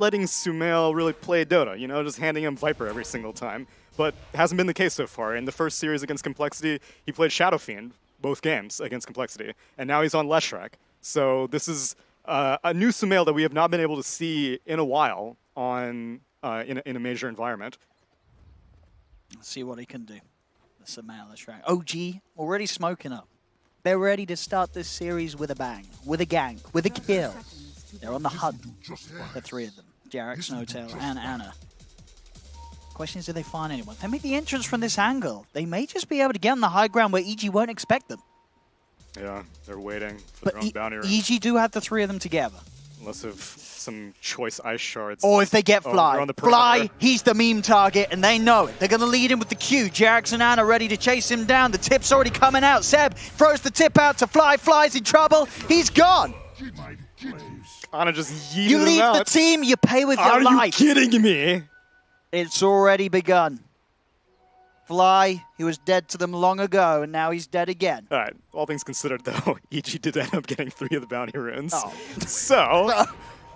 letting Sumail really play Dota, you know, just handing him Viper every single time. But hasn't been the case so far. In the first series against Complexity, he played Shadow Fiend both games against Complexity, and now he's on Leshrac. So this is a new Sumail that we have not been able to see in a while on in a major environment. Let's see what he can do. The Sumail Leshrac. OG already smoking up. They're ready to start this series with a bang, with a gank, with a kill. They're on the hunt, the three of them. Jarex, Notel, and Ana. Question is, do they find anyone? If they make the entrance from this angle, they may just be able to get on the high ground where EG won't expect them. Yeah, they're waiting for their own bounty room. EG do have the three of them together. Unless of some choice ice shards. Or if they get Fly. The Fly, he's the meme target, and they know it. They're going to lead him with the Q. Jarex and Ana ready to chase him down. The tip's already coming out. Seb throws the tip out to Fly. Fly's in trouble. He's gone. Ana just yeeted You him leave out. the team, you pay with your life. Are you kidding me? It's already begun. Fly, he was dead to them long ago, and now he's dead again. All right, all things considered, though, EG did end up getting 3 of the bounty runes. Oh. So...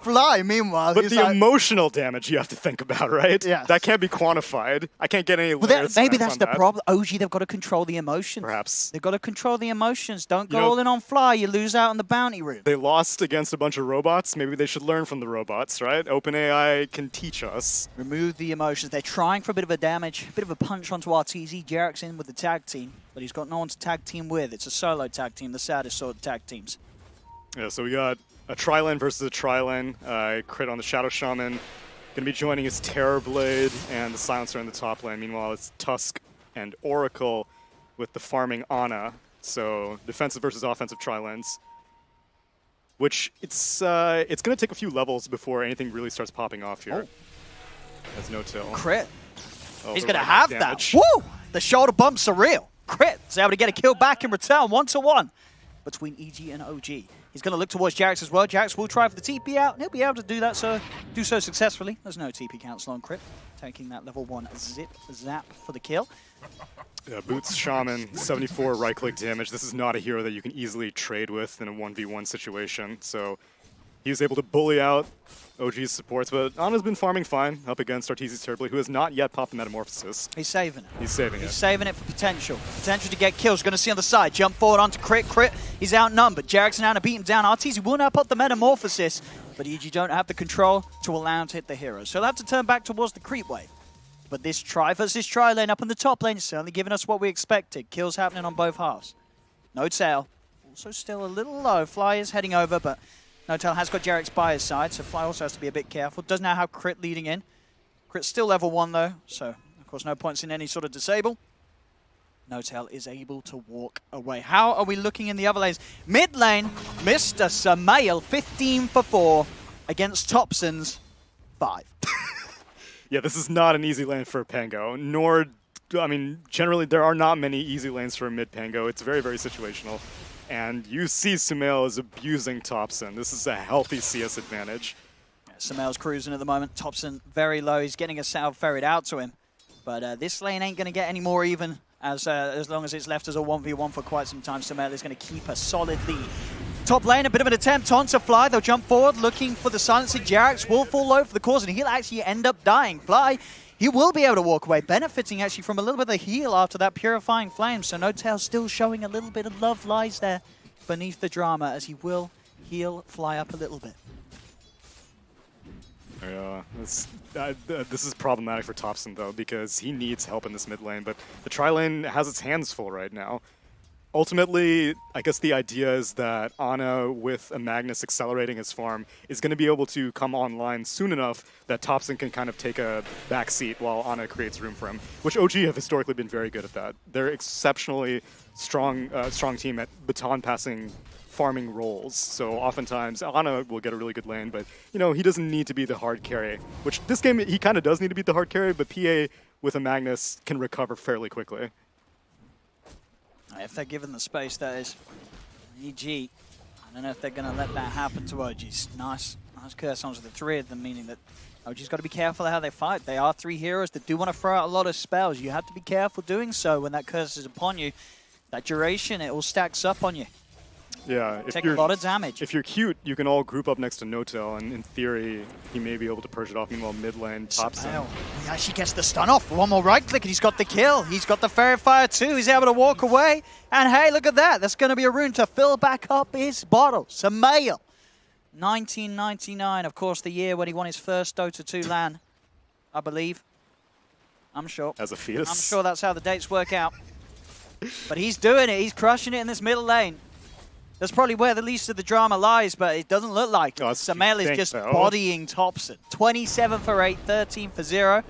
Fly, meanwhile, but the emotional damage you have to think about, right? Yes. That can't be quantified. I can't get any maybe that's the problem. OG, they've got to control the emotions. Perhaps. They've got to control the emotions. Don't go all in on Fly. You lose out on the bounty room. They lost against a bunch of robots. Maybe they should learn from the robots, right? OpenAI can teach us. Remove the emotions. They're trying for a bit of a damage, a bit of a punch onto RTZ. Jarek's in with the tag team, but he's got no one to tag team with. It's a solo tag team, the saddest sort of tag teams. Yeah, so we got a tri-lane versus a tri-lane. Crit on the Shadow Shaman. Going to be joining his Terrorblade and the Silencer in the top lane. Meanwhile, it's Tusk and Oracle with the farming Ana. So defensive versus offensive tri-lanes. Which it's going to take a few levels before anything really starts popping off here. That's no till. Crit. Oh, he's going to have damage. That. Woo! The shoulder bumps are real. Crit. He's able to get a kill back in return, 1-1 between EG and OG. He's going to look towards Jarex as well. Jarex will try for the TP out, and he'll be able to do that, so successfully. There's no TP cancel on Crit, taking that level 1 zap for the kill. Yeah, Boots Shaman, 74 right-click damage. This is not a hero that you can easily trade with in a 1v1 situation, so he was able to bully out OG's supports, but Ana's been farming fine up against Arteezy's Terrorblade, who has not yet popped the Metamorphosis. He's saving it. He's saving it. He's saving it for potential. Potential to get kills. Going to see on the side. Jump forward onto Crit. Crit, he's outnumbered. Jarex and Ana beat him down. Arteezy will now pop the Metamorphosis, but EG don't have the control to allow him to hit the hero. So they'll have to turn back towards the creep wave. But this tri versus tri lane up in the top lane is certainly giving us what we expected. Kills happening on both halves. No tail. Also still a little low. Fly is heading over, but Notel has got Jarex by his side, so Fly also has to be a bit careful. Does now have Crit leading in. Crit's still level 1 though, so of course no points in any sort of disable. Notel is able to walk away. How are we looking in the other lanes? Mid lane, Mr. Sumail, 15 for 4 against Thompson's 5. Yeah, this is not an easy lane for Pango, nor, I mean, generally there are not many easy lanes for a mid Pango. It's very, very situational. And you see Sumail is abusing Thompson. This is a healthy CS advantage. Yeah, Sumail's cruising at the moment. Thompson very low. He's getting a Salve ferried out to him. But this lane ain't going to get any more even as long as it's left as a 1v1 for quite some time. Sumail is going to keep a solid lead. Top lane, a bit of an attempt onto Fly. They'll jump forward looking for the silencer. Jarex will fall low for the cause, and he'll actually end up dying. Fly, he will be able to walk away, benefiting actually from a little bit of heal after that purifying flame. So Notel still showing a little bit of love lies there beneath the drama as he will heal Fly up a little bit. Yeah, this is problematic for Thompson though, because he needs help in this mid lane, but the tri lane has its hands full right now. Ultimately, I guess the idea is that Ana, with a Magnus accelerating his farm, is going to be able to come online soon enough that Thompson can kind of take a back seat while Ana creates room for him, which OG have historically been very good at that. They're exceptionally strong team at baton passing farming roles. So oftentimes Ana will get a really good lane, but you know, he doesn't need to be the hard carry, which this game he kind of does need to be the hard carry, but PA with a Magnus can recover fairly quickly. If they're given the space, that is. EG, I don't know if they're going to let that happen to OG's. Nice curse onto the three of them, meaning that OG's got to be careful how they fight. They are 3 heroes that do want to throw out a lot of spells. You have to be careful doing so when that curse is upon you. That duration, it all stacks up on you. Yeah, Take a lot of damage. If you're cute, you can all group up next to Notel, and in theory, he may be able to purge it off. Meanwhile, mid lane, Topson. He actually gets the stun off. One more right click, and he's got the kill. He's got the Fairy Fire too. He's able to walk away. And hey, look at that. That's going to be a rune to fill back up his bottle. Samael. 1999, of course, the year when he won his first Dota 2 LAN, I believe. I'm sure. As a fetus. I'm sure that's how the dates work out. But he's doing it. He's crushing it in this middle lane. That's probably where the least of the drama lies, but it doesn't look like it. Samael is just bodying Topson. 27 for 8, 13 for 0.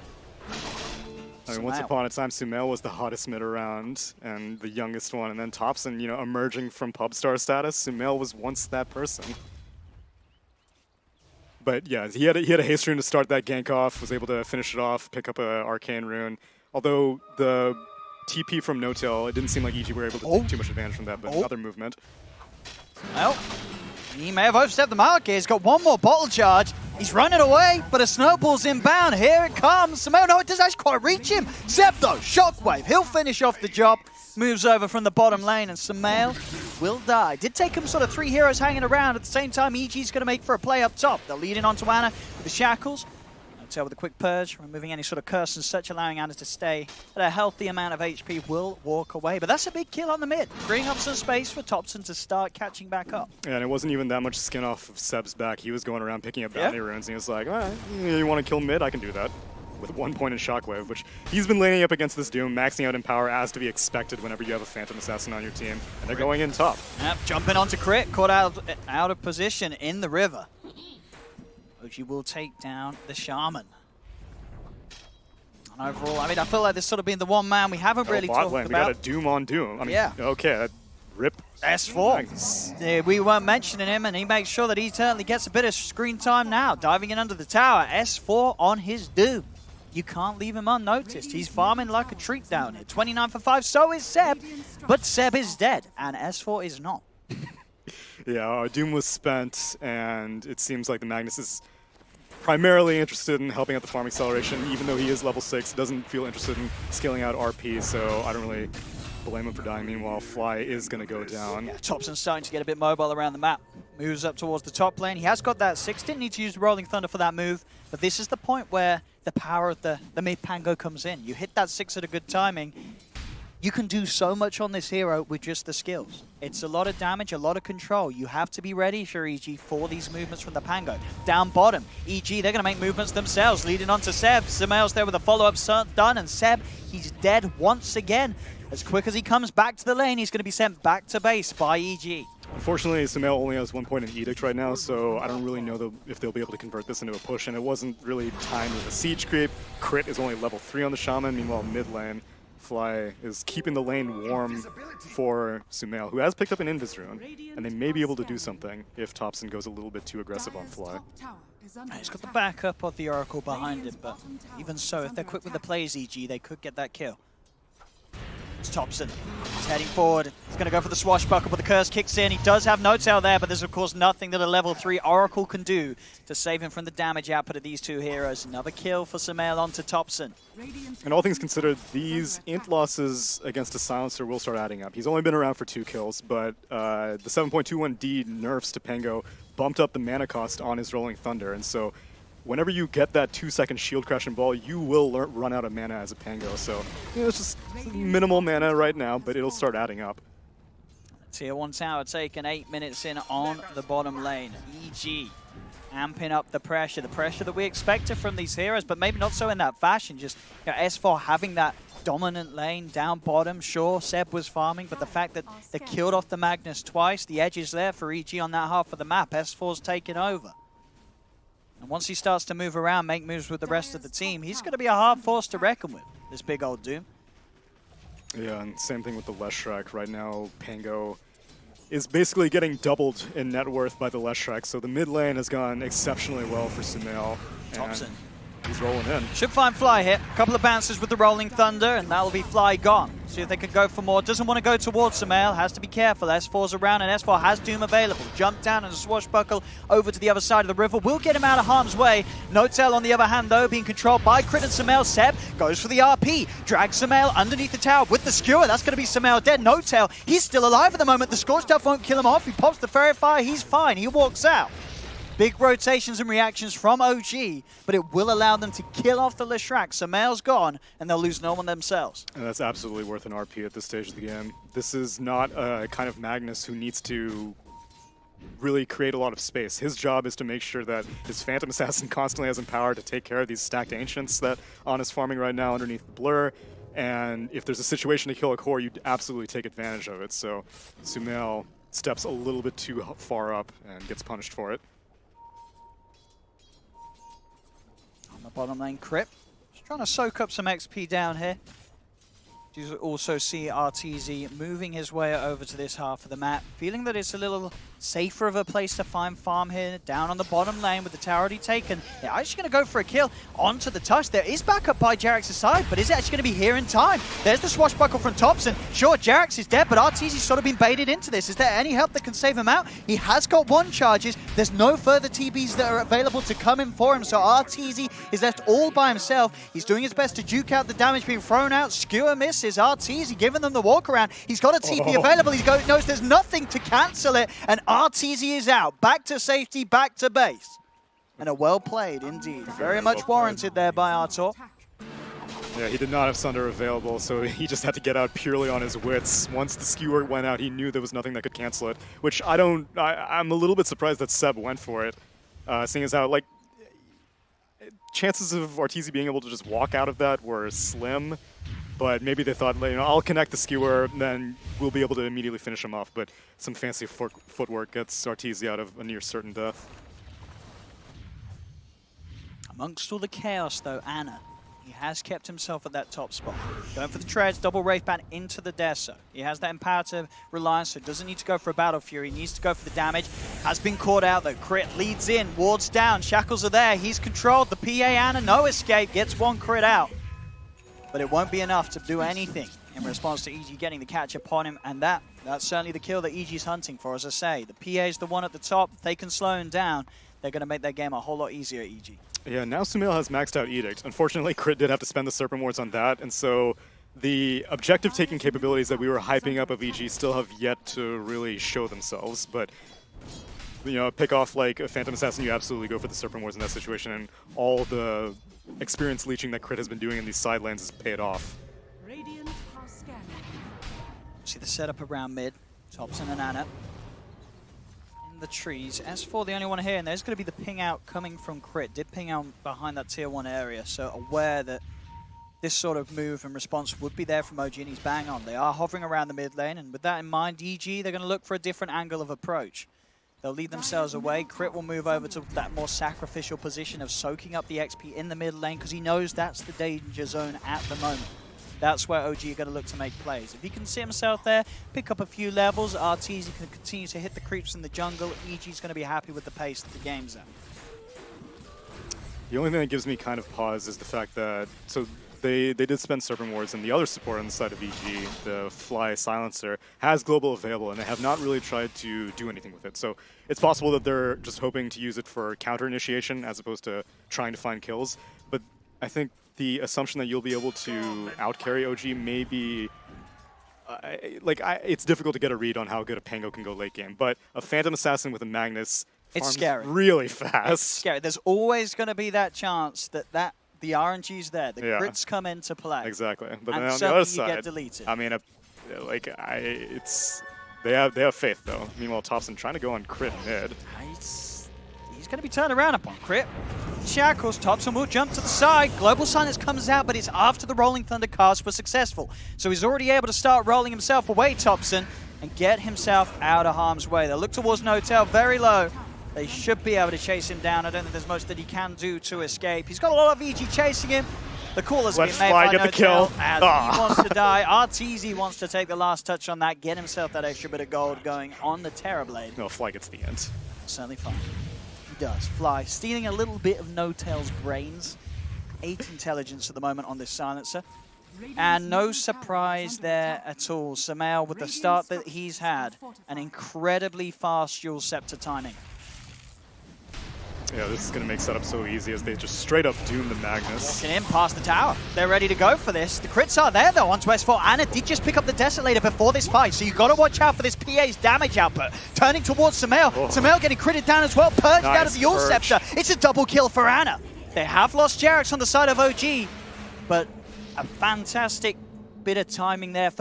I mean, once upon a time, Sumail was the hottest mid around and the youngest one, and then Topson, you know, emerging from pub star status, Sumail was once that person. But yeah, he had a haste rune to start that gank off, was able to finish it off, pick up an arcane rune. Although the TP from Notel, it didn't seem like EG were able to take too much advantage from that, but another movement. Well, he may have overstepped the mark here. He's got one more bottle charge. He's running away, but a snowball's inbound. Here it comes. Samael, no, it doesn't actually quite reach him. Zeb, though, shockwave. He'll finish off the job. Moves over from the bottom lane, and Samael will die. Did take him sort of 3 heroes hanging around. At the same time, EG's going to make for a play up top. They're leading on to Ana with the shackles. Notel with a quick purge, removing any sort of curse and such, allowing Ana to stay at a healthy amount of HP, will walk away. But that's a big kill on the mid, freeing up some space for Topson to start catching back up. Yeah, and it wasn't even that much skin off of Seb's back. He was going around picking up bounty runes, and he was like, all right, you want to kill mid? I can do that. With 1 point in Shockwave, which he's been laning up against this Doom, maxing out in power as to be expected whenever you have a Phantom Assassin on your team, and they're going in top. Yep, jumping onto Crit, caught out of position in the river. OG will take down the Shaman. And overall, I mean, I feel like this sort of been the one man we haven't really talked lane. about. We got a Doom on Doom. I mean, okay, rip. S4. Nice. Yeah, we weren't mentioning him, and he makes sure that he certainly gets a bit of screen time now. Diving in under the tower, S4 on his Doom. You can't leave him unnoticed. He's farming like a treat down here. 29 for 5, so is Seb. But Seb is dead, and S4 is not. Yeah, our Doom was spent, and it seems like the Magnus is primarily interested in helping out the farm acceleration, even though he is level 6, doesn't feel interested in scaling out RP, so I don't really blame him for dying. Meanwhile, Fly is going to go down. Yeah, Topson's starting to get a bit mobile around the map. Moves up towards the top lane. He has got that 6. Didn't need to use the Rolling Thunder for that move, but this is the point where the power of the mid Pango comes in. You hit that 6 at a good timing. You can do so much on this hero with just the skills. It's a lot of damage, a lot of control. You have to be ready, sure, EG, for these movements from the Pango. Down bottom, EG, they're going to make movements themselves, leading on to Seb. Samael's there with a follow-up done, and Seb, he's dead once again. As quick as he comes back to the lane, he's going to be sent back to base by EG. Unfortunately, Samael only has 1 point in Edict right now, so I don't really know if they'll be able to convert this into a push, and it wasn't really timed with a siege creep. Crit is only level 3 on the Shaman, meanwhile mid lane, Fly is keeping the lane warm for Sumail, who has picked up an Invis rune, and they may be able to do something if Topson goes a little bit too aggressive on Fly. He's got the backup of the Oracle behind him, but even so, if they're quick with the plays, EG, they could get that kill. It's Topson. He's heading forward. He's going to go for the swashbuckle, but the curse kicks in. He does have Notel there, but there's, of course, nothing that a level 3 Oracle can do to save him from the damage output of these two heroes. Another kill for Samael onto Topson. And all things considered, these int losses against a Silencer will start adding up. He's only been around for 2 kills, but the 7.21D nerfs to Pango bumped up the mana cost on his Rolling Thunder, and so whenever you get that 2-second shield crash and ball, you will run out of mana as a Pango. So you know, it's just minimal mana right now, but it'll start adding up. Tier 1 tower taken 8 minutes in on the bottom lane. EG amping up the pressure that we expected from these heroes, but maybe not so in that fashion. Just S4 having that dominant lane down bottom. Sure, Seb was farming, but the fact that they killed off the Magnus twice, the edge is there for EG on that half of the map. S4's taken over. And once he starts to move around, make moves with the rest of the team, he's going to be a hard force to reckon with, this big old Doom. Yeah, and same thing with the Leshrac. Right now, Pango is basically getting doubled in net worth by the Leshrac, so the mid lane has gone exceptionally well for Sumail. Topson. He's rolling in. Should find Fly here. A couple of bounces with the Rolling Thunder, and that'll be Fly gone. See if they can go for more. Doesn't want to go towards Sumail. Has to be careful. S4's around, and S4 has Doom available. Jump down and a swashbuckle over to the other side of the river. Will get him out of harm's way. Notel on the other hand, though, being controlled by Crit and Sumail. Seb goes for the RP. Drags Sumail underneath the tower with the skewer. That's going to be Sumail dead. Notel, he's still alive at the moment. The Scorched Earth won't kill him off. He pops the Fairy Fire. He's fine. He walks out. Big rotations and reactions from OG, but it will allow them to kill off the Leshrac. Sumail's gone, and they'll lose no one themselves. And that's absolutely worth an RP at this stage of the game. This is not a kind of Magnus who needs to really create a lot of space. His job is to make sure that his Phantom Assassin constantly has empowered to take care of these stacked Ancients that On is farming right now underneath the Blur. And if there's a situation to kill a core, you'd absolutely take advantage of it. So Sumail steps a little bit too far up and gets punished for it. The bottom lane, Crip. Just trying to soak up some XP down here. You also see RTZ moving his way over to this half of the map, feeling that it's a little safer of a place to find farm here, down on the bottom lane with the tower already taken. They're actually going to go for a kill onto the touch. There is backup by Jarek's side, but is it actually going to be here in time? There's the swashbuckle from Thompson. Sure, Jarek's is dead, but RTZ's sort of been baited into this. Is there any help that can save him out? He has got 1 charges. There's no further TBs that are available to come in for him, so RTZ is left all by himself. He's doing his best to duke out the damage being thrown out. Skewer misses. RTZ giving them the walk around. He's got a TP available. He knows there's nothing to cancel it, and RTZ is out. Back to safety, back to base. And a well played indeed. Very much warranted there by Artur. Yeah, he did not have Sunder available, so he just had to get out purely on his wits. Once the skewer went out, he knew there was nothing that could cancel it, which I'm a little bit surprised that Seb went for it, seeing as how, like, chances of RTZ being able to just walk out of that were slim. But maybe they thought, you know, I'll connect the skewer, then we'll be able to immediately finish him off. But some fancy footwork gets RTZ out of a near certain death. Amongst all the chaos, though, Ana, he has kept himself at that top spot. Going for the treads, double Wraith Band into the Deso. He has that imperative reliance, so doesn't need to go for a Battle Fury. He needs to go for the damage. Has been caught out, though. Crit leads in, wards down, shackles are there. He's controlled. The PA Ana, no escape, gets 1 crit out. But it won't be enough to do anything in response to EG getting the catch upon him, and that's certainly the kill that EG's hunting for. As I say, the PA is the one at the top. If they can slow him down, they're going to make their game a whole lot easier, EG. Yeah, now Sumail has maxed out Edict. Unfortunately, Crit did have to spend the Serpent Wards on that, and so the objective-taking capabilities that we were hyping up of EG still have yet to really show themselves, but you know, pick off like a Phantom Assassin, you absolutely go for the Serpent Wards in that situation, and all the experience leeching that Crit has been doing in these side lanes has paid off. See the setup around mid. Thompson and Ana in the trees. S4 the only one here, and there's going to be the ping out coming from Crit. Did ping out behind that tier 1 area, so aware that this sort of move and response would be there from OG, and he's bang on. They are hovering around the mid lane, and with that in mind, EG, they're going to look for a different angle of approach. They'll lead themselves away. Crit will move over to that more sacrificial position of soaking up the XP in the mid lane because he knows that's the danger zone at the moment. That's where OG are going to look to make plays. If he can see himself there, pick up a few levels, RTZ can continue to hit the creeps in the jungle. EG's going to be happy with the pace that the game's at. The only thing that gives me kind of pause is the fact that, so they did spend Serpent Wards, and the other support on the side of EG, the Fly Silencer, has global available, and they have not really tried to do anything with it. So it's possible that they're just hoping to use it for counter initiation as opposed to trying to find kills. But I think the assumption that you'll be able to outcarry OG may be it's difficult to get a read on how good a Pango can go late game. But a Phantom Assassin with a Magnus it's scary. Really fast. It's scary. There's always going to be that chance that the RNG's there, the crits come into play. Exactly. But and then on the other side, you get deleted. I mean, they have faith though. Meanwhile, Thompson trying to go on Crit mid. He's going to be turned around upon Crit. Shackles, Thompson will jump to the side. Global Silence comes out, but it's after the Rolling Thunder cast was successful. So he's already able to start rolling himself away, Thompson, and get himself out of harm's way. They'll look towards Notel, very low. They should be able to chase him down. I don't think there's much that he can do to escape. He's got a lot of EG chasing him. The call has been made by get Notel the kill. As he wants to die. RTZ wants to take the last touch on that, get himself that extra bit of gold going on the Terrorblade. No, Fly gets the end. Certainly fine. He does. Fly stealing a little bit of Notel's brains 8 intelligence at the moment on this silencer. And no surprise there at all. Samael, with the start that he's had, an incredibly fast dual scepter timing. Yeah, this is going to make setup so easy as they just straight up doom the Magnus. Walking in past the tower. They're ready to go for this. The crits are there though onto S4. Ana did just pick up the Desolator before this fight, so you've got to watch out for this PA's damage output. Turning towards Samael. Oh. Samael getting critted down as well. Purged out of the All Purge. Scepter. It's a double kill for Ana. They have lost Jarex on the side of OG, but a fantastic bit of timing there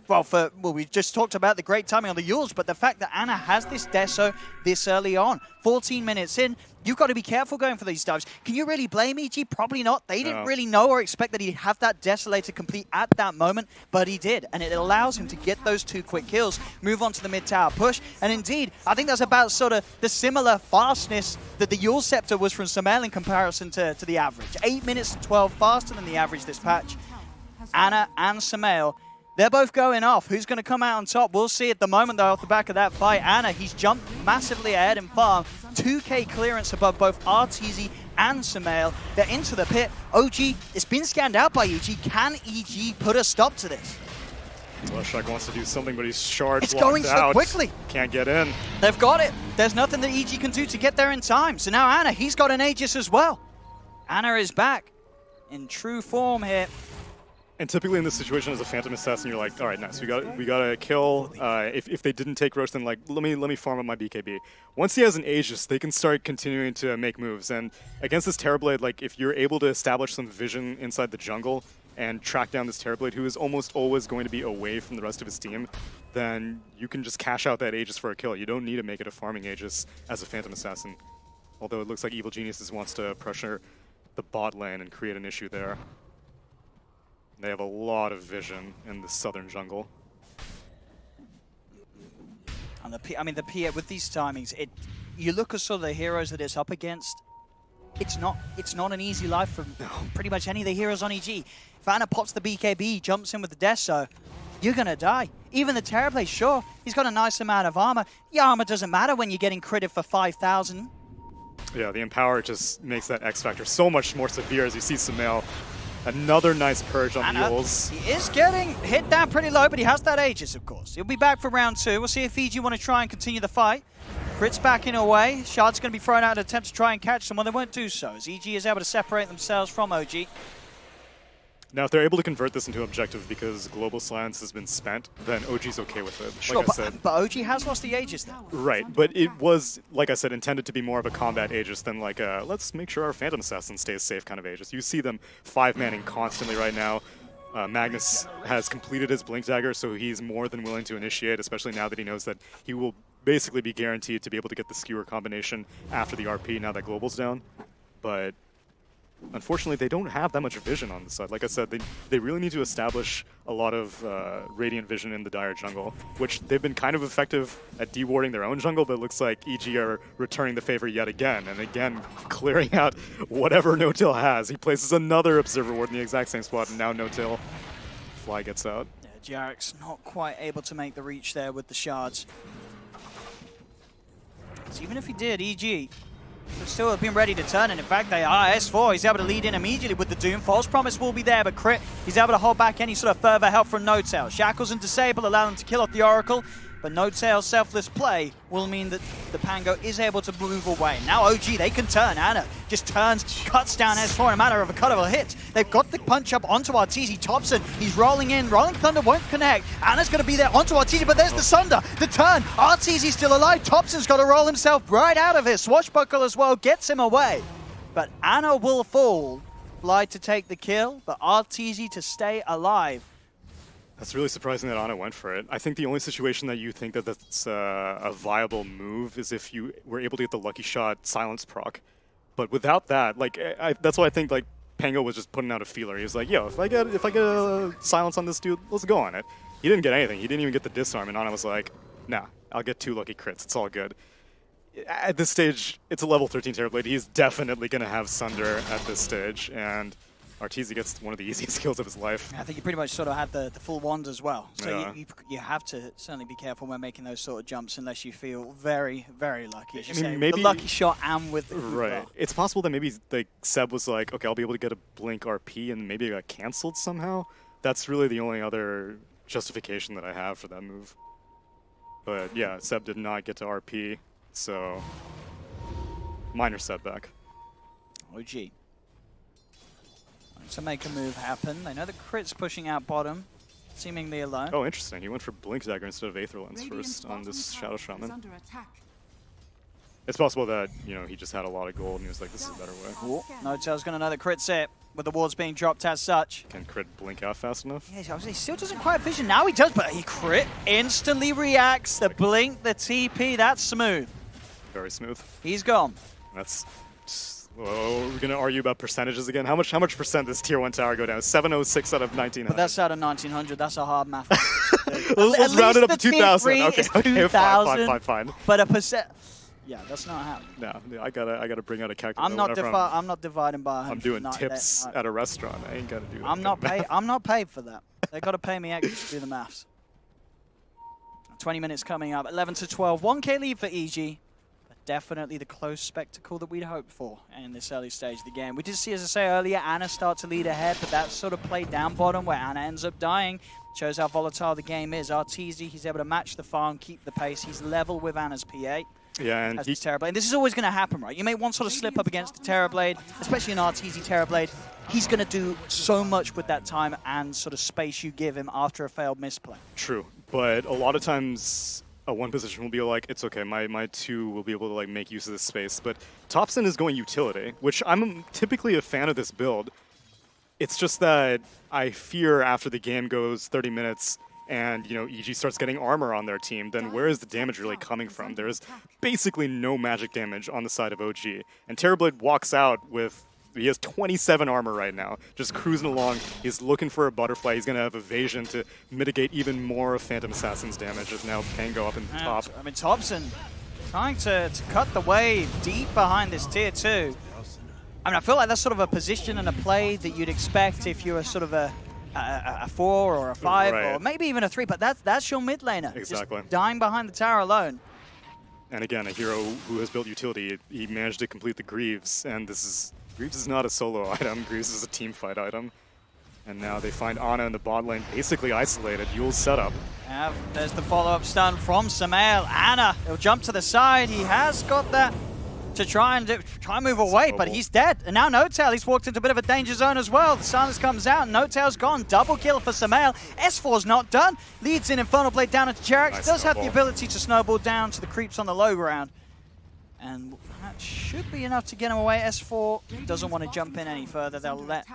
well, we just talked about the great timing on the Yules, but the fact that Ana has this Deso this early on, 14 minutes in, you've got to be careful going for these dives. Can you really blame EG? Probably not. They didn't really know or expect that he'd have that Desolator complete at that moment, but he did, and it allows him to get those 2 quick kills, move on to the mid-tower push, and indeed, I think that's about sort of the similar fastness that the Yule Scepter was from Samael in comparison to the average. 8 minutes 12 faster than the average this patch. Ana and Samael, they're both going off. Who's going to come out on top? We'll see at the moment, though, off the back of that fight. Ana, he's jumped massively ahead in farm. 2k clearance above both RTZ and Samael. They're into the pit. OG, it's been scanned out by EG. Can EG put a stop to this? Leshak wants to do something, but he's shard It's blocked going so out. quickly. Can't get in. They've got it. There's nothing that EG can do to get there in time. So now Ana, he's got an Aegis as well. Ana is back in true form here. And typically in this situation as a Phantom Assassin, you're like, all right, nice, we got to kill. If they didn't take Roche, then like, let me farm up my BKB. Once he has an Aegis, they can start continuing to make moves. And against this Terrorblade, like if you're able to establish some vision inside the jungle and track down this Terrorblade, who is almost always going to be away from the rest of his team, then you can just cash out that Aegis for a kill. You don't need to make it a farming Aegis as a Phantom Assassin. Although it looks like Evil Geniuses wants to pressure the bot lane and create an issue there. They have a lot of vision in the southern jungle. And the PA with these timings, you look at sort of the heroes that it's up against. It's not an easy life for pretty much any of the heroes on EG. If Ana pops the BKB, jumps in with the Deso, you're gonna die. Even the Terrorblade, sure, he's got a nice amount of armor. The armor doesn't matter when you're getting critted for 5,000. Yeah, the Empower just makes that X factor so much more severe as you see Samael. Another nice purge on the Yules. He is getting hit down pretty low, but he has that Aegis, of course. He'll be back for round 2. We'll see if Fiji want to try and continue the fight. Crit's backing away. Shard's going to be thrown out in an attempt to try and catch someone. They won't do so, as EG is able to separate themselves from OG. Now, if they're able to convert this into objective because Global Silence has been spent, then OG's okay with it, Sure, like I said. but OG has lost the Aegis, though. Right, but it was, like I said, intended to be more of a combat Aegis than like a, let's make sure our Phantom Assassin stays safe kind of Aegis. You see them 5-manning constantly right now. Magnus has completed his Blink Dagger, so he's more than willing to initiate, especially now that he knows that he will basically be guaranteed to be able to get the Skewer combination after the RP now that Global's down. But unfortunately, they don't have that much vision on the side. Like I said, they really need to establish a lot of Radiant Vision in the Dire jungle, which they've been kind of effective at dewarding their own jungle, but it looks like EG are returning the favor yet again, and again, clearing out whatever No-Till has. He places another Observer Ward in the exact same spot, and now No-Till. Fly gets out. Yeah, Jarek's not quite able to make the reach there with the shards. So even if he did, EG would still have been ready to turn, and in fact they are. S4, he's able to lead in immediately with the Doom. False Promise will be there, but Crit, he's able to hold back any sort of further help from No-Tail. Shackles and Disable allow them to kill off the Oracle, but No-Tail's selfless play will mean that the Pango is able to move away. Now OG, they can turn. Ana just turns, cuts down S4 in a matter of a cut of a hit. They've got the punch up onto Arteezy. Thompson, he's rolling in. Rolling Thunder won't connect. Ana's going to be there onto Arteezy, but there's the Sunder. The turn. Arteezy's still alive. Thompson's got to roll himself right out of here. Swashbuckle as well gets him away. But Ana will fall. Fly to take the kill, but Arteezy to stay alive. That's really surprising that Ana went for it. I think the only situation that you think that that's a viable move is if you were able to get the Lucky Shot silence proc. But without that, like that's why I think like Pango was just putting out a feeler. He was like, yo, if I get a silence on this dude, let's go on it. He didn't get anything. He didn't even get the disarm, and Ana was like, nah, I'll get 2 lucky crits. It's all good. At this stage, it's a level 13 Terrorblade. He's definitely going to have Sunder at this stage, and Arteezy gets one of the easiest kills of his life. I think you pretty much sort of had the full wand as well. So Yeah. you have to certainly be careful when making those sort of jumps unless you feel very, very lucky. As you I mean, say, maybe- the lucky shot and with the Right. It's possible that maybe like Seb was like, okay, I'll be able to get a blink RP, and maybe it got canceled somehow. That's really the only other justification that I have for that move. But yeah, Seb did not get to RP, so minor setback. OG. To make a move happen. They know the crit's pushing out bottom, seemingly alone. Oh, interesting. He went for Blink Dagger instead of Aether Lens first on this Shadow Shaman. It's possible that, you know, he just had a lot of gold and he was like, this is a better way. Ooh, Notel's going to know the crit's it, with the wards being dropped as such. Can crit blink out fast enough? Yeah, he still doesn't quite vision. Now he does, but he crit instantly reacts. The blink, the TP, that's smooth. Very smooth. He's gone. That's... Oh, we're gonna argue about percentages again. How much percent does Tier 1 tower go down? 706 out of 1900. But that's out of 1900. That's a hard math. Let's round it up to 2000. Okay, is okay, 2000, fine. But a percent. Yeah, that's not happening. No, I gotta bring out a calculator. I'm not dividing by 100. I'm doing tips at a restaurant. I ain't gotta do that. I'm not paid for that. They gotta pay me extra to do the maths. 20 minutes coming up. 11 to 12. 1K lead for EG. Definitely the close spectacle that we'd hoped for in this early stage of the game. We did see, as I say earlier, Ana start to lead ahead, but that sort of played down bottom where Ana ends up dying. Shows how volatile the game is. Arteezy, he's able to match the farm, keep the pace. He's level with Ana's PA. Yeah, and he's Terrorblade. And this is always going to happen, right? You make one sort of slip up against the Terrorblade, especially an Arteezy Terrorblade. He's going to do so much with that time and sort of space you give him after a failed misplay. True, but a lot of times a one position will be like, it's okay, my two will be able to like make use of this space. But Topson is going utility, which I'm typically a fan of this build. It's just that I fear after the game goes 30 minutes and, you know, EG starts getting armor on their team, then where is the damage really coming from? There is basically no magic damage on the side of OG. And Terrorblade walks out with, he has 27 armor right now, just cruising along. He's looking for a butterfly. He's going to have evasion to mitigate even more of Phantom Assassin's damage as now Pango up in the top. I mean, Topson trying to cut the wave deep behind this tier 2. I mean, I feel like that's sort of a position and a play that you'd expect if you're a sort of a 4 or a 5 or maybe even a 3, but that's your mid laner. Exactly. Just dying behind the tower alone. And again, a hero who has built utility, he managed to complete the Greaves, and Greaves is not a solo item, Greaves is a team fight item. And now they find Ana in the bot lane, basically isolated. Yule's setup. Yeah, there's the follow-up stun from Samael. Ana, he'll jump to the side. He has got that to try and move away, but he's dead. And now Notel, he's walked into a bit of a danger zone as well. The silence comes out, and Notel's gone. Double kill for Samael. S4's not done. Leads in Infernal Blade down into Jerax. Nice Does snowball. have the ability to snowball down to the creeps on the low ground. And that should be enough to get him away. S4 doesn't want to jump in any further. They'll let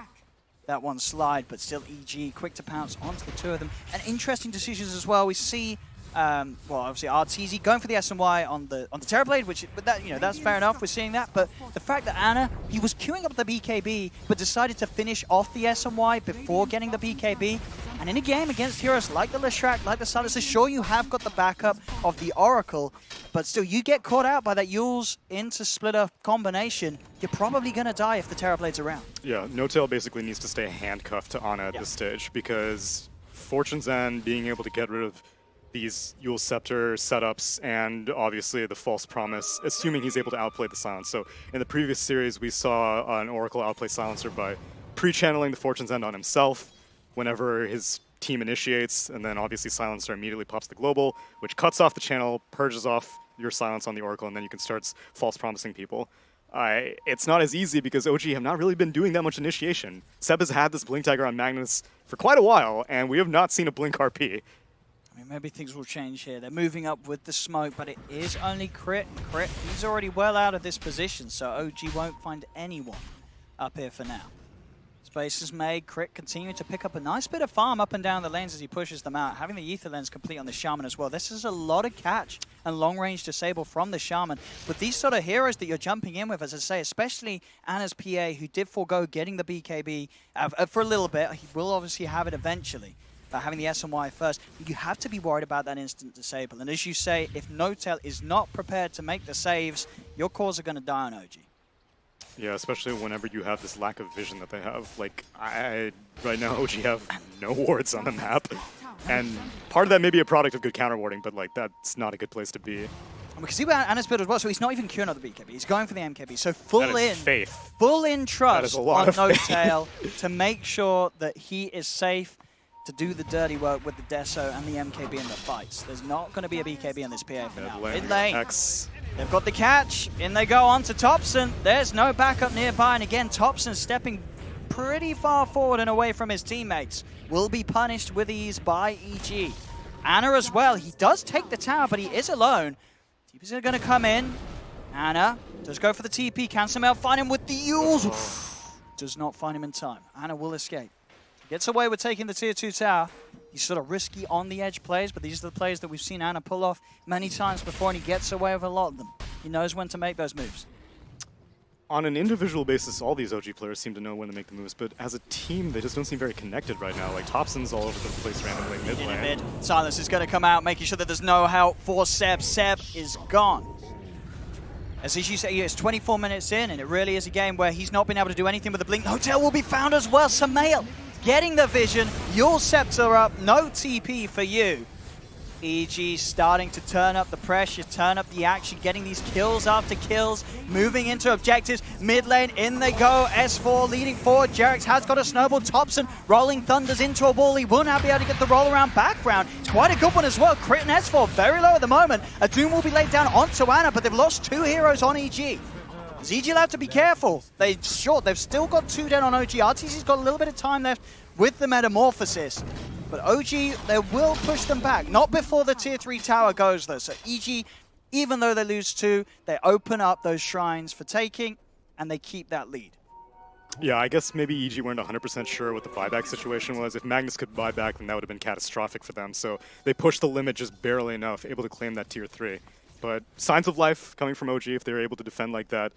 that one slide, but still EG quick to pounce onto the two of them. And interesting decisions as well. We see, well, obviously Arteezy going for the S&Y on the Terrorblade, but that, you know, that's fair enough. We're seeing that, but the fact that Ana, he was queuing up the BKB, but decided to finish off the S&Y before getting the BKB. And in a game against heroes like the Leshrac, like the Silencer, sure, you have got the backup of the Oracle, but still, you get caught out by that Yule's into splitter combination, you're probably going to die if the Terrorblade's around. Yeah, Notel basically needs to stay handcuffed to Ana at this stage, because Fortune's End being able to get rid of these Yule Scepter setups and obviously the False Promise, assuming he's able to outplay the Silence. So in the previous series, we saw an Oracle outplay Silencer by pre-channeling the Fortune's End on himself whenever his team initiates, and then obviously Silencer immediately pops the global, which cuts off the channel, purges off your silence on the Oracle, and then you can start false promising people. It's not as easy because OG have not really been doing that much initiation. Seb has had this Blink Dagger on Magnus for quite a while, and we have not seen a Blink RP. I mean, maybe things will change here. They're moving up with the smoke, but it is only Crit. Crit, he's already well out of this position, so OG won't find anyone up here for now. Space is made. Crit continuing to pick up a nice bit of farm up and down the lanes as he pushes them out. Having the Ether Lens complete on the Shaman as well. This is a lot of catch and long-range disable from the Shaman. With these sort of heroes that you're jumping in with, as I say, especially Ana's PA, who did forego getting the BKB for a little bit. He will obviously have it eventually. But having the S&Y first, you have to be worried about that instant disable. And as you say, if Notel is not prepared to make the saves, your cores are going to die on OG. Yeah, especially whenever you have this lack of vision that they have. Like, right now, OG have no wards on the map. And part of that may be a product of good counter warding, but like that's not a good place to be. And we can see where Anna's build as well, so he's not even queuing up the BKB. He's going for the MKB. So full in faith. Full in trust on N0tail to make sure that he is safe to do the dirty work with the Deso and the MKB in the fights. There's not going to be a BKB in this PA for now. Mid lane. They've got the catch. In they go on to Topson. There's no backup nearby. And again, Topson stepping pretty far forward and away from his teammates. Will be punished with ease by EG. Anna as well. He does take the tower, but he is alone. TP's are going to come in. Anna does go for the TP. Can Sumail find him with the Yules? Does not find him in time. Anna will escape. Gets away with taking the tier 2 tower. He's sort of risky on the edge plays, but these are the plays that we've seen Anna pull off many times before, and he gets away with a lot of them. He knows when to make those moves. On an individual basis, all these OG players seem to know when to make the moves, but as a team, they just don't seem very connected right now. Like, Topson's all over the place randomly mid lane. Silence is going to come out, making sure that there's no help for Seb. Seb is gone. As you say, it's 24 minutes in, and it really is a game where he's not been able to do anything with the blink. Hotel will be found as well. Sumail getting the vision. Your Scepter up. No TP for you. EG starting to turn up the pressure, turn up the action, getting these kills after kills, moving into objectives. Mid lane, in they go. S4 leading forward. Jerax has got a snowball. Topson rolling thunders into a wall. He will now be able to get the roll around background. It's quite a good one as well. Crit and S4 very low at the moment. A Doom will be laid down onto Anna, but they've lost 2 heroes on EG. Is EG allowed to be careful? They've still got 2 dead on OG. RTC's got a little bit of time left with the Metamorphosis. But OG, they will push them back. Not before the tier 3 tower goes, though. So EG, even though they lose 2, they open up those shrines for taking, and they keep that lead. Yeah, I guess maybe EG weren't 100% sure what the buyback situation was. If Magnus could buy back, then that would have been catastrophic for them. So they pushed the limit just barely enough, able to claim that tier 3. But signs of life coming from OG if they're able to defend like that.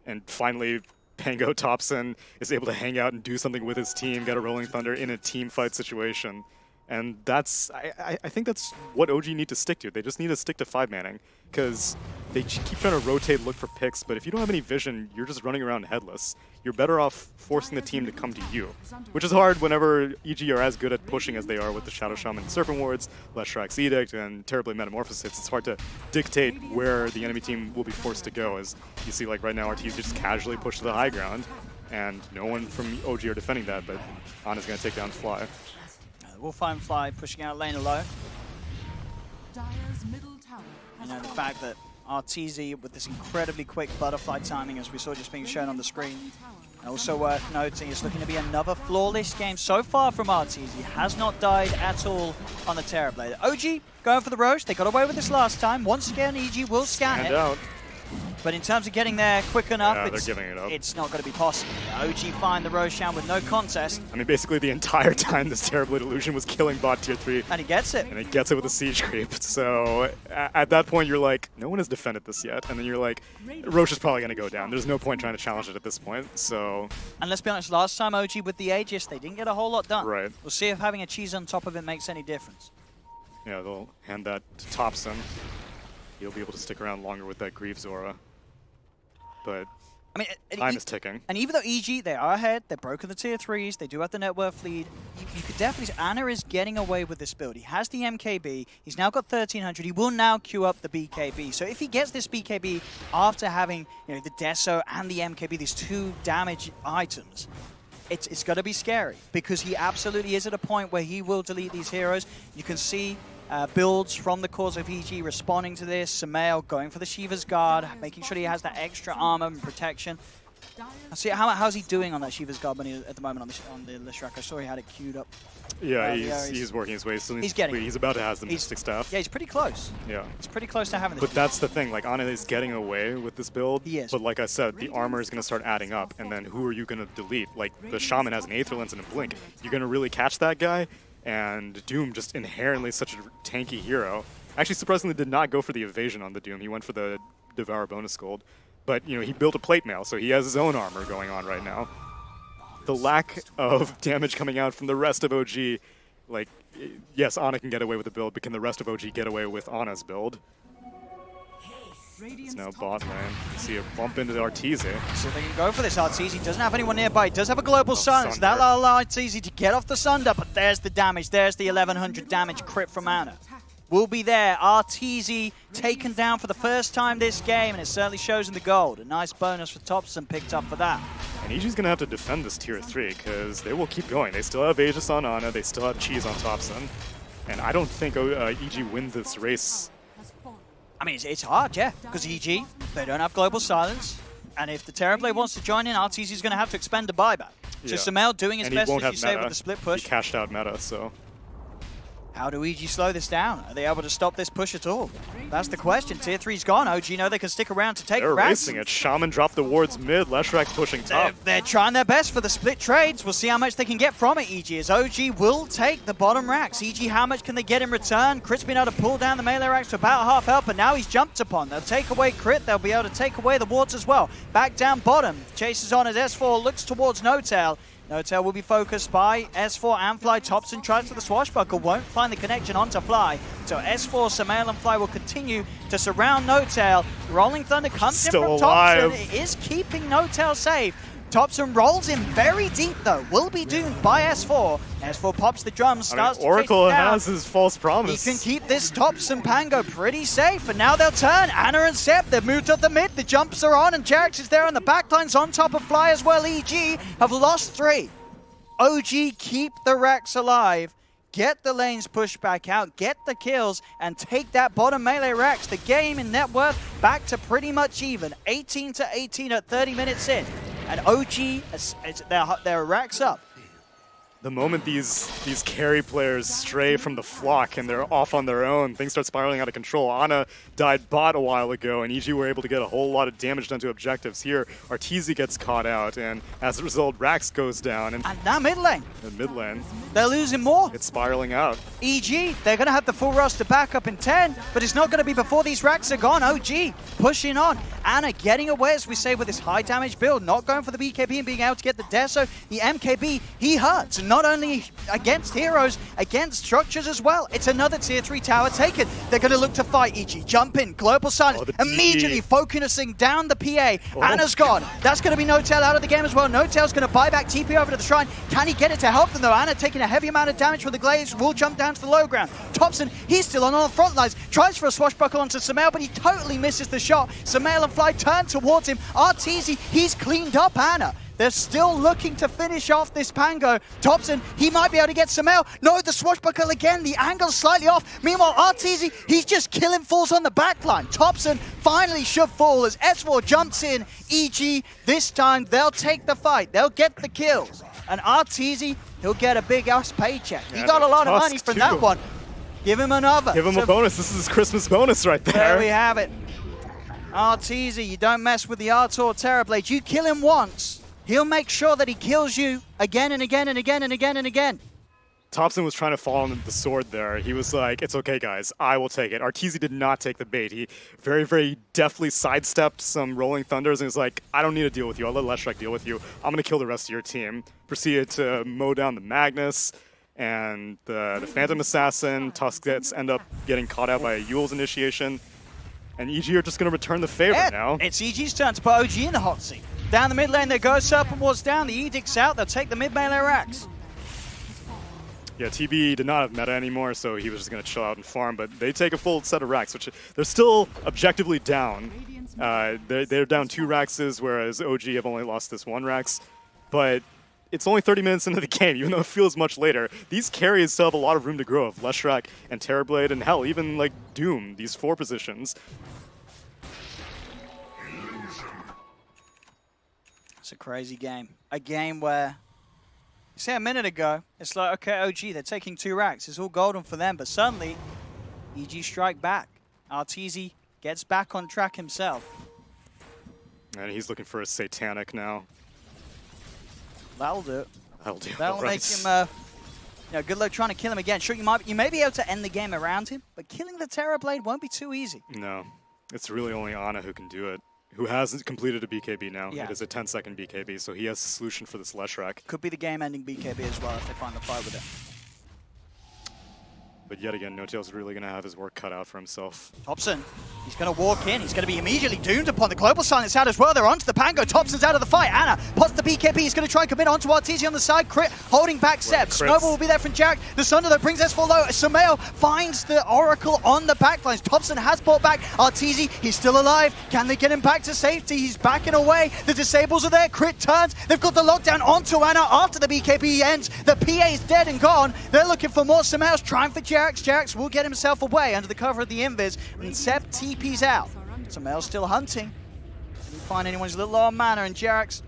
And finally, Pango Topson is able to hang out and do something with his team, get a Rolling Thunder in a team fight situation. And that's, I think that's what OG need to stick to. They just need to stick to 5-manning, because they keep trying to rotate, look for picks, but if you don't have any vision, you're just running around headless. You're better off forcing the team to come to you, which is hard whenever EG are as good at pushing as they are with the Shadow Shaman Serpent Wards, Leshrax's Edict, and terribly Metamorphosis. It's hard to dictate where the enemy team will be forced to go, as you see like right now RT's just casually push to the high ground, and no one from OG are defending that, but Ana's going to take down Fly. We'll find Fly pushing out lane alone. You know, the fact that RTZ with this incredibly quick butterfly timing, as we saw just being shown on the screen. And also worth noting, it's looking to be another flawless game so far from RTZ. He has not died at all on the Terrorblade. OG going for the Roche. They got away with this last time. Once again, EG will scan it. Out. But in terms of getting there quick enough, it's not going to be possible. OG find the Roshan with no contest. I mean, basically the entire time this Terrorblade Illusion was killing bot tier 3. And he gets it. And he gets it with a siege creep. So at that point, you're like, no one has defended this yet. And then you're like, Roche is probably going to go down. There's no point trying to challenge it at this point. So. And let's be honest, last time OG with the Aegis, they didn't get a whole lot done. Right. We'll see if having a cheese on top of it makes any difference. Yeah, they'll hand that to Topson. He'll be able to stick around longer with that Greaves aura. But I mean, time is ticking. And even though EG, they are ahead, they've broken the tier 3s, they do have the net worth lead, you could definitely see Anna is getting away with this build. He has the MKB, he's now got 1300, he will now queue up the BKB. So if he gets this BKB after having the Deso and the MKB, these 2 damage items, it's going to be scary, because he absolutely is at a point where he will delete these heroes. You can see builds from the cores of EG responding to this. Sumail going for the Shiva's Guard, making sure he has that extra armor and protection. I see how's he doing on that Shiva's Guard at the moment on the Leshrac? I saw he had it queued up. Yeah, he's working his way. So he's about to have the Mystic Staff. Yeah, he's pretty close. Yeah. He's pretty close to having this. But that's the thing, like Ana is getting away with this build. He is. But like I said, the armor is going to start adding up, and then who are you going to delete? Like the Shaman has an Aether Lens and a Blink. You're going to really catch that guy? And Doom just inherently such a tanky hero. Actually, surprisingly, did not go for the evasion on the Doom. He went for the Devour bonus gold. But, he built a plate mail, so he has his own armor going on right now. The lack of damage coming out from the rest of OG, like, yes, Ana can get away with the build, but can the rest of OG get away with Ana's build? It's now bot lane. You see a bump into the Arteezy. So they can go for this. Arteezy doesn't have anyone nearby. He does have a global silence. That'll allow Arteezy to get off the Sunder, but there's the damage. There's the 1100 damage crit from Ana. Will be there. Arteezy taken down for the first time this game, and it certainly shows in the gold. A nice bonus for Thompson picked up for that. And EG's going to have to defend this tier 3 because they will keep going. They still have Aegis on Ana. They still have Cheese on Thompson. And I don't think EG wins this race. I mean, it's hard, yeah, because EG, they don't have global silence. And if the Terrorblade wants to join in, Arteezy's going to have to expend a buyback. So Sumail doing his best, as you say, with the split push. He cashed out meta, so... How do EG slow this down? Are they able to stop this push at all? That's the question. Tier 3's gone. OG know they can stick around to take They're racks. racing it. Shaman dropped the wards mid. Leshrak's pushing top. They're trying their best for the split trades. We'll see how much they can get from it, EG, as OG will take the bottom racks. EG, how much can they get in return? Crit's been able to pull down the melee racks to about half health, but now he's jumped upon. They'll take away Crit. They'll be able to take away the wards as well. Back down bottom. Chases on as S4 looks towards NoTail. NoTail will be focused by S4 and Fly. Thompson tries for the swashbuckle, won't find the connection onto Fly. So S4, Sumail and Fly will continue to surround NoTail. Rolling Thunder comes in from Thompson. It is keeping NoTail safe. Thompson rolls in very deep though, will be doomed by S4. S4 pops the drum, starts to Oracle chase down. has his false promise. He can keep this Thompson Pango pretty safe, and now they'll turn. Ana and Sep, they've moved up the mid, the jumps are on, and Jarex is there, and the backline's on top of Fly as well. EG have lost 3. OG keep the racks alive, get the lanes pushed back out, get the kills, and take that bottom melee racks. The game in net worth back to pretty much even, 18 to 18 at 30 minutes in. And OG, their racks up. The moment these carry players stray from the flock and they're off on their own, things start spiraling out of control. Ana died bot a while ago, and EG were able to get a whole lot of damage done to objectives. Here, Arteezy gets caught out, and as a result, Rax goes down. And now mid lane. In mid lane. They're losing more. It's spiraling out. EG, they're going to have the full roster back up in 10, but it's not going to be before these racks are gone. OG pushing on. Ana getting away, as we say, with this high damage build, not going for the BKB and being able to get the Deso. The MKB, he hurts. Not only against heroes, against structures as well. It's another tier 3 tower taken. They're going to look to fight EG. Jump in, global silence, immediately focusing down the PA. Ana's gone. That's going to be NoTail out of the game as well. NoTail's going to buy back TP over to the shrine. Can he get it to help them though? Ana taking a heavy amount of damage from the Glaives, will jump down to the low ground. Thompson, he's still on all the front lines, tries for a swashbuckle onto Sumail, but he totally misses the shot. Sumail and Fly turn towards him. Arteezy, he's cleaned up Ana. They're still looking to finish off this Pango. Thompson, he might be able to get Sumail. No, the swashbuckle again. The angle's slightly off. Meanwhile, Arteezy, he's just killing fools on the backline. Thompson finally should fall as S4 jumps in. EG, this time they'll take the fight. They'll get the kills. And Arteezy, he'll get a big ass paycheck. He got a lot of money from that one. Give him another. Give him a bonus. This is his Christmas bonus right there. There we have it. Arteezy, you don't mess with the Artor Terrorblade. You kill him once, he'll make sure that he kills you again and again and again and again and again. Thompson was trying to fall on the sword there. He was like, it's okay, guys. I will take it. Arteezy did not take the bait. He very, very deftly sidestepped some Rolling Thunders and was like, I don't need to deal with you. I'll let Leshrak deal with you. I'm going to kill the rest of your team. Proceeded to mow down the Magnus and the Phantom Assassin. Tusk end up getting caught out by a Yule's initiation. And EG are just going to return the favor now. It's EG's turn to put OG in the hot seat. Down the mid lane, they go. Serpent Ward's down. The Edict's out. They'll take the mid melee racks. Yeah, TB did not have meta anymore, so he was just going to chill out and farm. But they take a full set of racks, which they're still objectively down. They're down 2 raxes, whereas OG have only lost this 1 rax. But it's only 30 minutes into the game, even though it feels much later. These carries still have a lot of room to grow of Leshrak and Terrorblade, and hell, even like Doom, these 4 positions. It's a crazy game. A game where, you say a minute ago, it's like, okay, OG, they're taking 2 racks. It's all golden for them, but suddenly, EG strike back. Arteezy gets back on track himself. And he's looking for a Satanic now. That'll do it. That'll make him, good luck trying to kill him again. Sure, you may be able to end the game around him, but killing the Terrorblade won't be too easy. No, it's really only Ana who can do it. Who hasn't completed a BKB now. Yeah. It is a 10-second BKB, so he has a solution for this Leshrak. Could be the game-ending BKB as well if they find the fight with it. But yet again, NoTail's really going to have his work cut out for himself. Thompson He's going to walk in. He's going to be immediately doomed upon the global silence out as well. They're onto the Pango. Thompson's out of the fight. Ana pots the BKB. He's going to try and commit onto Arteezy on the side. Crit holding back Seb. Snowball will be there from Jarek. The Sunder that brings S4 low. Sumail finds the Oracle on the backlines. Thompson has brought back Arteezy. He's still alive. Can they get him back to safety? He's backing away. The disables are there. Crit turns. They've got the lockdown onto Ana after the BKB ends. The PA is dead and gone. They're looking for more. Sumail's trying for Jarek. Jarek will get himself away under the cover of the invis. And Seb TP's out. Sumail's still hunting. Didn't find anyone's a little low on mana, and Jarax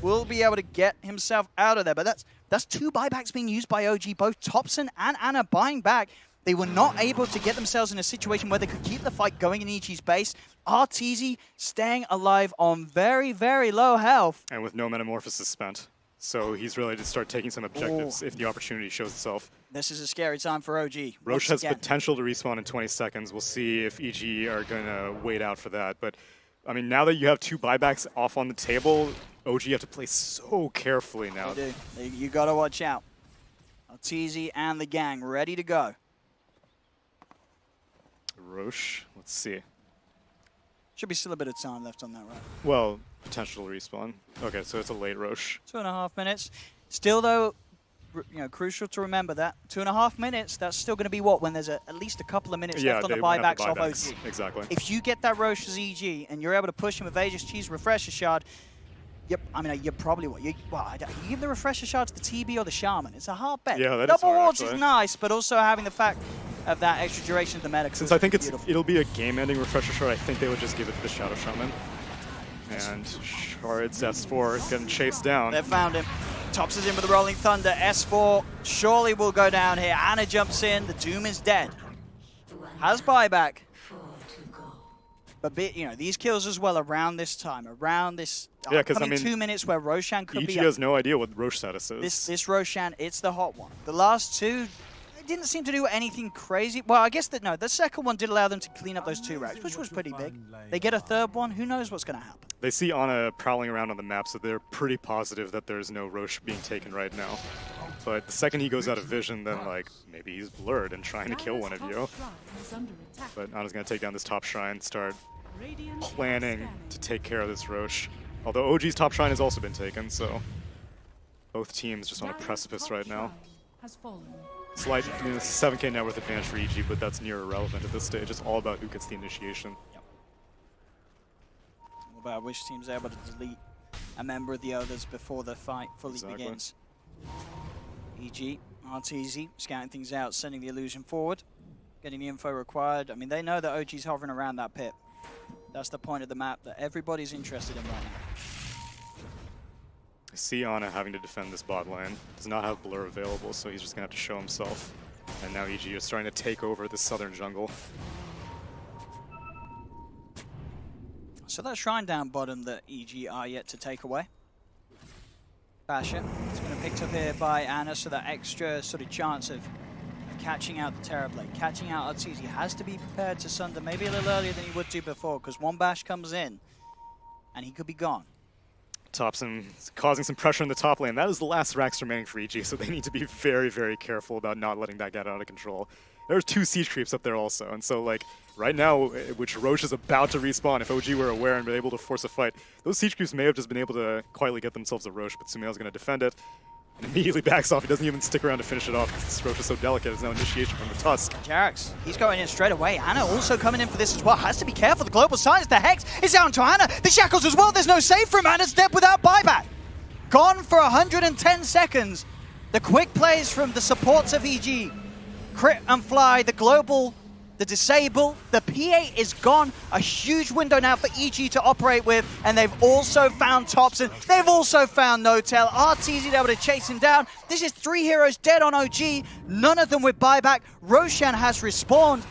will be able to get himself out of there. But that's 2 buybacks being used by OG, both Thompson and Ana buying back. They were not able to get themselves in a situation where they could keep the fight going in EG's base. Arteezy staying alive on very, very low health. And with no metamorphosis spent. So he's ready to start taking some objectives if the opportunity shows itself. This is a scary time for OG. Roche has potential to respawn in 20 seconds. We'll see if EG are going to wait out for that. But, I mean, now that you have 2 buybacks off on the table, OG have to play so carefully now. You do. You got to watch out. Arteezy and the gang ready to go. Roche, let's see. Should be still a bit of time left on that, right? Well, potential to respawn. Okay, so it's a late Roche. 2.5 minutes. Still, though, you know, crucial to remember that 2.5 minutes. That's still going to be what when there's at least a couple of minutes left on the buybacks off OG. Exactly. If you get that Roche as EG and you're able to push him with Aegis Cheese Refresher Shard, yep. I mean, you're probably what you give the Refresher Shard to the TB or the Shaman. It's a hard bet. Yeah, that Double is hard, wards actually. is nice, but also having the fact of that extra duration of the medic. Since I think it'll be a game-ending Refresher Shard, I think they would just give it to the Shadow Shaman. And Shards S4 is getting chased down. They've found him. Tops is in with the Rolling Thunder. S4 surely will go down here. Ana jumps in. The Doom is dead. Has buyback. But you know, these kills as well around this time, around this yeah, because I mean, 2 minutes where Roshan could be. EG has no idea what Roche status is. This Roshan, it's the hot one. The last 2. Didn't seem to do anything crazy. Well, I guess that no, the second one did allow them to clean up those 2 racks, which was pretty big. They get a third one. Who knows what's going to happen? They see Ana prowling around on the map, so they're pretty positive that there's no Roche being taken right now. But the second he goes out of vision, then like maybe he's blurred and trying to kill one of you. But Ana's going to take down this top shrine, start planning to take care of this Roche. Although OG's top shrine has also been taken, so both teams just on a precipice right now. Slight 7k net worth advantage for EG, but that's near irrelevant at this stage. It's all about who gets the initiation. Yep. All about which team's able to delete a member of the others before the fight fully begins. EG, Arteezy, scouting things out, sending the illusion forward, getting the info required. I mean, they know that OG's hovering around that pit. That's the point of the map that everybody's interested in right now. I see Ana having to defend this bot lane. Does not have Blur available, so he's just going to have to show himself. And now EG is starting to take over the southern jungle. So that shrine down bottom that EG are yet to take away. Basher is going to be picked up here by Ana, so that extra sort of chance of catching out the Terrorblade, catching out Arteezy. Has to be prepared to Sunder maybe a little earlier than he would do before, because one bash comes in and he could be gone. Thompson causing some pressure in the top lane. That is the last racks remaining for EG, so they need to be very, very careful about not letting that get out of control. There's 2 siege creeps up there also, and so like right now, which Roche is about to respawn, if OG were aware and been able to force a fight, those siege creeps may have just been able to quietly get themselves a Roche, but Sumail's going to defend it. And immediately backs off. He doesn't even stick around to finish it off because this Roche is so delicate. It's now initiation from the Tusk. Jarax, he's going in straight away. Ana also coming in for this as well. Has to be careful. The global silence, the Hex is down to Ana. The Shackles as well. There's no save from Ana's dead without buyback. Gone for 110 seconds. The quick plays from the supports of EG. Crit and Fly, the global, the disable, the PA is gone. A huge window now for EG to operate with, and they've also found Thompson. They've also found No-Tail. Arteezy able to chase him down. This is 3 heroes dead on OG, none of them with buyback. Roshan has respawned,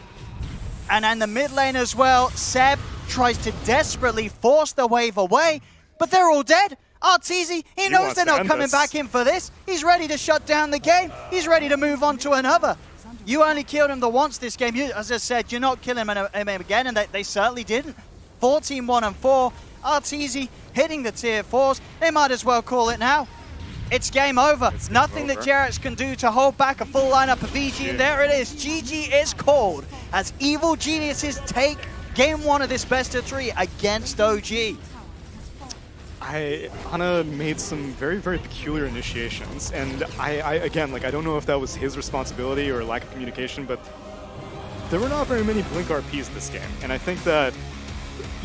and in the mid lane as well, Seb tries to desperately force the wave away, but they're all dead. Arteezy, he knows they're not coming back in for this. He's ready to shut down the game. He's ready to move on to another. You only killed him the once this game. As I said, you're not killing him again, and they certainly didn't. 14-1-4. Arteezy hitting the tier 4s. They might as well call it now. It's game over. Nothing that Jarax can do to hold back a full lineup of Vici, and there it is. GG is called as Evil Geniuses take Game 1 of this best of 3 against OG. Ana made some very, very peculiar initiations, and again, like, I don't know if that was his responsibility or lack of communication, but there were not very many Blink RPs this game, and I think that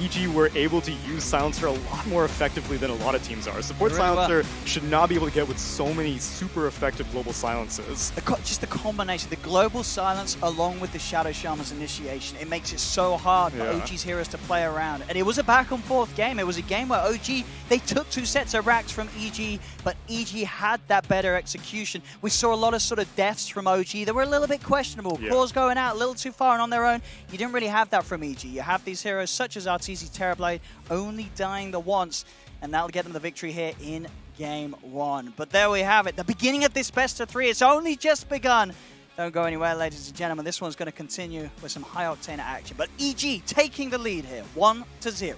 EG were able to use Silencer a lot more effectively than a lot of teams are. Support Silencer should not be able to get with so many super effective global silences. Just the combination, the global silence along with the Shadow Shaman's initiation, it makes it so hard for OG's heroes to play around. And it was a back and forth game. It was a game where OG, they took 2 sets of racks from EG, but EG had that better execution. We saw a lot of sort of deaths from OG that were a little bit questionable. Claws going out a little too far and on their own. You didn't really have that from EG. You have these heroes such as Arteezy Terrorblade only dying the once, and that'll get them the victory here in game 1. But there we have it, the beginning of this best of 3. It's only just begun. Don't go anywhere, ladies and gentlemen. This one's going to continue with some high octane action. But EG taking the lead here, 1-0.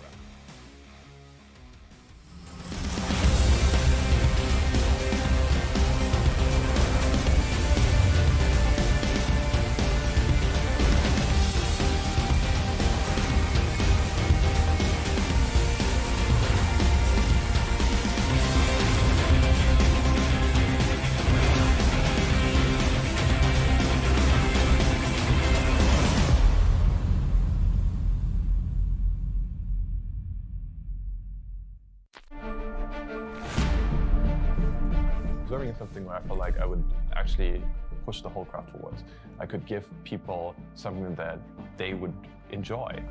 Something where I felt like I would actually push the whole crowd forwards. I could give people something that they would enjoy.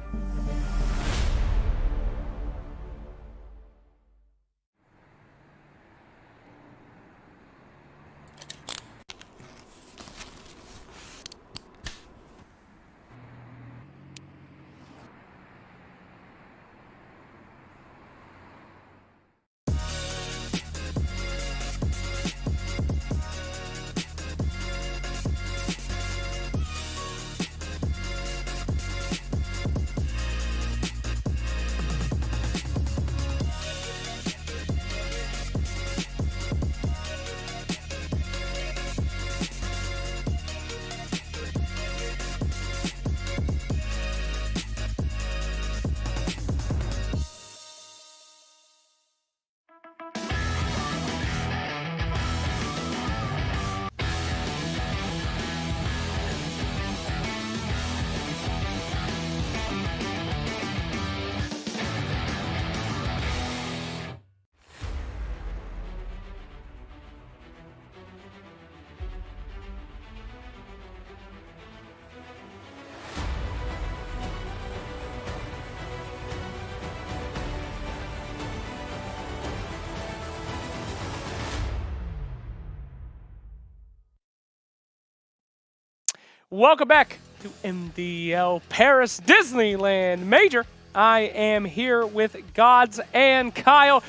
Welcome back to MDL Paris Disneyland Major. I am here with Gods and Kyle.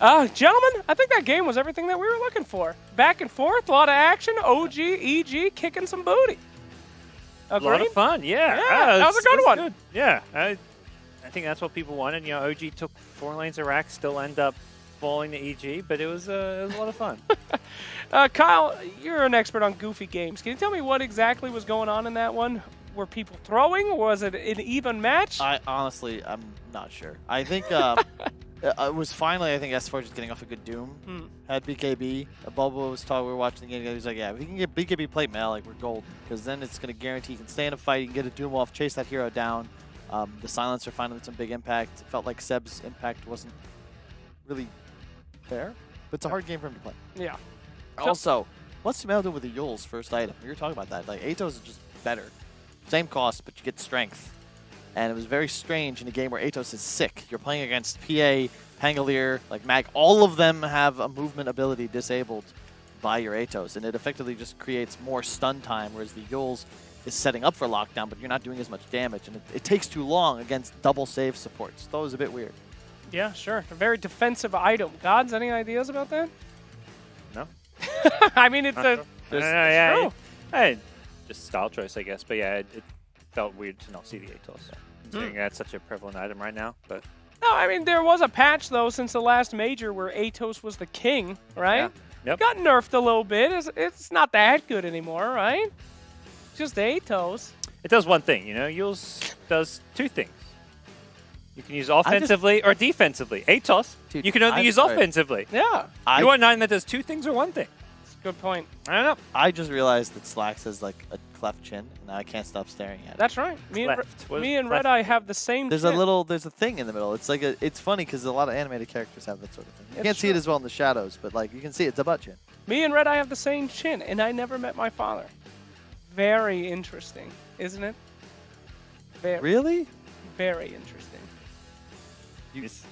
Gentlemen, I think that game was everything that we were looking for. Back and forth, a lot of action, OG, EG kicking some booty. A lot of fun, yeah. That was a good one. Good. Yeah, I think that's what people wanted. You know, OG took 4 lanes of racks, still end up falling to EG, but it was a lot of fun. Kyle, you're an expert on goofy games. Can you tell me what exactly was going on in that one? Were people throwing? Was it an even match? Honestly, I'm not sure. I think it was finally, I think S4 just getting off a good Doom. Had BKB. Bubba was talking, we were watching the game, he was like, yeah, if we can get BKB plate mail, like, we're gold. Because then it's going to guarantee you can stay in a fight, you can get a Doom off, chase that hero down. The silencer finally with some big impact. It felt like Seb's impact wasn't really there, but it's a hard game for him to play. Yeah. Also, what's Sumail doing with the Yule's first item? We were talking about that. Like, Atos is just better. Same cost, but you get strength. And it was very strange in a game where Atos is sick. You're playing against PA, Pangolier, like Mag. All of them have a movement ability disabled by your Atos, and it effectively just creates more stun time, whereas the Yule's is setting up for lockdown, but you're not doing as much damage, and it takes too long against double save supports. So that was a bit weird. Yeah, sure. A very defensive item. Gods, any ideas about that? No. I mean, it's true. Hey, just style choice, I guess. But yeah, it felt weird to not see the Atos. Considering that's such a prevalent item right now. But no, I mean, there was a patch, though, since the last major where Atos was the king, right? Yeah. Yep. Got nerfed a little bit. It's not that good anymore, right? Just Atos. It does one thing, you know. Yule's does 2 things. You can use offensively or defensively. Atos, Dude, you can only use offensively. Yeah, You want 9 that does 2 things or 1 thing. that's a good point. I don't know. I just realized that Slacks has like a cleft chin, and now I can't stop staring at it. That's right. Me and, Cleft. What is me and cleft? Red Eye have the same There's chin. there's a thing in the middle. It's like it's funny because a lot of animated characters have that sort of thing. You It's can't see it true. as well in the shadows, but like you can see it's a butt chin. Me and Red Eye have the same chin, and I never met my father. Very interesting, isn't it? Very, Really? very interesting.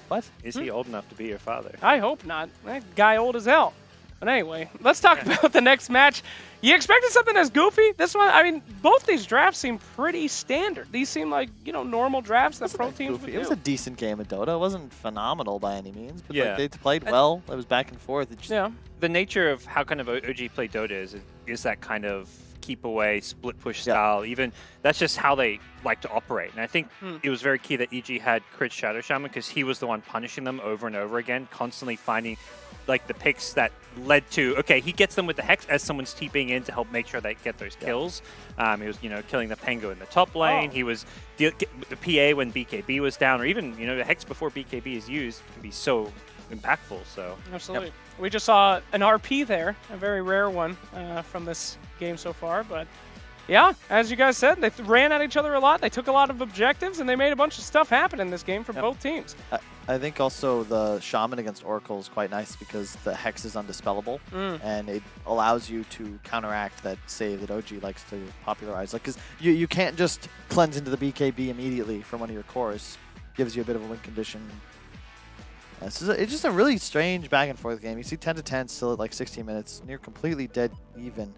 What? Is he old enough to be your father? I hope not. That guy old as hell. But anyway, let's talk about the next match. You expected something as goofy? This one, I mean, both these drafts seem pretty standard. These seem like, normal drafts that pro teams would Goofy. do. It was a decent game of Dota. It wasn't phenomenal by any means, but Yeah. like, they played well. It was back and forth. It just, Yeah. The nature of how kind of OG play Dota is that kind of keep away, split push Yeah. style. Even that's just how they like to operate. And I think Hmm. it was very key that EG had Crit Shadow Shaman because he was the one punishing them over and over again, constantly finding like the picks that led to, okay, he gets them with the Hex as someone's TPing in to help make sure they get those kills. He was, killing the Pengo in the top lane. Oh. He was the PA when BKB was down, or even, the Hex before BKB is used can be so impactful. So Absolutely. We just saw an RP there, a very rare one from this game so far. But yeah, as you guys said, they ran at each other a lot. They took a lot of objectives, and they made a bunch of stuff happen in this game for both teams. I think also the Shaman against Oracle is quite nice because the Hex is undispellable, and it allows you to counteract that save that OG likes to popularize. Like, because you can't just cleanse into the BKB immediately from one of your cores. Gives you a bit of a win condition. It's just a really strange back and forth game. You see 10 to 10 still at like 16 minutes, near completely dead even.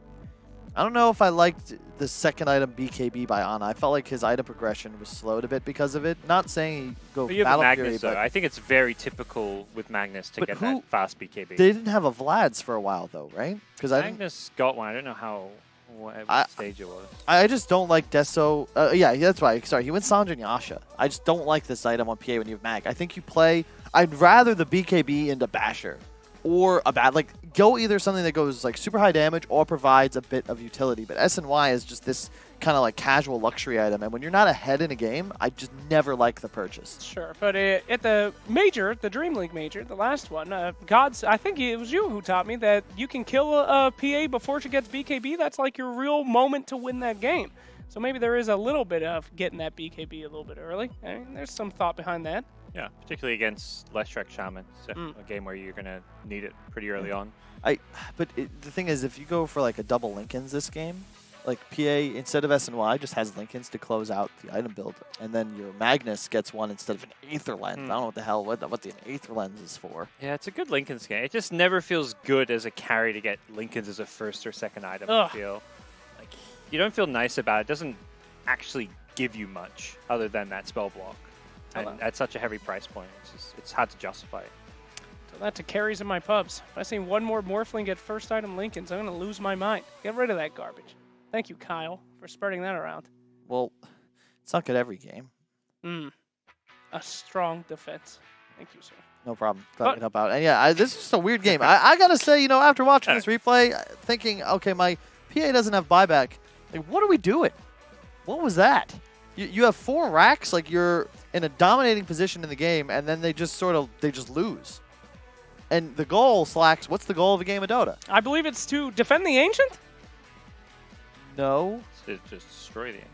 I don't know if I liked the second item BKB by Ana. I felt like his item progression was slowed a bit because of it. Not saying he go But you have Battle Magnus, Fury, though. but I think it's very typical with Magnus to But get who- that fast BKB. they didn't have a Vlad's for a while though, right? Because Magnus got one. I don't know what stage it was. I just don't like Deso. Yeah, that's why. Sorry, he went Sandra and Yasha. I just don't like this item on PA when you have Mag. I think you play. I'd rather the BKB into Basher or a bad go either something that goes like super high damage or provides a bit of utility. But SNY is just this kind of like casual luxury item, and when you're not ahead in a game, I just never like the purchase. Sure, but at the major, the Dream League major, the last one, Gods, I think it was you who taught me that you can kill a PA before she gets BKB. That's like your real moment to win that game. So maybe there is a little bit of getting that BKB a little bit early. I mean, there's some thought behind that. Yeah, particularly against less Shrek Shaman. It's a game where you're going to need it pretty early on. But the thing is, if you go for like a double Lincolns this game, like PA instead of SNY just has Lincolns to close out the item build, and then your Magnus gets one instead of an Aether Lens. I don't know what the hell what the Aether Lens is for. Yeah, it's a good Lincoln's game. It just never feels good as a carry to get Lincoln's as a first or second item. Ugh. I feel like you don't feel nice about it. It doesn't actually give you much other than that spell block. And at such a heavy price point, it's hard to justify it. Tell that to carries in my pubs. If I see one more Morphling get first item Lincolns, I'm going to lose my mind. Get rid of that garbage. Thank you, Kyle, for spreading that around. Well, it's not good every game. A strong defense. Thank you, sir. No problem. Glad I could help out. And yeah, this is just a weird game. I gotta say, after watching this replay, thinking, okay, my PA doesn't have buyback. Like, what are we doing? What was that? You have 4 racks, like you're in a dominating position in the game, and then they just lose. And the goal, Slacks, what's the goal of a game of Dota? I believe it's to defend the Ancient? No. To just destroy the end.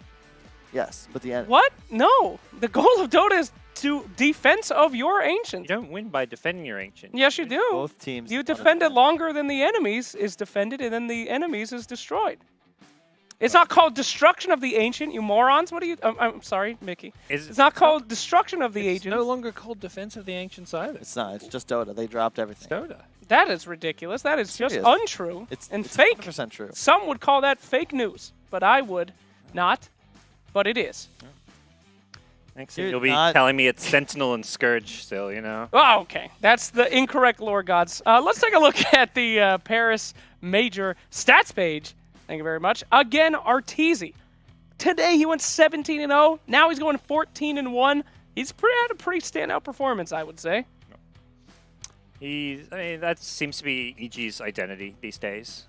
Yes, but the end. What? No. The goal of Dota is to defense of your Ancient. You don't win by defending your Ancient. Yes, you do. Both teams. You defend it longer than the enemies is defended, and then the enemies is destroyed. It's not called destruction of the Ancient, you morons. What are you... I'm sorry, Mickey. It's not called destruction of the Ancient. It's no longer called defense of the Ancients either. It's not. It's just Dota. They dropped everything. It's Dota. That is ridiculous. That is just Serious. untrue It's and fake. 100% true. Some would call that fake news, but I would not. But it is. Thanks. You're You'll be not- telling me it's Sentinel and Scourge still, Oh, okay. That's the incorrect lore gods. Let's take a look at the Paris Major stats page. Thank you very much. Again, Arteezy. Today he went 17-0. Now he's going 14-1. He's had a pretty standout performance, I would say. That seems to be EG's identity these days.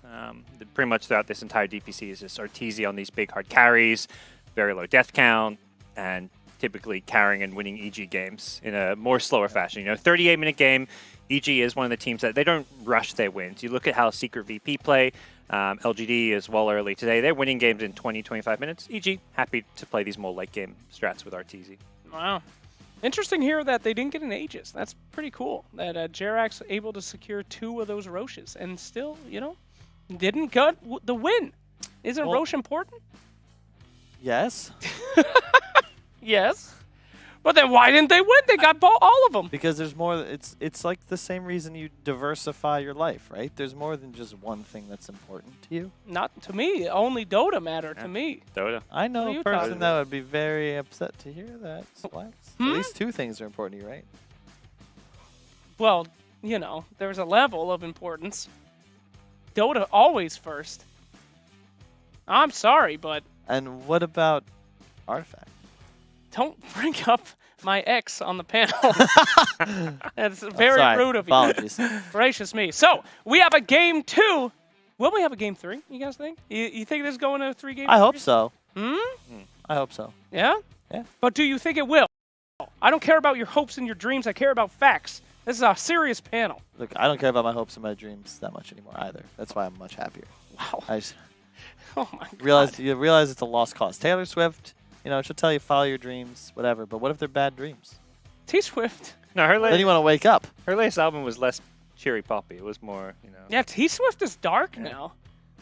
Pretty much throughout this entire DPC is just Arteezy on these big hard carries, very low death count, and typically carrying and winning EG games in a more slower fashion. 38-minute game, EG is one of the teams that they don't rush their wins. You look at how Secret VP play, LGD as well early today. They're winning games in 20, 25 minutes. EG, happy to play these more late game strats with RTZ. Wow. Interesting here that they didn't get an Aegis. That's pretty cool that Jerax able to secure 2 of those Roches and still, didn't get the win. Isn't Roche important? Yes. Yes. But then why didn't they win? They got all of them. Because there's more. It's like the same reason you diversify your life, right? There's more than just one thing that's important to you. Not to me. Only Dota matter to me. Dota. I know What are you a person talking that would be very upset to hear that, Slacks. At least 2 things are important to you, right? Well, there's a level of importance. Dota always first. I'm sorry, but And what about Artifact? don't bring up my ex on the panel. That's very Sorry. rude of you. Apologies. Gracious me. So, we have a game 2. Will we have a game 3, you guys think? You think this is going to a 3-game I hope series? so. Hmm? I hope so. Yeah? Yeah. But do you think it will? I don't care about your hopes and your dreams. I care about facts. This is a serious panel. Look, I don't care about my hopes and my dreams that much anymore either. That's why I'm much happier. Wow. I just Oh, my God. realize it's a lost cause. Taylor Swift, she'll tell you follow your dreams, whatever. But what if they're bad dreams? T-Swift. No, her Then you want to wake up. latest album was less cheery poppy. It was more, Yeah, T-Swift is dark now.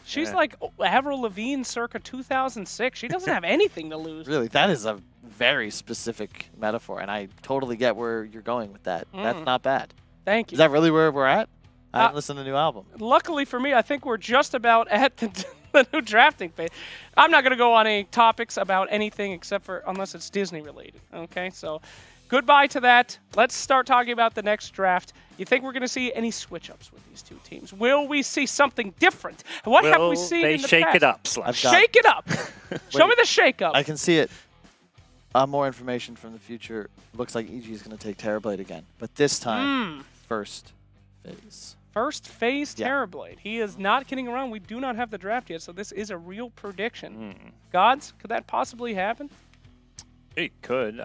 She's like Avril Lavigne circa 2006. She doesn't have anything to lose. Really, that is a very specific metaphor, and I totally get where you're going with that. That's not bad. Thank you. Is that really where we're at? I haven't listened to the new album. Luckily for me, I think we're just about at the new drafting phase. I'm not going to go on any topics about anything except for unless it's Disney related. Okay, so goodbye to that. Let's start talking about the next draft. You think we're going to see any switch-ups with these 2 teams? Will we see something different? What have we seen they in the shake past? it up, Slash? Shake it up. Show me the shake-up. I can see it. More information from the future. Looks like EG is going to take Terrorblade again, but this time, first phase. First phase Yeah. Terrorblade. He is not kidding around. We do not have the draft yet, so this is a real prediction. Gods, could that possibly happen? It could.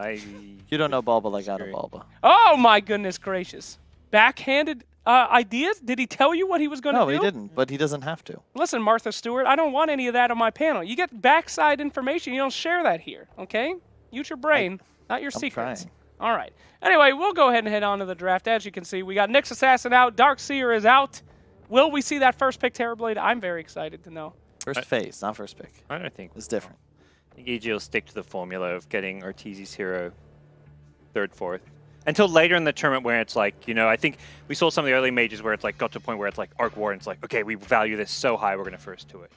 You don't know Bulba like I know Bulba. Oh, my goodness gracious. Backhanded ideas? Did he tell you what he was going to do? No, he didn't, but he doesn't have to. Listen, Martha Stewart, I don't want any of that on my panel. You get backside information. You don't share that here, okay? Use your brain, not your secrets. trying. All right. Anyway, we'll go ahead and head on to the draft. As you can see, we got Nyx Assassin out. Darkseer is out. Will we see that first pick Terrorblade? I'm very excited to know. First phase, not first pick. I don't think It's different. I think EG will stick to the formula of getting Ortiz's hero 3rd, 4th. Until later in the tournament where it's like, I think we saw some of the early majors where it's like got to a point where it's like Arc War and it's like, okay, we value this so high, we're going to first to it.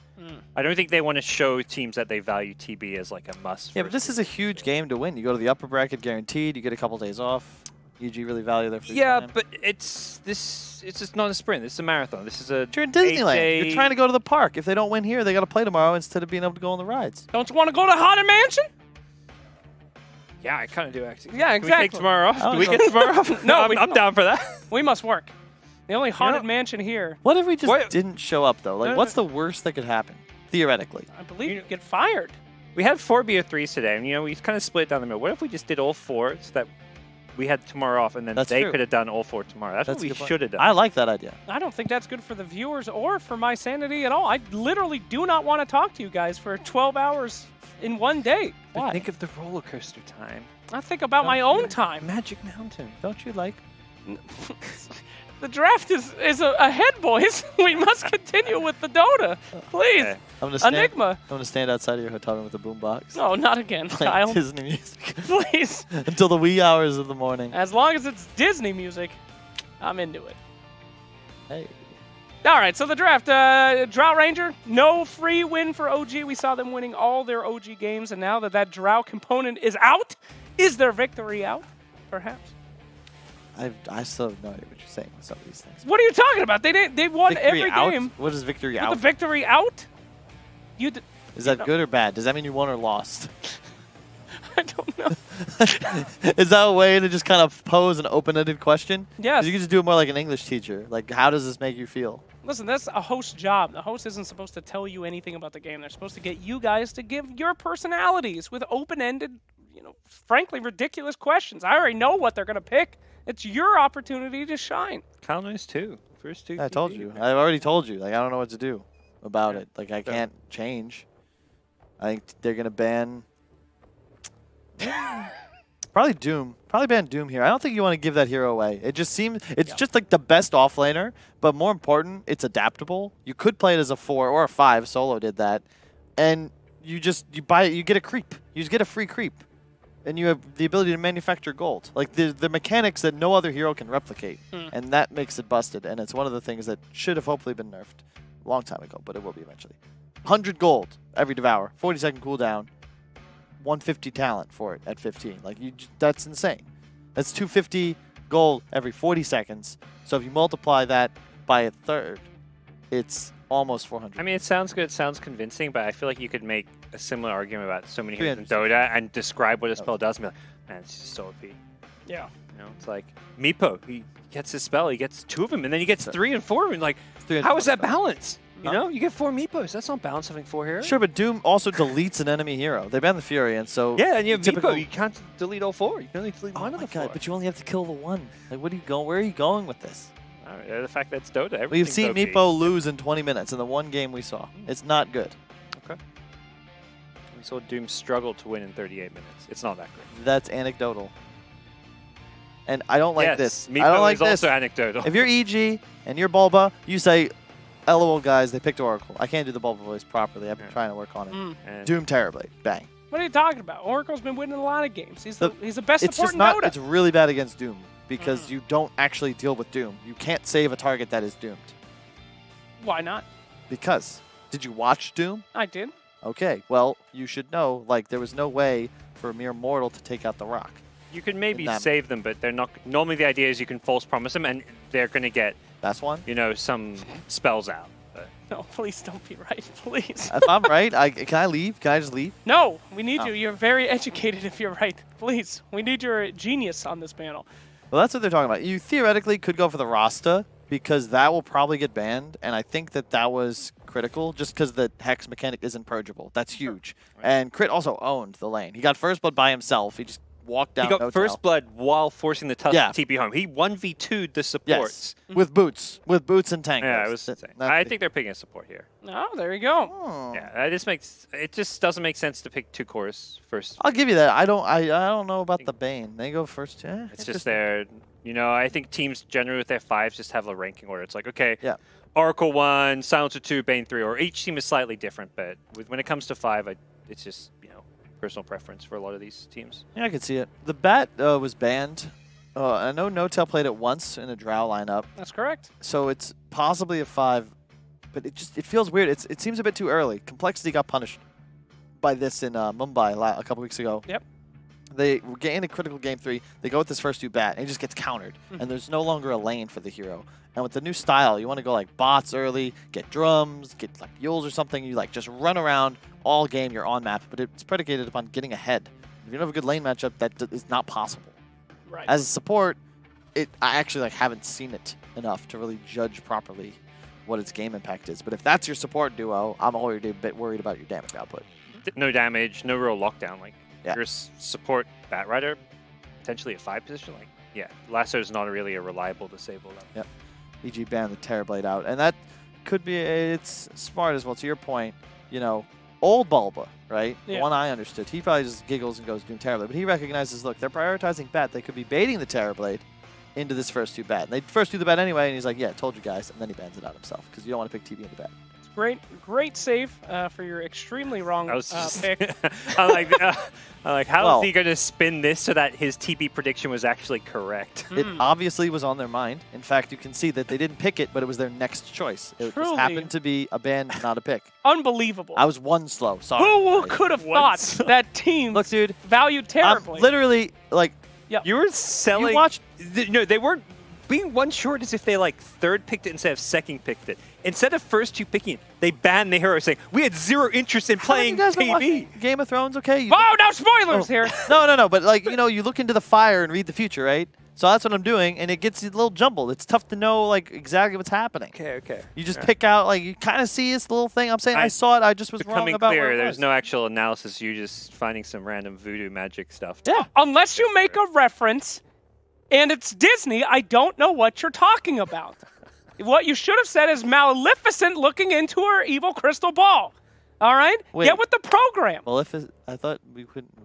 I don't think they want to show teams that they value TB as like a must. Yeah, but this is a huge game to win. You go to the upper bracket guaranteed. You get a couple days off. EG really value their free time. but it's just not a sprint. This is a marathon. This is a You're in Disneyland. 8-day... You're trying to go to the park. If they don't win here, they got to play tomorrow instead of being able to go on the rides. Don't you want to go to Haunted Mansion? Yeah, I kind of do actually. Yeah, Can we take exactly. tomorrow off? Oh, Do we no. get tomorrow off? No, I'm down for that. We must work. The only Haunted Mansion here, What if we just What- didn't show up, though? Like, No, what's the worst that could happen, theoretically? I believe you get fired. We had 4 BO3s today, and we kind of split it down the middle. What if we just did all 4 so that we had tomorrow off, and then That's they true. could have done all 4 tomorrow? That's what a we good point. should have done. I like that idea. I don't think that's good for the viewers or for my sanity at all. I literally do not want to talk to you guys for 12 hours in one day. But Why? think of the roller coaster time. I think about my own time. Magic Mountain. Don't you like? The draft is ahead, boys. We must continue with the Dota. Please. Okay. I'm gonna stand, Enigma. I'm gonna stand outside of your hotel room with a boombox. No, not again, Playing Kyle. Disney music Please. until the wee hours of the morning. As long as it's Disney music, I'm into it. Hey. All right, so the draft. Drought Ranger, no free win for OG. We saw them winning all their OG games, and now that that Drought component is out, is their victory out? Perhaps. I still have no idea what you're saying with some of these things. What are you talking about? They won Victory every out? game. What is victory With out? the victory out? Is that good or bad? Does that mean you won or lost? I don't know. Is that a way to just kind of pose an open-ended question? Yes. 'Cause you can just do it more like an English teacher. Like, how does this make you feel? Listen, that's a host's job. The host isn't supposed to tell you anything about the game. They're supposed to get you guys to give your personalities with open-ended, frankly, ridiculous questions. I already know what they're going to pick. It's your opportunity to shine. Kyle knows too. First two. I told you. I've already told you. Like, I don't know what to do about it. Like, I can't change. I think they're going to ban... Probably Doom. Probably ban Doom here. I don't think you want to give that hero away. It just seems... It's just like the best offlaner, but more important, it's adaptable. You could play it as a 4 or a 5. Solo did that. And you buy it, you get a creep. You just get a free creep. And you have the ability to manufacture gold. Like, the mechanics that no other hero can replicate. And that makes it busted. And it's one of the things that should have hopefully been nerfed a long time ago, but it will be eventually. 100 gold every Devour. 40-second cooldown. 150 talent for it at 15. Like, that's insane. That's 250 gold every 40 seconds. So if you multiply that by a third, it's almost 400. I mean, it sounds good, it sounds convincing, but I feel like you could make a similar argument about so many heroes in Dota and describe what a spell does and be like, man, it's just so OP. Yeah. You know, it's like Meepo, he gets his spell, he gets 2 of them, and then he gets 3 and 4 of them. Like, how is that balanced? You know, you get 4 Meepos. That's not balanced having 4 heroes. Sure, but Doom also deletes an enemy hero. They ban the Fury, and so... Yeah, and you have Meepo. You can't delete all 4. You can only delete one of the 4. God, but you only have to kill the one. Like, what are you going? Where are you going with this? The fact that it's Dota, We've seen Meepo lose in 20 minutes in the one game we saw. It's not good. Okay. We saw Doom struggle to win in 38 minutes. It's not that great. That's anecdotal. And I don't like this. Meepo I don't like is this. also anecdotal. If you're EG and you're Bulba, you say, LOL guys, they picked Oracle. I can't do the Bulba voice properly. I've been trying to work on it. And Doom Terrorblade. Bang. What are you talking about? Oracle's been winning a lot of games. He's the best It's support just in not. Dota. It's really bad against Doom because you don't actually deal with Doom. You can't save a target that is doomed. Why not? Because. Did you watch Doom? I did. Okay. Well, you should know, like, there was no way for a mere mortal to take out the rock. you can maybe save them, but they're not. Normally, the idea is you can false promise them, and they're going to get. That's one. You know, some spells out. But. No, please don't be right, please. If I'm right, can I leave? Can I just leave? No, we need you. You're very educated if you're right. Please, we need your genius on this panel. Well, that's what they're talking about. You theoretically could go for the Rasta, because that will probably get banned, and I think that was critical, just because the Hex mechanic isn't purgeable. That's huge. Right. And Crit also owned the lane. He got First Blood by himself. He just walked down. He got First Blood while forcing the TP home. He 1v2'd the supports. Yes. With boots and tank. Yeah, it was insane. I think they're picking a support here. Oh, there you go. Oh. Yeah, it just doesn't make sense to pick 2 cores first. I'll give you that. I don't know about the Bane. They go first. Yeah, it's just their. You know, I think teams generally with their 5s just have a ranking order. It's like, okay, Oracle 1, Silencer 2, Bane 3, or each team is slightly different, but when it comes to 5, it's just, you know, personal preference for a lot of these teams. Yeah, I can see it. The Bat was banned. I know No-Tail played it once in a Drow lineup. That's correct. So it's possibly a 5, but it feels weird. It seems a bit too early. Complexity got punished by this in Mumbai a couple weeks ago. Yep. They gain a critical game 3. They go with this first 2 bat, and he just gets countered. And there's no longer a lane for the hero. And with the new style, you want to go like bots early, get drums, get like Yules or something. You like just run around all game. You're on map, but it's predicated upon getting ahead. If you don't have a good lane matchup, that is not possible. Right. As a support, I actually haven't seen it enough to really judge properly what its game impact is. But if that's your support duo, I'm already a bit worried about your damage output. No damage, no real lockdown. Like. Your support Bat Rider, potentially a 5 position. Like, yeah, Lasso is not really a reliable disable. Yep. EG banned the Terrorblade out, and that could be it's smart as well. To your point, you know, old Bulba, right? Yeah. The one I understood. He probably just giggles and goes doing Terrorblade, but he recognizes, look, they're prioritizing Bat. They could be baiting the Terrorblade into this first 2 Bat. And they first do the Bat anyway, and he's like, yeah, told you guys, and then he bans it out himself because you don't want to pick TB into Bat. Great save for your extremely wrong pick. I'm like, how is he going to spin this so that his TP prediction was actually correct? It obviously was on their mind. In fact, you can see that they didn't pick it, but it was their next choice. It just happened to be a ban, not a pick. Unbelievable. I was 1 slow. Sorry. Who could have thought that team Look, dude, valued terribly? Literally, like, you were selling. You watched. No, they weren't. Being 1 short as if they like 3rd picked it instead of 2nd picked it. Instead of first 2 picking it, they banned the hero, saying we had 0 interest in playing TV. Game of Thrones, okay? Oh, no spoilers here. No. But like, you know, you look into the fire and read the future, right? So that's what I'm doing, and it gets a little jumbled. It's tough to know like exactly what's happening. Okay. You just pick out, like, you kind of see this little thing. I'm saying I saw it, I just was wrong Becoming about clear, where it there's was. no actual analysis. You're just finding some random voodoo magic stuff. Yeah. Unless you make a reference, and it's Disney, I don't know what you're talking about. What you should have said is Maleficent looking into her evil crystal ball. All right? Wait. Get with the program. I thought we couldn't.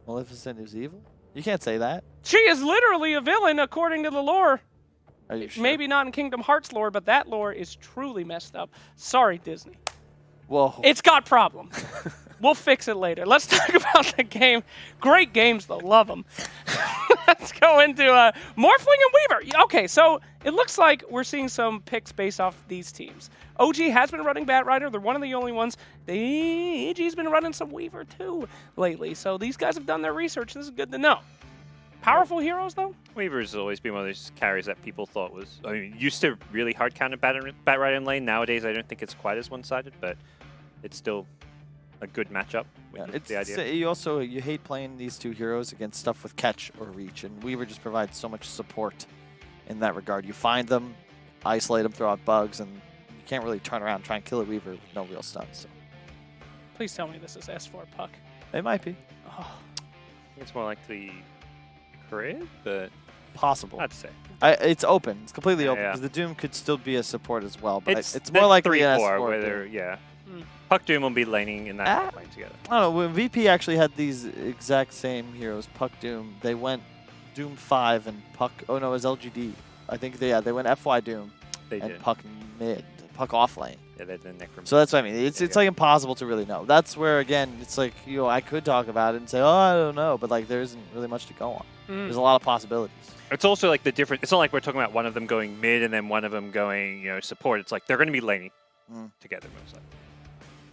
Maleficent is evil? You can't say that. She is literally a villain according to the lore. Are you sure? Maybe not in Kingdom Hearts lore, but that lore is truly messed up. Sorry, Disney. Whoa. It's got problems. We'll fix it later. Let's talk about the game. Great games, though. Love them. Let's go into Morphling and Weaver. Okay, so it looks like we're seeing some picks based off these teams. OG has been running Bat Rider. They're one of the only ones. AG's been running some Weaver, too, lately. So these guys have done their research. This is good to know. Powerful heroes, though? Weaver's always been one of those carries that people thought was, I mean, used to really hard counter Bat Rider in lane. Nowadays, I don't think it's quite as one-sided, but it's still a good matchup. Yeah, With the idea. You hate playing these two heroes against stuff with catch or reach, and Weaver just provides so much support in that regard. You find them, isolate them, throw out bugs, and you can't really turn around and try and kill a Weaver with no real stuns. So. Please tell me this is S4 Puck. It might be. Oh. I think it's more like the Crit, but Possible. I'd say. It's open. It's completely Yeah, open, yeah. because the Doom could still be a support as well, but it's the more likely 3-4, an S4. whether, yeah. Puck Doom will be laning in that lane together. I don't know. When VP actually had these exact same heroes, Puck Doom, they went Doom 5 and Puck. Oh no, it was LGD. I think they went FY Doom They and did. Puck mid, Puck off lane. Yeah, they did Necrom. So that's what I mean. It's like impossible to really know. That's where again, it's like I could talk about it and say, oh, I don't know, but like there isn't really much to go on. There's a lot of possibilities. It's also like the different. It's not like we're talking about one of them going mid and then one of them going, support. It's like they're going to be laning together most likely.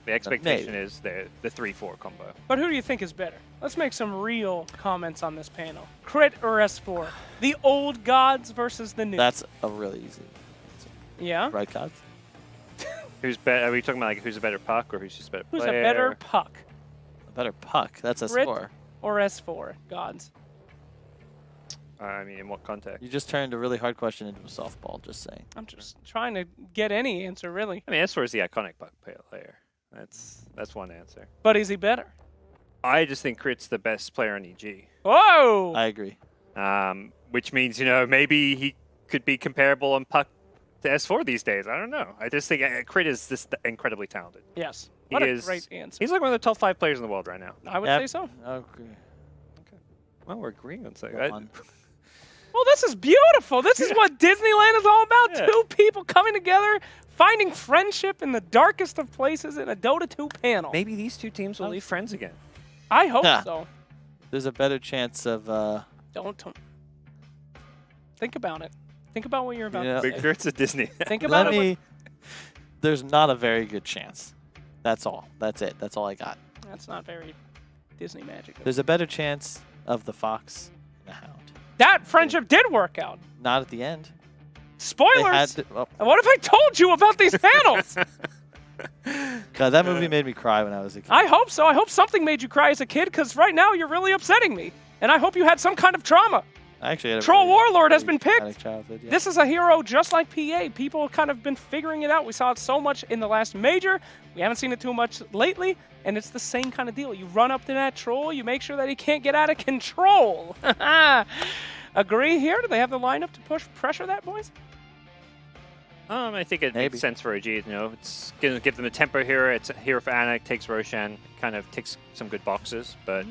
The expectation is the 3-4 combo. But who do you think is better? Let's make some real comments on this panel. Crit or S4? The old gods versus the new. That's a really easy answer. Yeah? Right, Gods? Who's better? Are we talking about like who's a better puck or who's just a better Who's player? a better puck? A better Puck. That's a Crit score. or S4 gods? I mean, in what context? You just turned a really hard question into a softball, just saying. I'm just trying to get any answer, really. I mean, S4 is the iconic puck player. That's one answer. But is he better? I just think Crit's the best player on EG. Whoa! I agree. Which means, maybe he could be comparable on puck to S4 these days. I don't know. I just think Crit is just incredibly talented. Yes. He What a is, great answer. He's like one of the top 5 players in the world right now. I would say so. Okay. Well, we're agreeing on something. Go on. Well, this is beautiful. This is what Disneyland is all about. Yeah. Two people coming together, finding friendship in the darkest of places in a Dota 2 panel. Maybe these two teams will leave friends again. I hope Yeah. so. There's a better chance of... Don't. Think about it. Think about what you're about to Big say. Crit's at Disney. Think about Let it. me... There's not a very good chance. That's all. That's it. That's all I got. That's not very Disney magic. There's a better chance of the Fox and the Hound. That friendship did work out. Not at the end. They Spoilers. had to, well, What if I told you about these panels? God, that movie made me cry when I was a kid. I hope so. I hope something made you cry as a kid, because right now you're really upsetting me. And I hope you had some kind of trauma. I actually had a Troll really Warlord has really been picked. traumatic childhood, yeah. This is a hero just like PA. People have kind of been figuring it out. We saw it so much in the last major. We haven't seen it too much lately, and it's the same kind of deal. You run up to that troll, you make sure that he can't get out of control. Agree here? Do they have the lineup to push pressure that, boys? I think it Maybe. makes sense for OG. It's going to give them a tempo hero. It's a hero for Anik, takes Roshan, kind of ticks some good boxes, but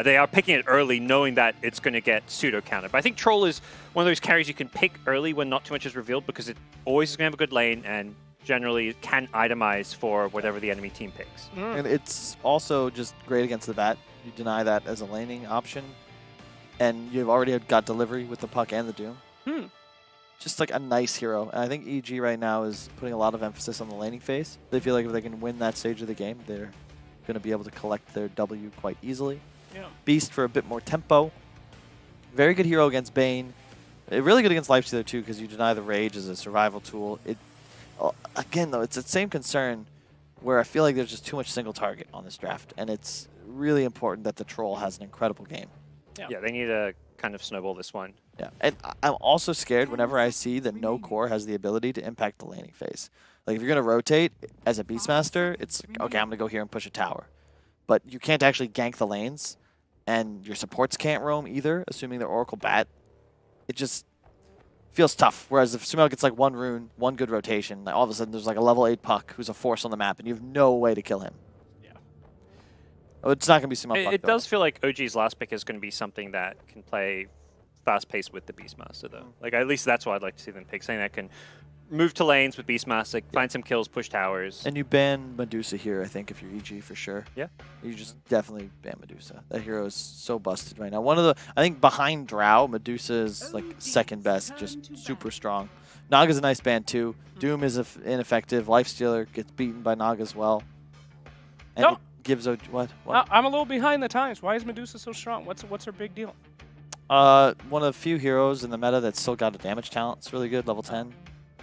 they are picking it early, knowing that it's going to get pseudo countered. But I think Troll is one of those carries you can pick early when not too much is revealed, because it always is going to have a good lane and generally can itemize for whatever the enemy team picks. And it's also just great against the bat. You deny that as a laning option, and you've already got delivery with the Puck and the Doom. Just like a nice hero. And I think EG right now is putting a lot of emphasis on the laning phase. They feel like if they can win that stage of the game, they're going to be able to collect their W quite easily. Yeah. Beast for a bit more tempo. Very good hero against Bane. Really good against Lifestealer too, because you deny the Rage as a survival tool. Again, though, it's the same concern where I feel like there's just too much single target on this draft, and it's really important that the Troll has an incredible game. Yeah, they need to kind of snowball this one. Yeah, and I'm also scared whenever I see that no core has the ability to impact the laning phase. Like, if you're going to rotate as a Beastmaster, it's like, okay, I'm going to go here and push a tower. But you can't actually gank the lanes, and your supports can't roam either, assuming they're Oracle Bat. It just feels tough. Whereas if Sumail gets like one rune, one good rotation, like all of a sudden there's like a level 8 puck who's a force on the map, and you have no way to kill him. Yeah. Oh, it's not going to be Sumail. It does feel like OG's last pick is going to be something that can play fast-paced with the Beastmaster, though. Like, at least that's what I'd like to see them pick. Something that can move to lanes with Beastmaster, find some kills, push towers. And you ban Medusa here, I think, if you're EG for sure. Yeah. You just definitely ban Medusa. That hero is so busted right now. One of the, I think behind Drow, Medusa is like second best, just super strong. Naga's a nice ban too. Doom is ineffective. Lifestealer gets beaten by Naga as well. And it gives a, what? I'm a little behind the times. Why is Medusa so strong? What's her big deal? One of the few heroes in the meta that's still got a damage talent. It's really good, level 10.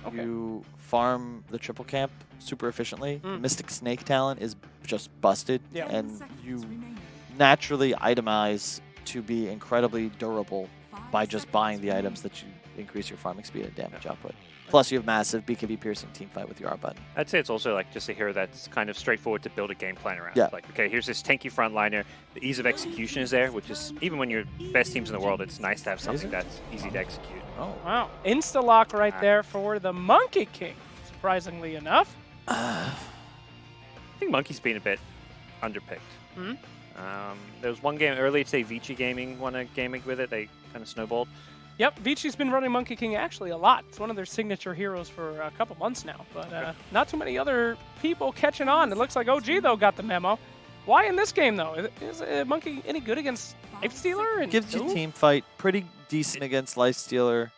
Okay. You farm the triple camp super efficiently. Mystic Snake talent is just busted, and you naturally itemize to be incredibly durable by just buying the items that you increase your farming speed and damage output. Plus, you have massive BKB piercing teamfight with your R button. I'd say it's also like just a hero that's kind of straightforward to build a game plan around. Yeah. Like, okay, here's this tanky frontliner. The ease of execution is there, which is, even when you're best teams in the world, it's nice to have something that's easy to execute. Oh. Wow. Insta-lock right there for the Monkey King, surprisingly enough. I think Monkey's been a bit underpicked. There was one game earlier today, Vici Gaming won a gaming with it. They kind of snowballed. Yep, Vici's been running Monkey King actually a lot. It's one of their signature heroes for a couple months now, but not too many other people catching on. It looks like OG, though, got the memo. Why in this game, though? Is Monkey any good against Lifestealer? And gives you team fight. Pretty decent against Lifestealer.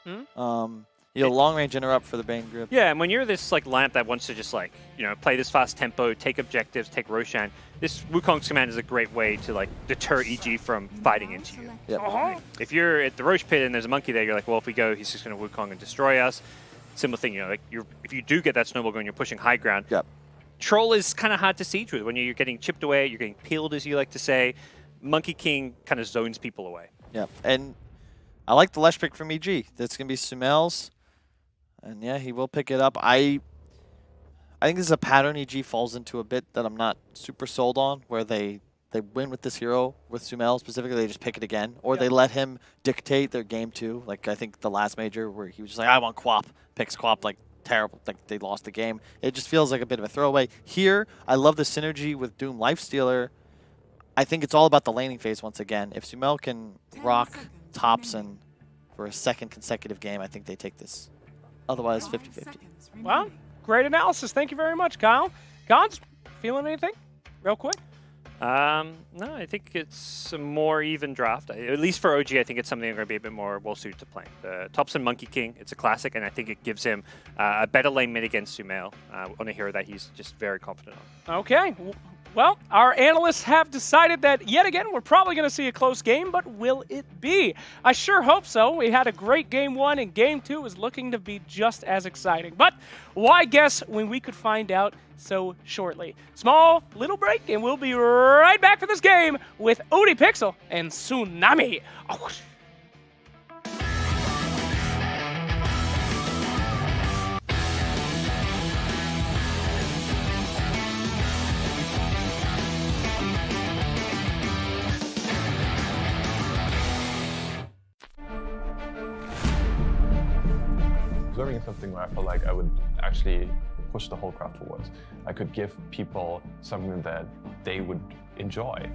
You know, long range interrupt for the Bane Grip. Yeah, and when you're this like lineup that wants to just like, you know, play this fast tempo, take objectives, take Roshan, this Wukong's command is a great way to like deter EG from fighting into you. Yep. If you're at the Roche pit and there's a monkey there, you're like, well, if we go, he's just going to Wukong and destroy us. Similar thing, you know, like if you do get that snowball going, you're pushing high ground. Yep. Troll is kind of hard to siege with when you're getting chipped away, you're getting peeled, as you like to say. Monkey King kind of zones people away. Yep. And I like the Lesh pick from EG. That's going to be Sumail's. And yeah, he will pick it up. I think this is a pattern EG falls into a bit that I'm not super sold on, where they win with this hero, with Sumail specifically, they just pick it again. Or they let him dictate their game too. Like, I think the last major where he was just like, I want Quap, picks Quap, like, terrible, like they lost the game. It just feels like a bit of a throwaway. Here, I love the synergy with Doom Lifestealer. I think it's all about the laning phase once again. If Sumail can rock Thompson for a second consecutive game, I think they take this. Otherwise, 50-50. Well, great analysis. Thank you very much, Kyle. Gods, feeling anything? Real quick? No, I think it's a more even draft. At least for OG, I think it's something that's going to be a bit more well-suited to playing. The Thompson Monkey King, it's a classic, and I think it gives him a better lane mid against Sumail on a hero that he's just very confident on. Okay. Well, our analysts have decided that, yet again, we're probably going to see a close game, but will it be? I sure hope so. We had a great Game 1, and Game 2 is looking to be just as exciting. But why guess when we could find out so shortly? Small little break, and we'll be right back for this game with ODPixel and Tsunami. Oh. Observing is something where I feel like I would actually push the whole craft forwards. I could give people something that they would enjoy.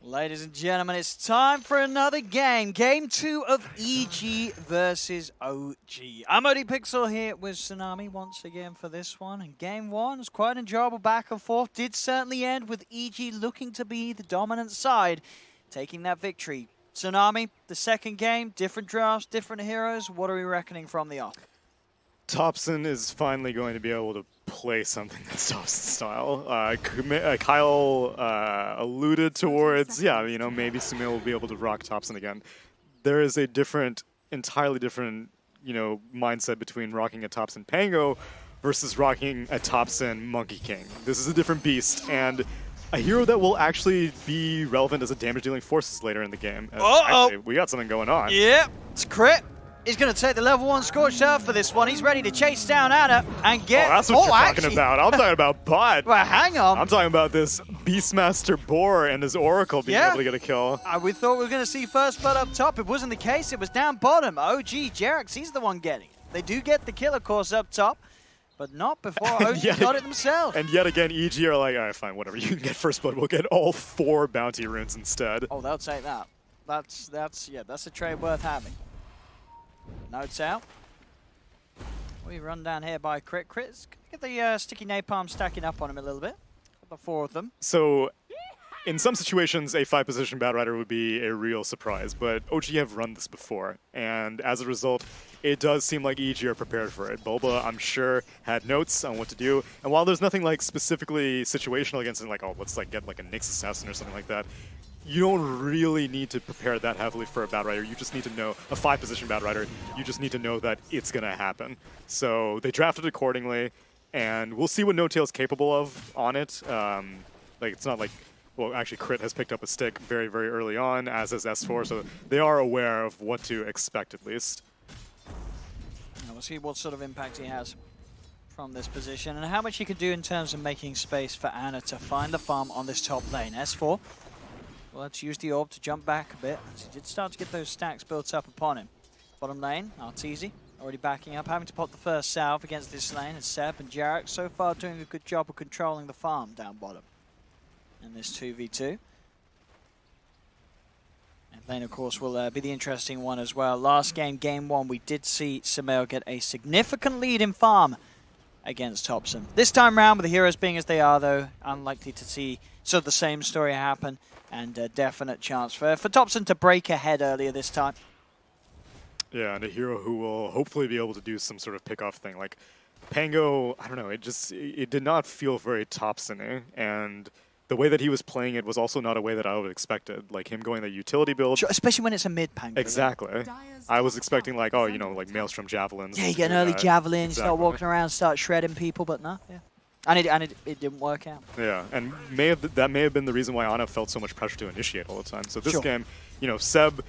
Ladies and gentlemen, it's time for another game. Game 2 of EG versus OG. I'm ODPixel here with Tsunami once again for this one. And game 1 was quite enjoyable back and forth. Did certainly end with EG looking to be the dominant side, taking that victory. Tsunami, the second game, different drafts, different heroes. What are we reckoning from the off? Topson is finally going to be able to play something that's Topson style. Kyle alluded towards, maybe Sumail will be able to rock Topson again. There is a entirely different, mindset between rocking a Topson Pango versus rocking a Topson Monkey King. This is a different beast, and a hero that will actually be relevant as a damage-dealing force later in the game. Actually, we got something going on. Yep, it's crit. He's going to take the level 1 Scorched Earth for this one. He's ready to chase down Ana and get... Oh, that's what you're talking about. I'm talking about bot. Well, hang on. I'm talking about this Beastmaster Boar and his Oracle being able to get a kill. We thought we were going to see first blood up top. It wasn't the case. It was down bottom. OG, Jerax, he's the one getting it. They do get the kill, of course, up top, but not before OG got it themselves. And yet again, EG are like, all right, fine, whatever. You can get first blood. We'll get all 4 bounty runes instead. Oh, they'll take that. That's a trade worth having. Notes out. We run down here by Crit. Crit's get the sticky napalm stacking up on him a little bit. The 4 of them. So, in some situations, a 5-position Batrider would be a real surprise, but OG have run this before, and as a result, it does seem like EG are prepared for it. Bulba, I'm sure, had notes on what to do, and while there's nothing like specifically situational against it, like, oh, let's like get like a Nyx Assassin or something like that, you don't really need to prepare that heavily for a Batrider. You just need to know, a 5-position Batrider, you just need to know that it's going to happen. So they drafted accordingly, and we'll see what No-Tail's capable of on it. It's not like, well, actually Crit has picked up a stick very, very early on, as is S4, so they are aware of what to expect at least. Now we'll see what sort of impact he has from this position, and how much he can do in terms of making space for Ana to find the farm on this top lane. S4. Well, let's use the orb to jump back a bit, as he did start to get those stacks built up upon him. Bottom lane, Arteezy already backing up, having to pop the first salve against this lane, and Seb and Jerax so far doing a good job of controlling the farm down bottom in this 2v2. And lane, of course, will be the interesting one as well. Last game, game 1, we did see Sumail get a significant lead in farm against Topson. This time round, with the heroes being as they are, though, unlikely to see sort of the same story happen. And a definite chance for Topson to break ahead earlier this time. Yeah, and a hero who will hopefully be able to do some sort of pick-off thing. Like, Pango, I don't know, it did not feel very Topson-y, and the way that he was playing it was also not a way that I would have expected. Like, him going the utility build. Sure, especially when it's a mid-Pango. Exactly. I was expecting, like, oh, like Maelstrom Javelins. Yeah, you get an early Javelin, exactly. Start walking around, start shredding people, but no, yeah. And it didn't work out. Yeah, and that may have been the reason why Ana felt so much pressure to initiate all the time. So this game, Seb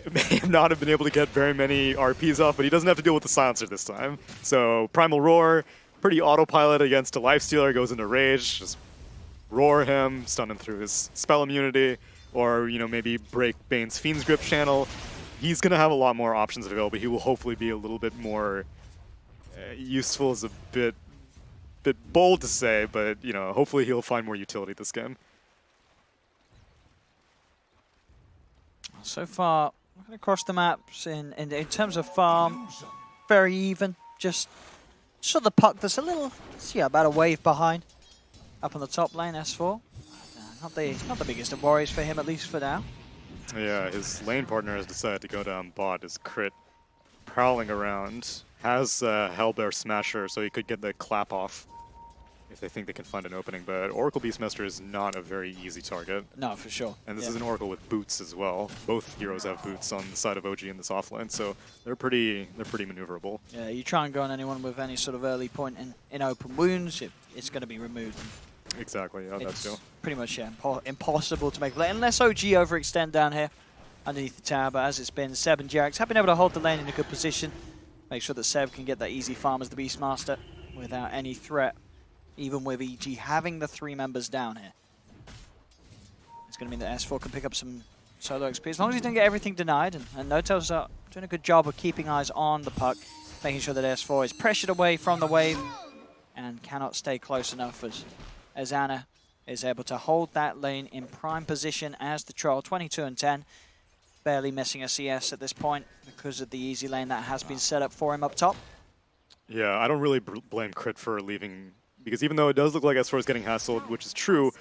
may not have been able to get very many RPs off, but he doesn't have to deal with the silencer this time. So Primal Roar, pretty autopilot against a Lifestealer, goes into Rage, just roar him, stun him through his spell immunity, or maybe break Bane's Fiend's Grip channel. He's going to have a lot more options available. He will hopefully be a little bit more useful, is a bit bold to say, but hopefully he'll find more utility this game. So far, looking across the maps in terms of farm, very even. Just sort of the puck that's a little, about a wave behind. Up on the top lane, S4. Not the biggest of worries for him, at least for now. Yeah, his lane partner has decided to go down bot. His Crit prowling around. Has Hellbear Smasher, so he could get the clap off if they think they can find an opening, but Oracle Beastmaster is not a very easy target. No, for sure. And this is an Oracle with boots as well. Both heroes have boots on the side of OG in this offlane, so they're pretty maneuverable. Yeah, you try and go on anyone with any sort of early point in open wounds, it's going to be removed. Exactly, yeah, that's too. Pretty much, impossible to make a play, unless OG overextend down here underneath the tower, but as it's been, Seb and Jerax have been able to hold the lane in a good position. Make sure that Seb can get that easy farm as the Beastmaster without any threat, even with EG having the 3 members down here. It's going to mean that S4 can pick up some solo XP, as long as he doesn't get everything denied, and No-Tail's doing a good job of keeping eyes on the puck, making sure that S4 is pressured away from the wave and cannot stay close enough as Ana is able to hold that lane in prime position as the Troll. 22 and 10. Barely missing a CS at this point because of the easy lane that has been set up for him up top. Yeah, I don't really blame Crit for leaving, because even though it does look like S4 is getting hassled, which is true,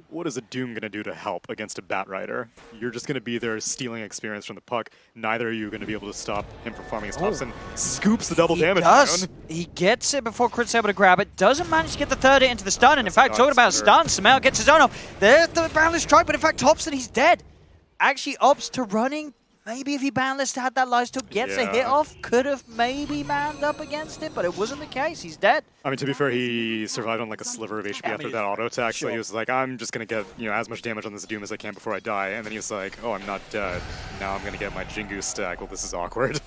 what is a Doom going to do to help against a Bat Rider? You're just going to be there stealing experience from the puck. Neither are you going to be able to stop him from farming his Thompson. Scoops the double damage down. He gets it before Crit's able to grab it. Doesn't manage to get the third hit into the stun. And in fact, talking about stun, Samel gets his own off. There's the boundless strike, but in fact, Thompson, he's dead. Actually opts to running. Maybe if he boundless had that lifesteal, gets a hit off, could have maybe manned up against it, but it wasn't the case. He's dead. I mean, to be fair, he survived on like a sliver of HP after that auto attack, so he was like, I'm just going to get, you know, as much damage on this Doom as I can before I die. And then he's like, oh, I'm not dead. Now I'm going to get my Jingu stack. Well, this is awkward.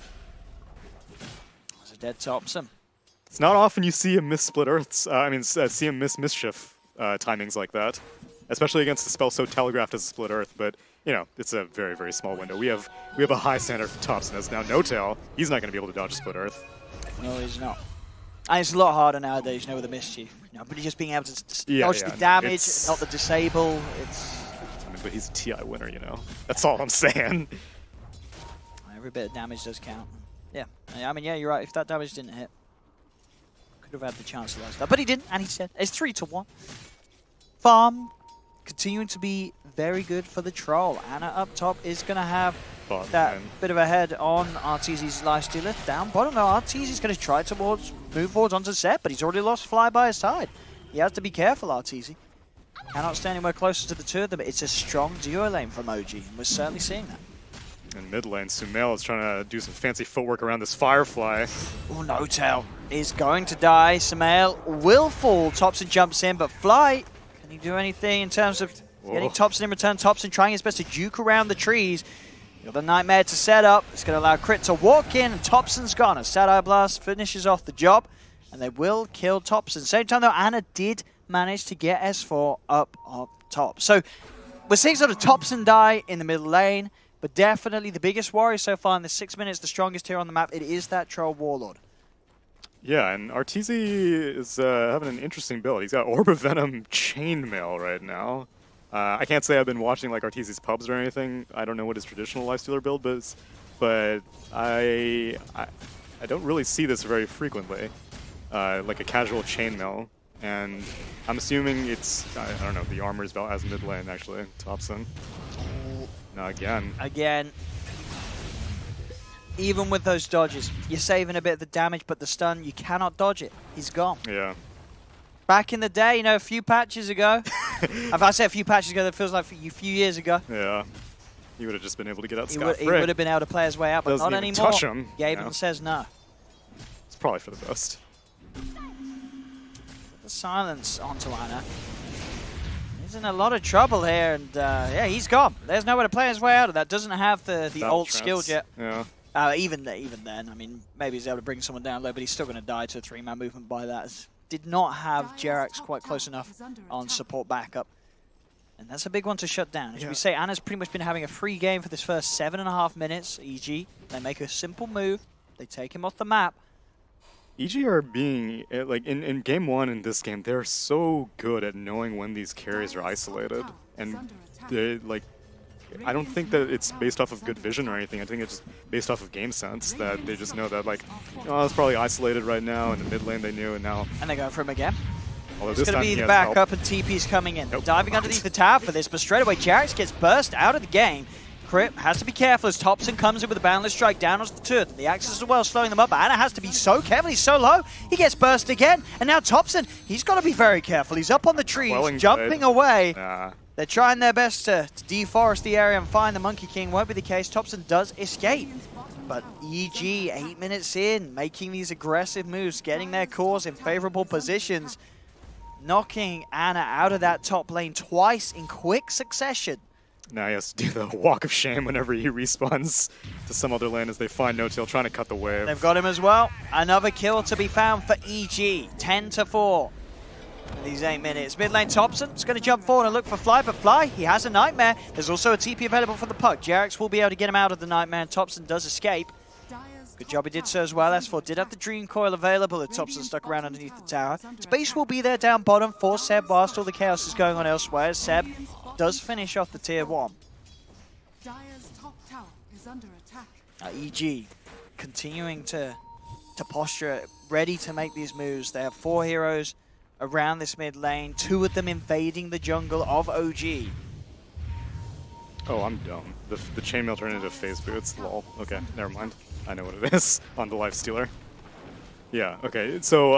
It's a dead Thompson. It's not often you see him miss Split Earths. See him miss Mischief timings like that, especially against a spell so telegraphed as a Split Earth, but you know, it's a very, very small window. We have a high standard for Thompson. As now No Tail, he's not going to be able to dodge a Split Earth. No, he's not. And it's a lot harder nowadays, you know, with the Mischief. You know, but just being able to dodge the damage, not the disable. I mean, but he's a TI winner, you know. That's all I'm saying. Every bit of damage does count. Yeah, I mean, yeah, you're right. If that damage didn't hit, could have had the chance to last that, but he didn't, and he said it's 3-1. Farm continuing to be very good for the Troll. Anna up top is going to have that bit of a head on Arteezy's lifestealer. Down bottom, though, Arteezy's going to try to move forwards onto Zed, but he's already lost Fly by his side. He has to be careful, Arteezy. Cannot stay anywhere closer to the two of them. It's a strong duo lane from OG, and we're certainly seeing that. In mid lane, Sumail is trying to do some fancy footwork around this Firefly. Oh, No Tail is going to die. Sumail will fall. Thompson jumps in, but Fly, can he do anything in terms of getting Thompson in return? Thompson trying his best to juke around the trees. Got the Nightmare to set up. It's going to allow Crit to walk in, and Thompson's gone. A Sad Eye Blast finishes off the job, and they will kill Thompson. Same time, though, Anna did manage to get S4 up top. So we're seeing sort of Thompson die in the middle lane, but definitely the biggest worry so far in the 6 minutes, the strongest here on the map, it is that Troll Warlord. Yeah, and Arteezy is having an interesting build. He's got Orb of Venom Chainmail right now. I can't say I've been watching like Arteezy's pubs or anything. I don't know what his traditional lifestealer build is, but I don't really see this very frequently, like a casual chainmail. And I'm assuming it's, I don't know, the armor's about as mid lane actually, Thompson. No, again. Even with those dodges, you're saving a bit of the damage, but the stun, you cannot dodge it. He's gone. Yeah. Back in the day, you know, a few patches ago. If I say a few patches ago, that feels like a few years ago. Yeah. He would have just been able to get out scot-free. He would have been able to play his way out, but not anymore. Touch him. Gaben says no. It's probably for the best. The silence onto Anna. He's in a lot of trouble here, and yeah, he's gone. There's nowhere to play his way out of that. Doesn't have the ult skilled yet. Yeah. Even then, I mean, maybe he's able to bring someone down low, but he's still going to die to a 3-man movement by that. Did not have Jerax quite close enough on support backup. And that's a big one to shut down. As we say, Anna's pretty much been having a free game for this first 7.5 minutes. EG, they make a simple move. They take him off the map. EG are being, like, in game one in this game, they're so good at knowing when these carries are isolated. And they, like, I don't think that it's based off of good vision or anything. I think it's just based off of game sense that they just know that, like, oh, it's probably isolated right now. In the mid lane, they knew, and now. And they go for him again. Although it's going to be the backup, and TP's coming in. Nope. Diving underneath the tower for this, but straight away, Jerax gets burst out of the game. Crit has to be careful as Thompson comes in with a boundless strike down onto the turret. The Axis as well, slowing them up. Anna has to be so careful. He's so low. He gets burst again. And now Thompson, he's got to be very careful. He's up on the trees, jumping away. They're trying their best to deforest the area and find the Monkey King. Won't be the case. Thompson does escape. But EG, 8 minutes in, making these aggressive moves, getting their cores in favorable positions, knocking Anna out of that top lane twice in quick succession. Now he has to do the walk of shame whenever he respawns to some other lane as they find No Tail trying to cut the wave. They've got him as well. Another kill to be found for EG. 10-4 in these 8 minutes. Mid lane Thompson's going to jump forward and look for Fly, but Fly, he has a Nightmare. There's also a TP available for the puck. Jerax will be able to get him out of the Nightmare, and Thompson does escape. Good job he did so as well. S4 did have the Dream Coil available. The Thompson stuck around underneath the tower. Space will be there down bottom for Seb whilst all the chaos is going on elsewhere. Seb does finish off the tier 1. Dire's top tower is under attack. EG continuing to posture, ready to make these moves. They have 4 heroes around this mid lane, 2 of them invading the jungle of OG. Oh, I'm dumb. The chainmail turned into phase boots. Lol. Okay, never mind. I know what it is on the Lifestealer. Yeah. Okay. So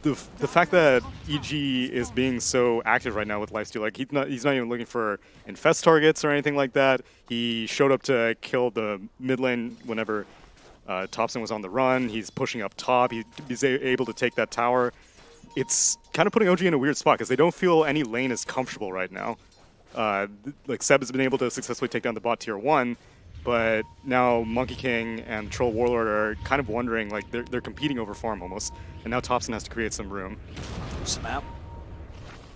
the fact that EG is being so active right now with Lifesteal, like he's not even looking for infest targets or anything like that. He showed up to kill the mid lane whenever Thompson was on the run. He's pushing up top. He's able to take that tower. It's kind of putting OG in a weird spot because they don't feel any lane is comfortable right now. Like Seb has been able to successfully take down the bot tier 1, but now Monkey King and Troll Warlord are kind of wondering, like they're competing over farm almost, and now Thompson has to create some room. Some out.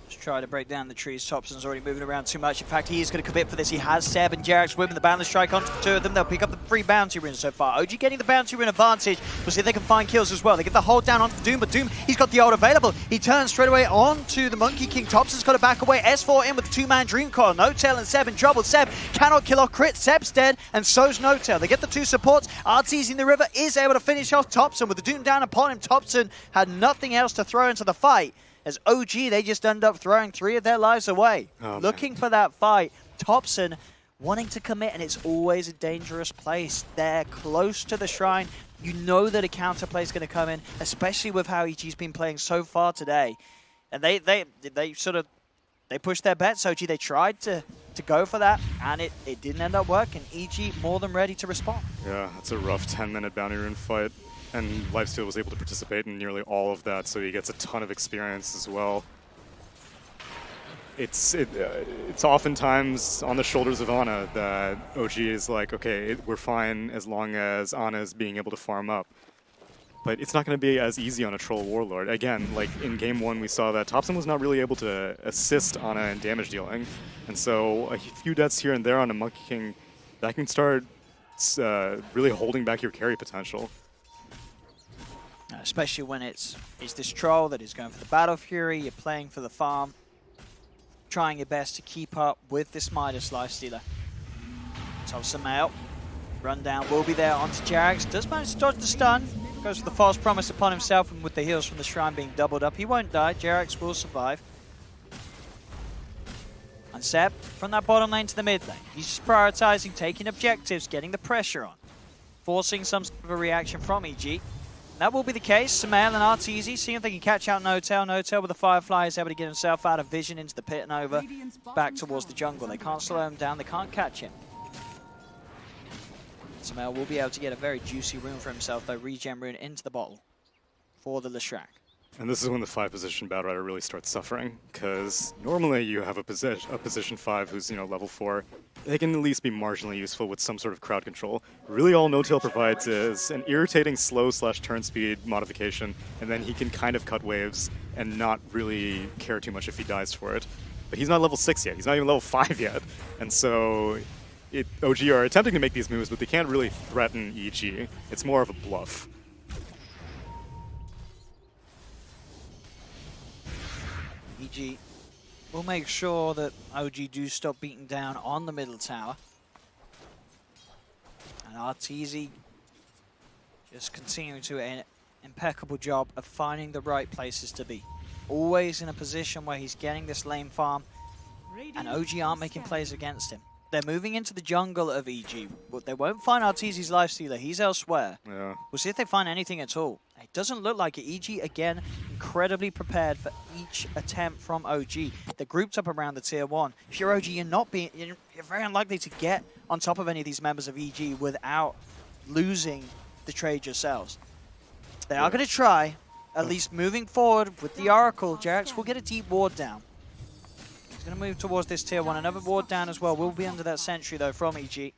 Just try to break down the trees. Thompson's already moving around too much. In fact, he is going to commit for this. He has Seb and Jarek's whipping the balance strike onto the 2 of them. They'll pick up the 3 bounty runes so far. OG getting the bounty rune advantage. We'll see if they can find kills as well. They get the hold down onto Doom, but Doom, he's got the ult available. He turns straight away onto the Monkey King. Thompson's got to back away. S4 in with the 2-man Dream Coil. No-Tail and Seb in trouble. Seb cannot kill off Crit. Seb's dead, and so's No-Tail. They get the 2 supports. RT's in the river is able to finish off Thompson with the Doom down upon him. Thompson had nothing else to throw into the fight. As OG, they just end up throwing 3 of their lives away. Looking for that fight. Thompson wanting to commit, and it's always a dangerous place. They're close to the shrine. You know that a counterplay is going to come in, especially with how EG's been playing so far today. And they pushed their bets, OG. They tried to go for that, and it didn't end up working. EG more than ready to respond. Yeah, it's a rough 10-minute bounty rune fight. And Lifesteal was able to participate in nearly all of that, so he gets a ton of experience as well. It's oftentimes on the shoulders of Ana that OG is like, okay, we're fine as long as Ana is being able to farm up. But it's not going to be as easy on a Troll Warlord. Again, like in Game 1 we saw that Thompson was not really able to assist Ana in damage dealing. And so a few deaths here and there on a Monkey King, that can start really holding back your carry potential. Especially when it's this troll that is going for the Battle Fury, you're playing for the farm, trying your best to keep up with this Midas Lifestealer. Thompson out. Rundown will be there onto Jarex. Does manage to dodge the stun. Goes for the false promise upon himself, and with the heals from the shrine being doubled up, he won't die. Jarex will survive. And Seb, from that bottom lane to the mid lane, he's just prioritizing, taking objectives, getting the pressure on, forcing some sort of a reaction from EG. That will be the case. Samael and Arteezy, seeing if they can catch out No-Tail. No-Tail with the Firefly is able to get himself out of vision into the pit and over back towards the jungle. They can't slow him down. They can't catch him. Samael will be able to get a very juicy rune for himself, though. Regen rune into the bottle for the Leshrac. And this is when the 5-position Battle Rider really starts suffering, because normally you have a position 5 who's, level 4. They can at least be marginally useful with some sort of crowd control. Really all No-Tail provides is an irritating slow/turn speed modification, and then he can kind of cut waves and not really care too much if he dies for it. But he's not level 6 yet, he's not even level 5 yet. And so OG are attempting to make these moves, but they can't really threaten EG. It's more of a bluff. EG will make sure that OG do stop beating down on the middle tower. And Arteezy just continuing to do an impeccable job of finding the right places to be. Always in a position where he's getting this lane farm, and OG aren't making plays against him. They're moving into the jungle of EG, but they won't find Arteezy's Lifestealer. He's elsewhere. Yeah. We'll see if they find anything at all. It doesn't look like it. EG, again, incredibly prepared for each attempt from OG. They're grouped up around the tier 1. If you're OG, you're very unlikely to get on top of any of these members of EG without losing the trade yourselves. They are going to try, at least moving forward with the Oracle. Jarex will get a deep ward down. He's going to move towards this tier 1. Another ward down as well. Will be under that sentry, though, from EG.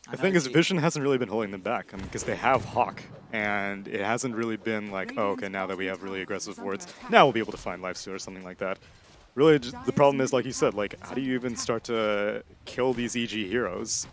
The thing is, Vision hasn't really been holding them back, because they have Hawk, and it hasn't really been like, oh, okay, now that we have really aggressive wards, now we'll be able to find Lifesteal or something like that. Really, the problem is, like you said, like, how do you even start to kill these EG heroes?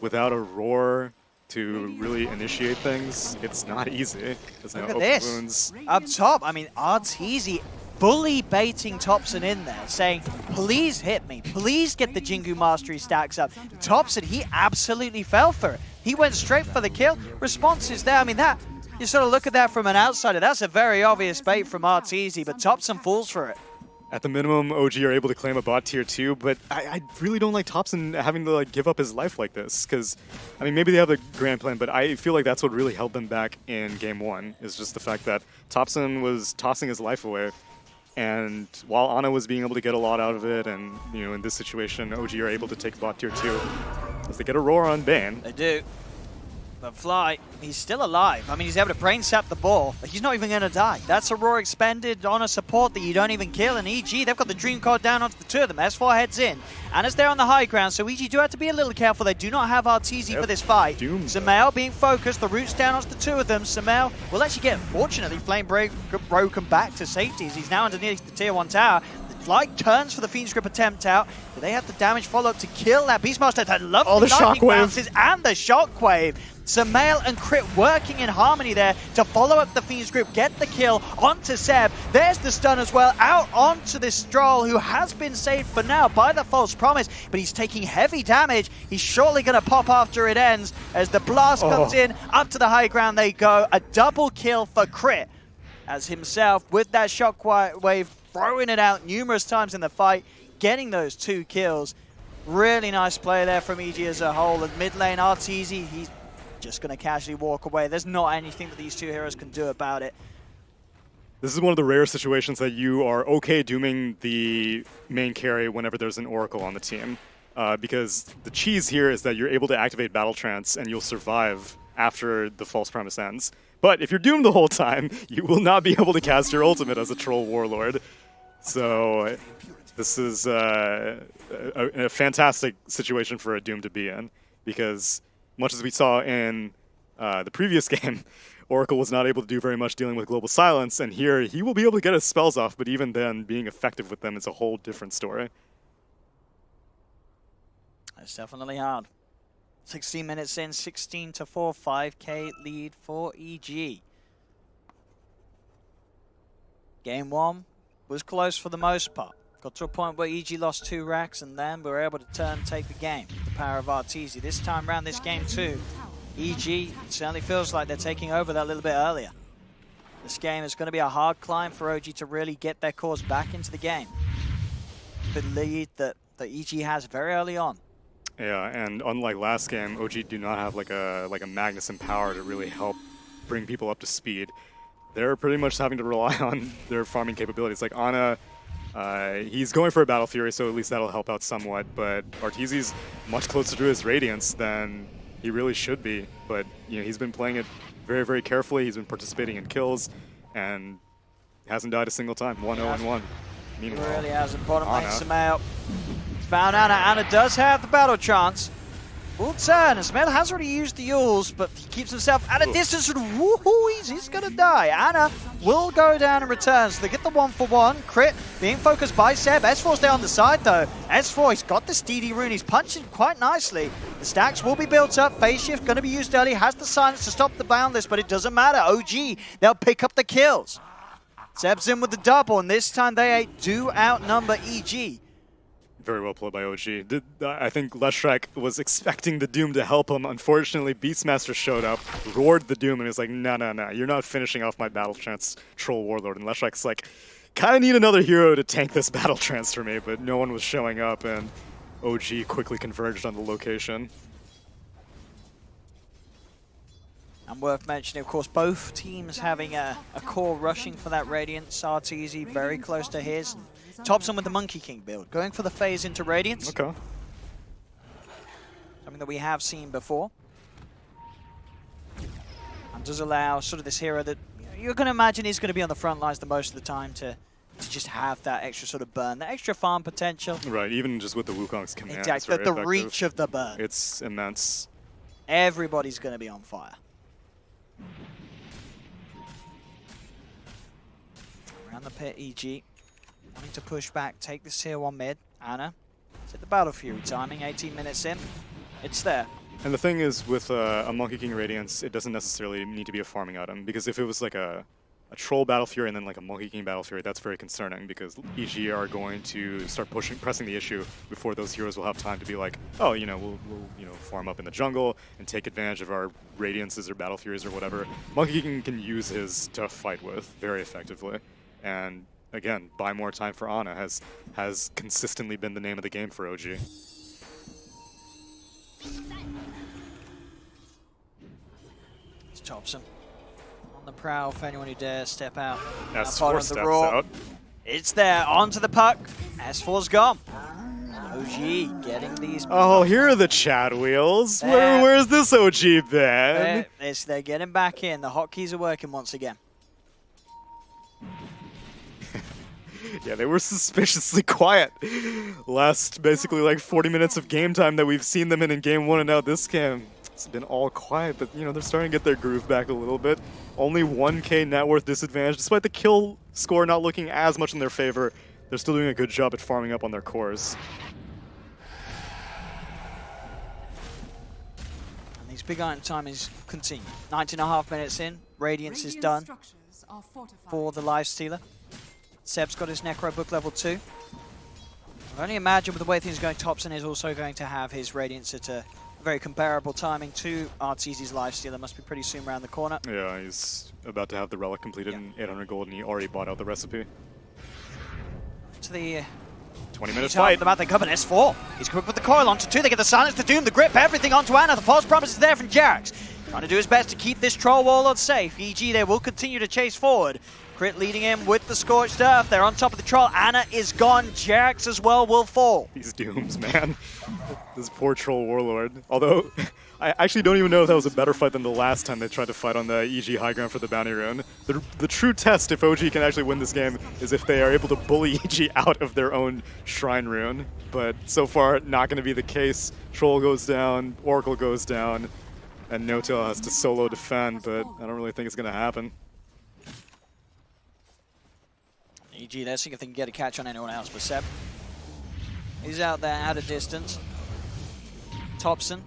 without a roar to really initiate things, it's not easy. There's no Look at open this. wounds. Up top, I mean, Arteezy fully baiting Thompson in there, saying, please hit me. Please get the Jingu Mastery stacks up. Thompson, he absolutely fell for it. He went straight for the kill. Response is there. I mean, that you sort of look at that from an outsider. That's a very obvious bait from Arteezy, but Thompson falls for it. At the minimum, OG are able to claim a bot tier 2, but I really don't like Thompson having to like give up his life like this, because, I mean, maybe they have a grand plan, but I feel like that's what really held them back in Game 1, is just the fact that Thompson was tossing his life away, and while Ana was being able to get a lot out of it, and, you know, in this situation, OG are able to take bot tier 2, as they get a roar on Bane. They do. But Fly, he's still alive. I mean, he's able to brain sap the ball, but he's not even going to die. That's a roar expended on a support that you don't even kill. And EG, they've got the Dream Card down onto the two of them. S4 heads in. Anna's there on the high ground, so EG do have to be a little careful. They do not have Arteezy for this fight. Sumail being focused, the root's down onto the two of them. Sumail will actually get, fortunately, Flame broken back to safety as he's now underneath the tier 1 tower. Flight turns for the Fiend's Grip attempt out. Do they have the damage follow-up to kill that Beastmaster? That lovely lightning bounces and the Shockwave. Sumail and Crit working in harmony there to follow up the Fiend's Grip, get the kill onto Seb. There's the stun as well, out onto this Stroll, who has been saved for now by the False Promise, but he's taking heavy damage. He's surely going to pop after it ends as the blast comes in. Up to the high ground they go. A double kill for Crit, as himself with that Shockwave throwing it out numerous times in the fight, getting those 2 kills. Really nice play there from EG as a whole. And mid lane, Arteezy, he's just going to casually walk away. There's not anything that these 2 heroes can do about it. This is one of the rare situations that you are okay dooming the main carry whenever there's an Oracle on the team. Because the cheese here is that you're able to activate Battle Trance and you'll survive after the False Premise ends. But if you're doomed the whole time, you will not be able to cast your ultimate as a Troll Warlord. So this is a fantastic situation for a Doom to be in, because much as we saw in the previous game, Oracle was not able to do very much dealing with Global Silence, and here he will be able to get his spells off, but even then, being effective with them is a whole different story. It's definitely hard. 16 minutes in, 16-4, 5k lead for EG. Game 1 was close for the most part. Got to a point where EG lost 2 racks and then we were able to turn and take the game. The power of Arteezy. This time around, this game 2, EG certainly feels like they're taking over that a little bit earlier. This game is going to be a hard climb for OG to really get their cores back into the game. The lead that EG has very early on. Yeah, and unlike last game, OG do not have like a Magnus in power to really help bring people up to speed. They're pretty much having to rely on their farming capabilities. Like Ana, he's going for a Battle Fury, so at least that'll help out somewhat, but Arteezy's much closer to his Radiance than he really should be. But you know, he's been playing it very, very carefully. He's been participating in kills, and hasn't died a single time. 1-0-1. He really hasn't. Bottom lane, Sumail found Ana. Ana does have the battle chance. Full turn, and Sumail has already used the ults, but he keeps himself at a distance, and woohoo, he's going to die. Ana will go down and return, so they get the 1-for-1. Crit being focused by Seb. S4's there on the side, though. S4, he's got the steedy rune, he's punching quite nicely. The stacks will be built up. Phase shift going to be used early, has the silence to stop the boundless, but it doesn't matter. OG, they'll pick up the kills. Seb's in with the double, and this time they do outnumber EG. Very well played by OG. I think Leshrac was expecting the Doom to help him. Unfortunately, Beastmaster showed up, roared the Doom, and was like, no, you're not finishing off my Battle Trance Troll Warlord. And Leshrac's like, kind of need another hero to tank this Battle Trance for me, but no one was showing up, and OG quickly converged on the location. And worth mentioning, of course, both teams having a core rushing for that Radiance. Arteezy very close to his. Thompson with the Monkey King build, going for the phase into Radiance. Okay. Something that we have seen before. And does allow sort of this hero that you're going to imagine is going to be on the front lines the most of the time to just have that extra sort of burn, that extra farm potential. Right, even just with the Wukong's command. Exactly, the reach of the burn. It's immense. Everybody's going to be on fire. Around the pit, EG. Wanting to push back, take this tier 1 mid. Ana, set the Battle Fury timing, 18 minutes in. It's there. And the thing is, with a Monkey King Radiance, it doesn't necessarily need to be a farming item, because if it was like a Troll Battle Fury and then like a Monkey King Battle Fury, that's very concerning, because EG are going to start pressing the issue before those heroes will have time to be like, oh, you know, we'll you know, farm up in the jungle and take advantage of our Radiances or Battle Furies or whatever. Monkey King can use his to fight with very effectively, and again, buy more time for Ana has consistently been the name of the game for OG. It's Thompson on the prowl for anyone who dares step out. S4 steps out. It's there, onto the puck. S4's gone. OG getting these. Oh, here are the chat wheels. Where's this OG been? They're getting back in. The hotkeys are working once again. Yeah, they were suspiciously quiet. Last basically like 40 minutes of game time that we've seen them in game 1, and now this game, it's been all quiet, but you know, they're starting to get their groove back a little bit. Only 1k net worth disadvantage, despite the kill score not looking as much in their favor. They're still doing a good job at farming up on their cores. And these big iron timings continue. 19.5 minutes in, Radiance is done for the Lifestealer. Seb's got his Necro Book level 2. I only imagine with the way things are going, Thompson is also going to have his Radiance at a very comparable timing to Arteezy's Lifestealer. Must be pretty soon around the corner. Yeah, he's about to have the relic completed in 800 gold, and he already bought out the recipe. To the 20-minute fight. The mouth, they cover S4. He's quick with the coil onto 2. They get the silence, the doom, the grip, everything onto Ana. The false promise is there from Jax. Trying to do his best to keep this troll warlord safe. EG there will continue to chase forward. Crit leading him with the Scorched Earth. They're on top of the troll. Ana is gone. Jax as well will fall. These dooms, man. This poor troll warlord. Although, I actually don't even know if that was a better fight than the last time they tried to fight on the EG high ground for the bounty rune. The true test if OG can actually win this game is if they are able to bully EG out of their own shrine rune. But so far, not going to be the case. Troll goes down, Oracle goes down, and No-Tail has to solo defend, but I don't really think it's going to happen. EG, they're seeing if they can get a catch on anyone else, but Seb, he's out there at a distance. Thompson,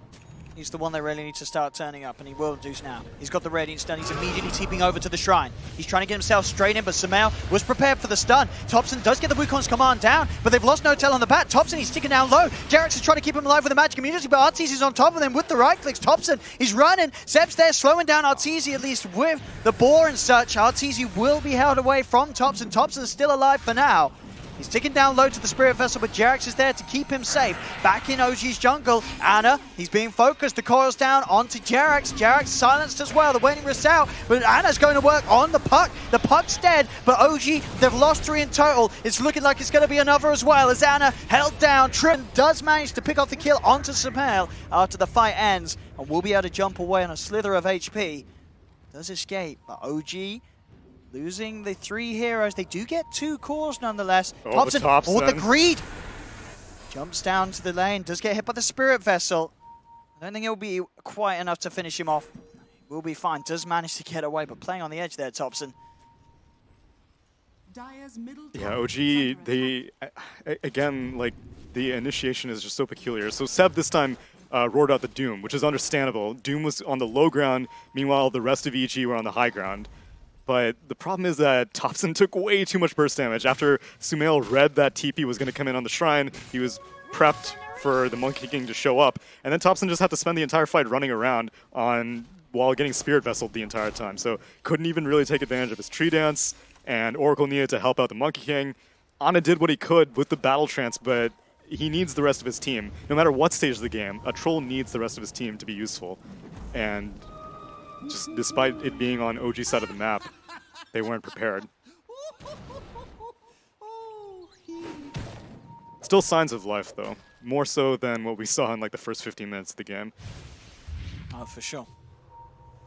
he's the one they really need to start turning up, and he will do now. He's got the Radiance done, he's immediately TPing over to the Shrine. He's trying to get himself straight in, but Sumail was prepared for the stun. Thompson does get the Wukong's command down, but they've lost No-Tail on the bat. Thompson, he's sticking down low. Jarex is trying to keep him alive with the magic immunity, but Arteezy is on top of them with the right clicks. Thompson, he's running. Seb's there, slowing down Arteezy, at least with the boar and such. Arteezy will be held away from Thompson. Thompson's still alive for now. He's ticking down low to the Spirit Vessel, but Jarex is there to keep him safe. Back in OG's jungle, Ana, he's being focused. The coil's down onto Jarex. Jarex silenced as well. The waiting wrist out, but Ana's going to work on the puck. The puck's dead, but OG, they've lost 3 in total. It's looking like it's going to be another as well, as Ana held down. Trim does manage to pick off the kill onto Sumail after the fight ends, and will be able to jump away on a slither of HP. Does escape, but OG losing the 3 heroes. They do get 2 cores nonetheless. Oh, Thompson, the greed! Jumps down to the lane, does get hit by the Spirit Vessel. I don't think it'll be quite enough to finish him off. Will be fine, does manage to get away, but playing on the edge there, Thompson. Yeah, OG, they, again, like, the initiation is just so peculiar. So Seb this time roared out the Doom, which is understandable. Doom was on the low ground, meanwhile the rest of EG were on the high ground. But the problem is that Thompson took way too much burst damage. After Sumail read that TP was going to come in on the Shrine, he was prepped for the Monkey King to show up. And then Thompson just had to spend the entire fight running around while getting Spirit Vesseled the entire time. So couldn't even really take advantage of his Tree Dance, and Oracle needed to help out the Monkey King. Ana did what he could with the Battle Trance, but he needs the rest of his team. No matter what stage of the game, a Troll needs the rest of his team to be useful. And just despite it being on OG's side of the map, they weren't prepared. Still signs of life, though. More so than what we saw in like the first 15 minutes of the game. Oh, for sure.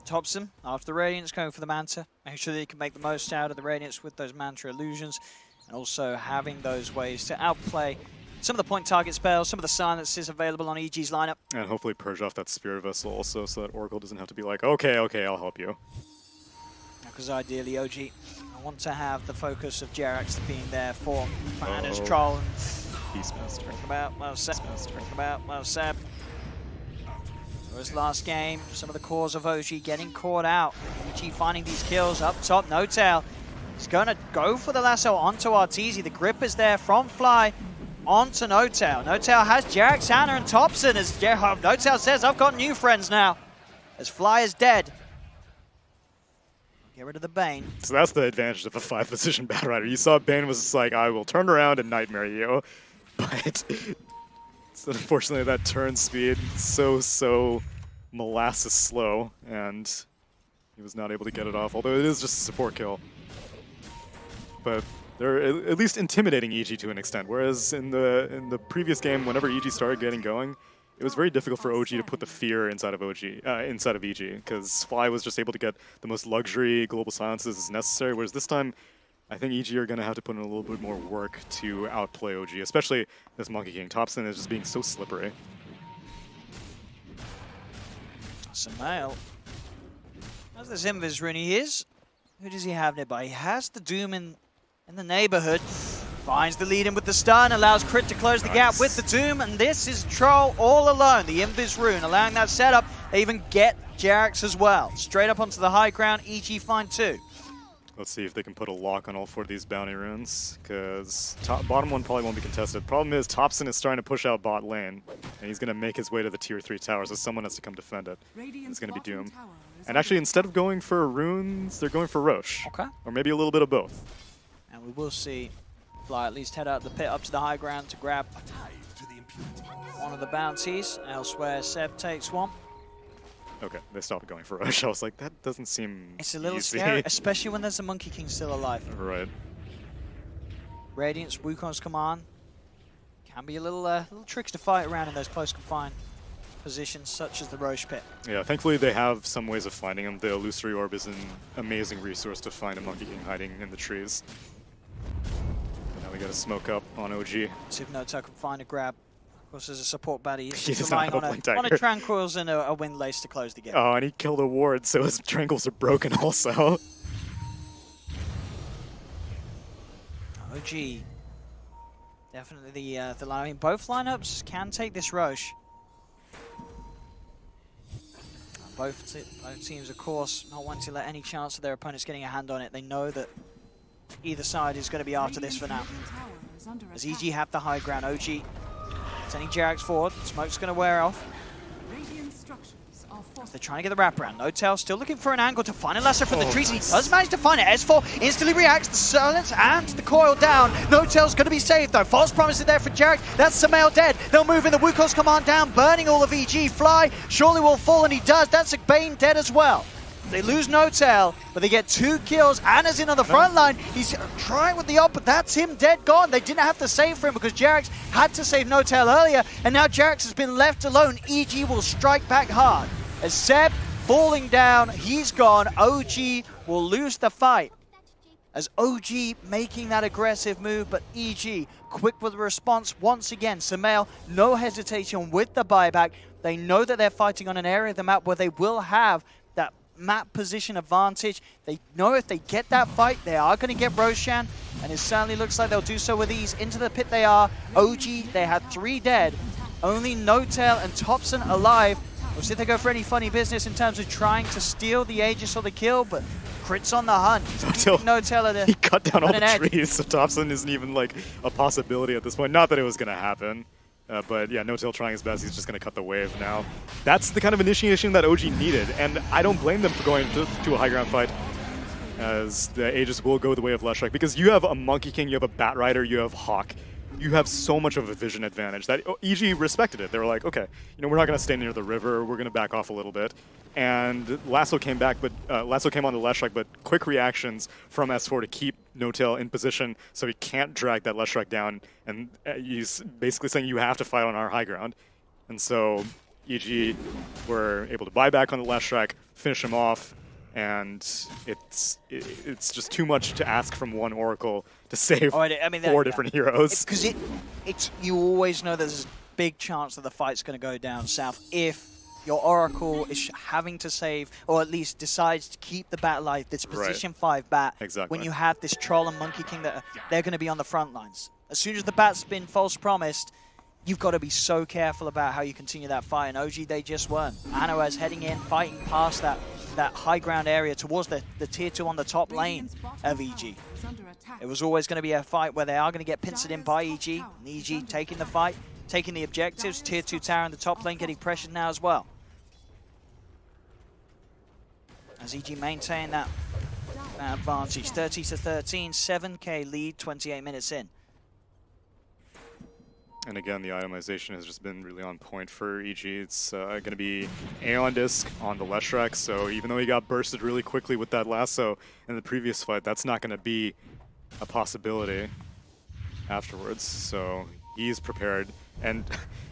Thompson, after the Radiance, going for the Manta. Make sure that he can make the most out of the Radiance with those Manta illusions. And also having those ways to outplay some of the point target spells, some of the silences available on EG's lineup. And hopefully purge off that Spirit Vessel also, so that Oracle doesn't have to be like, okay, I'll help you. Because ideally, OG, I want to have the focus of Jarex being there for Ana's Troll. Beastmaster. Talking about, well, Seb. This last game, some of the cores of OG getting caught out. EG finding these kills up top. N0tail is going to go for the lasso onto Arteezy. The grip is there from Fly onto N0tail. N0tail has Jarek, Hannah, and Thompson. As N0tail says, I've got new friends now. As Fly is dead. Get rid of the Bane. So that's the advantage of a 5-position Batrider. You saw Bane was just like, I will turn around and nightmare you. But unfortunately, that turn speed so molasses slow, and he was not able to get it off. Although it is just a support kill, but they're at least intimidating EG to an extent. Whereas in the previous game, whenever EG started getting going, it was very difficult for OG to put the fear inside of EG, because Fly was just able to get the most luxury global silences as necessary. Whereas this time, I think EG are going to have to put in a little bit more work to outplay OG, especially this Monkey King. Thompson is just being so slippery. Sumail. As this Invis rune he is, who does he have nearby? He has the Doom in the neighborhood. Finds the lead in with the stun, allows Crit to close the gap with the Doom, and this is Troll all alone. The Invis rune allowing that setup. They even get Jarek's as well. Straight up onto the high ground, EG find 2. Let's see if they can put a lock on all 4 of these bounty runes, because bottom one probably won't be contested. Problem is, Thompson is starting to push out bot lane, and he's going to make his way to the tier 3 tower, so someone has to come defend it. It's going to be Doom. And actually, instead of going for runes, they're going for Roche. Okay. Or maybe a little bit of both. And we will see Fly at least head out the pit up to the high ground to grab one of the bounties. Elsewhere, Seb takes one. Okay, they stopped going for Roche. I was like, that doesn't seem It's a little easy. scary, especially when there's a Monkey King still alive. Right. Radiance, Wukong's command. Can be a little tricks to fight around in those close confined positions, such as the Roche pit. Yeah, thankfully they have some ways of finding him. The illusory orb is an amazing resource to find a Monkey King hiding in the trees. And now we gotta smoke up on OG. See if N0tail can find a grab. Of course, as a support baddie, he's He just does not relying have a on blink a dagger. Tranquils and a wind lace to close the gap. Oh, and he killed a ward, so his triangles are broken also. OG. Definitely the line. I mean, both lineups can take this Roche. Both teams, of course, not wanting to let any chance of their opponents getting a hand on it. They know that either side is going to be after this for now. As EG have the high ground, OG sending Jarek's forward. Smoke's going to wear off. They're trying to get the wraparound. N0tail still looking for an angle to find a lasso from the trees. He does manage to find it. S4 instantly reacts. The silence and the coil down. N0tail's going to be saved though. False promise is there for Jarek. That's Sumail dead. They'll move in. The Wukong's command down, burning all of EG. Fly surely will fall, and he does. That's a Bane dead as well. They lose N0tail, but they get 2 kills. Anna's in on the front line. He's trying with the up, but that's him dead gone. They didn't have to save for him because Jarek's had to save N0tail earlier, and now Jarek's has been left alone. EG will strike back hard. As Seb falling down, he's gone. OG will lose the fight. As OG making that aggressive move, but EG quick with the response once again. Sumail, no hesitation with the buyback. They know that they're fighting on an area of the map where they will have that map position advantage. They know if they get that fight, they are going to get Roshan, and it certainly looks like they'll do so with ease. Into the pit they are. OG, they had 3 dead. Only N0tail and Thompson alive. We'll see if they go for any funny business in terms of trying to steal the Aegis or the kill, but Crit's on the hunt. N0tail He cut down all the trees, so Thompson isn't even like a possibility at this point. Not that it was going to happen, but yeah, N0tail trying his best. He's just going to cut the wave now. That's the kind of initiation that OG needed, and I don't blame them for going to a high ground fight, as the Aegis will go the way of Leshrac, because you have a Monkey King, you have a Batrider, you have Hawk. You have so much of a vision advantage that EG respected it. They were like, okay, we're not going to stay near the river. We're going to back off a little bit. And Lasso came back, but Lasso came onto Leshrac, but quick reactions from S4 to keep N0tail in position so he can't drag that Leshrac down. And he's basically saying you have to fight on our high ground. And so EG were able to buy back on the Leshrac, finish him off. And it's just too much to ask from one Oracle to save 4 different heroes. Because you always know there's a big chance that the fight's going to go down south if your Oracle is having to save, or at least decides to keep the bat alive, this position 5 bat, when you have this Troll and Monkey King that they're going to be on the front lines. As soon as the bat's been false promised, you've got to be so careful about how you continue that fight. And OG, they just weren't. Anoaz heading in, fighting past that high ground area towards the tier 2 on the top lane of EG. It was always going to be a fight where they are going to get pincered in by EG. And EG taking the fight, taking the objectives. Tier 2 tower in the top lane getting pressured now as well. As EG maintain that advantage. 30-13, 7k lead, 28 minutes in. And again, the itemization has just been really on point for EG. It's going to be Aeon Disc on the Leshrac, so even though he got bursted really quickly with that lasso in the previous fight, that's not going to be a possibility afterwards. So he's prepared. And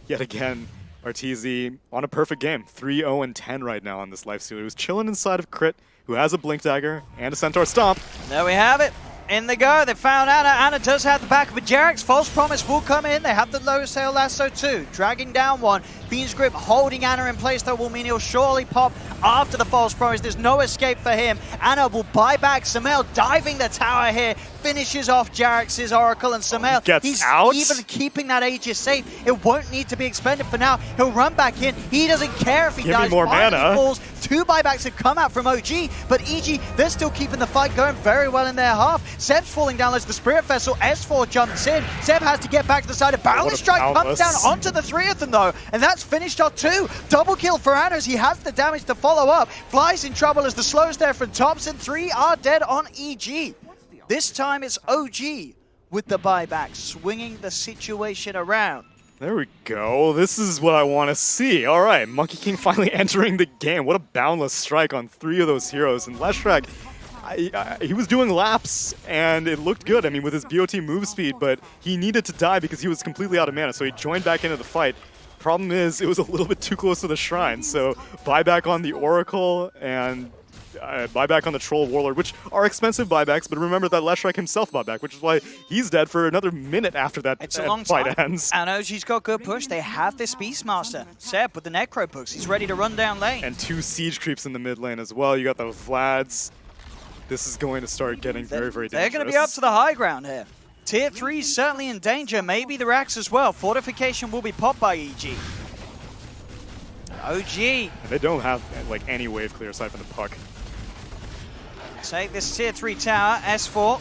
yet again, Arteezy on a perfect game. 3-0-10 right now on this lifestealer. He was chilling inside of Crit, who has a Blink Dagger and a Centaur Stomp. There we have it. In they go. They found Ana. Ana does have the back of a Jarex. False Promise will come in. They have the low sail lasso too. Dragging down one. Fiend's Grip holding Ana in place though will mean he'll surely pop after the False Promise. There's no escape for him. Ana will buy back. Sumail diving the tower here. Finishes off Jarex's Oracle, and Sumail, he's out. even keeping that Aegis safe. It won't need to be expended for now. He'll run back in. He doesn't care if he Give dies. me more mana. Falls. 2 buybacks have come out from OG, but EG, they're still keeping the fight going very well in their half. Seb's falling down as the Spirit Vessel. S4 jumps in. Seb has to get back to the side of Boundless Strike. Comes down onto the 3 of them though, and that's finished our 2. Double kill for Ana as he has the damage to follow up. Flies in trouble as the slows there from Thompson. 3 are dead on EG. This time it's OG with the buyback, swinging the situation around. There we go. This is what I want to see. All right, Monkey King finally entering the game. What a boundless strike on 3 of those heroes. And Leshrac, he was doing laps, and it looked good. I mean, with his BOT move speed, but he needed to die because he was completely out of mana, so he joined back into the fight. Problem is, it was a little bit too close to the shrine, so buyback on the Oracle and buyback on the Troll Warlord, which are expensive buybacks, but remember that Leshrac himself bought back, which is why he's dead for another minute after that it's a long fight time. ends. And OG's got good push. They have this Beastmaster. Seb with the Necro books. He's ready to run down lane. And 2 siege creeps in the mid lane as well. You got the Vlads. This is going to start getting very, very dangerous. They're going to be up to the high ground here. Tier 3 is certainly in danger. Maybe the racks as well. Fortification will be popped by EG. OG. And they don't have like any wave clear aside from the puck. Take this tier 3 tower. S4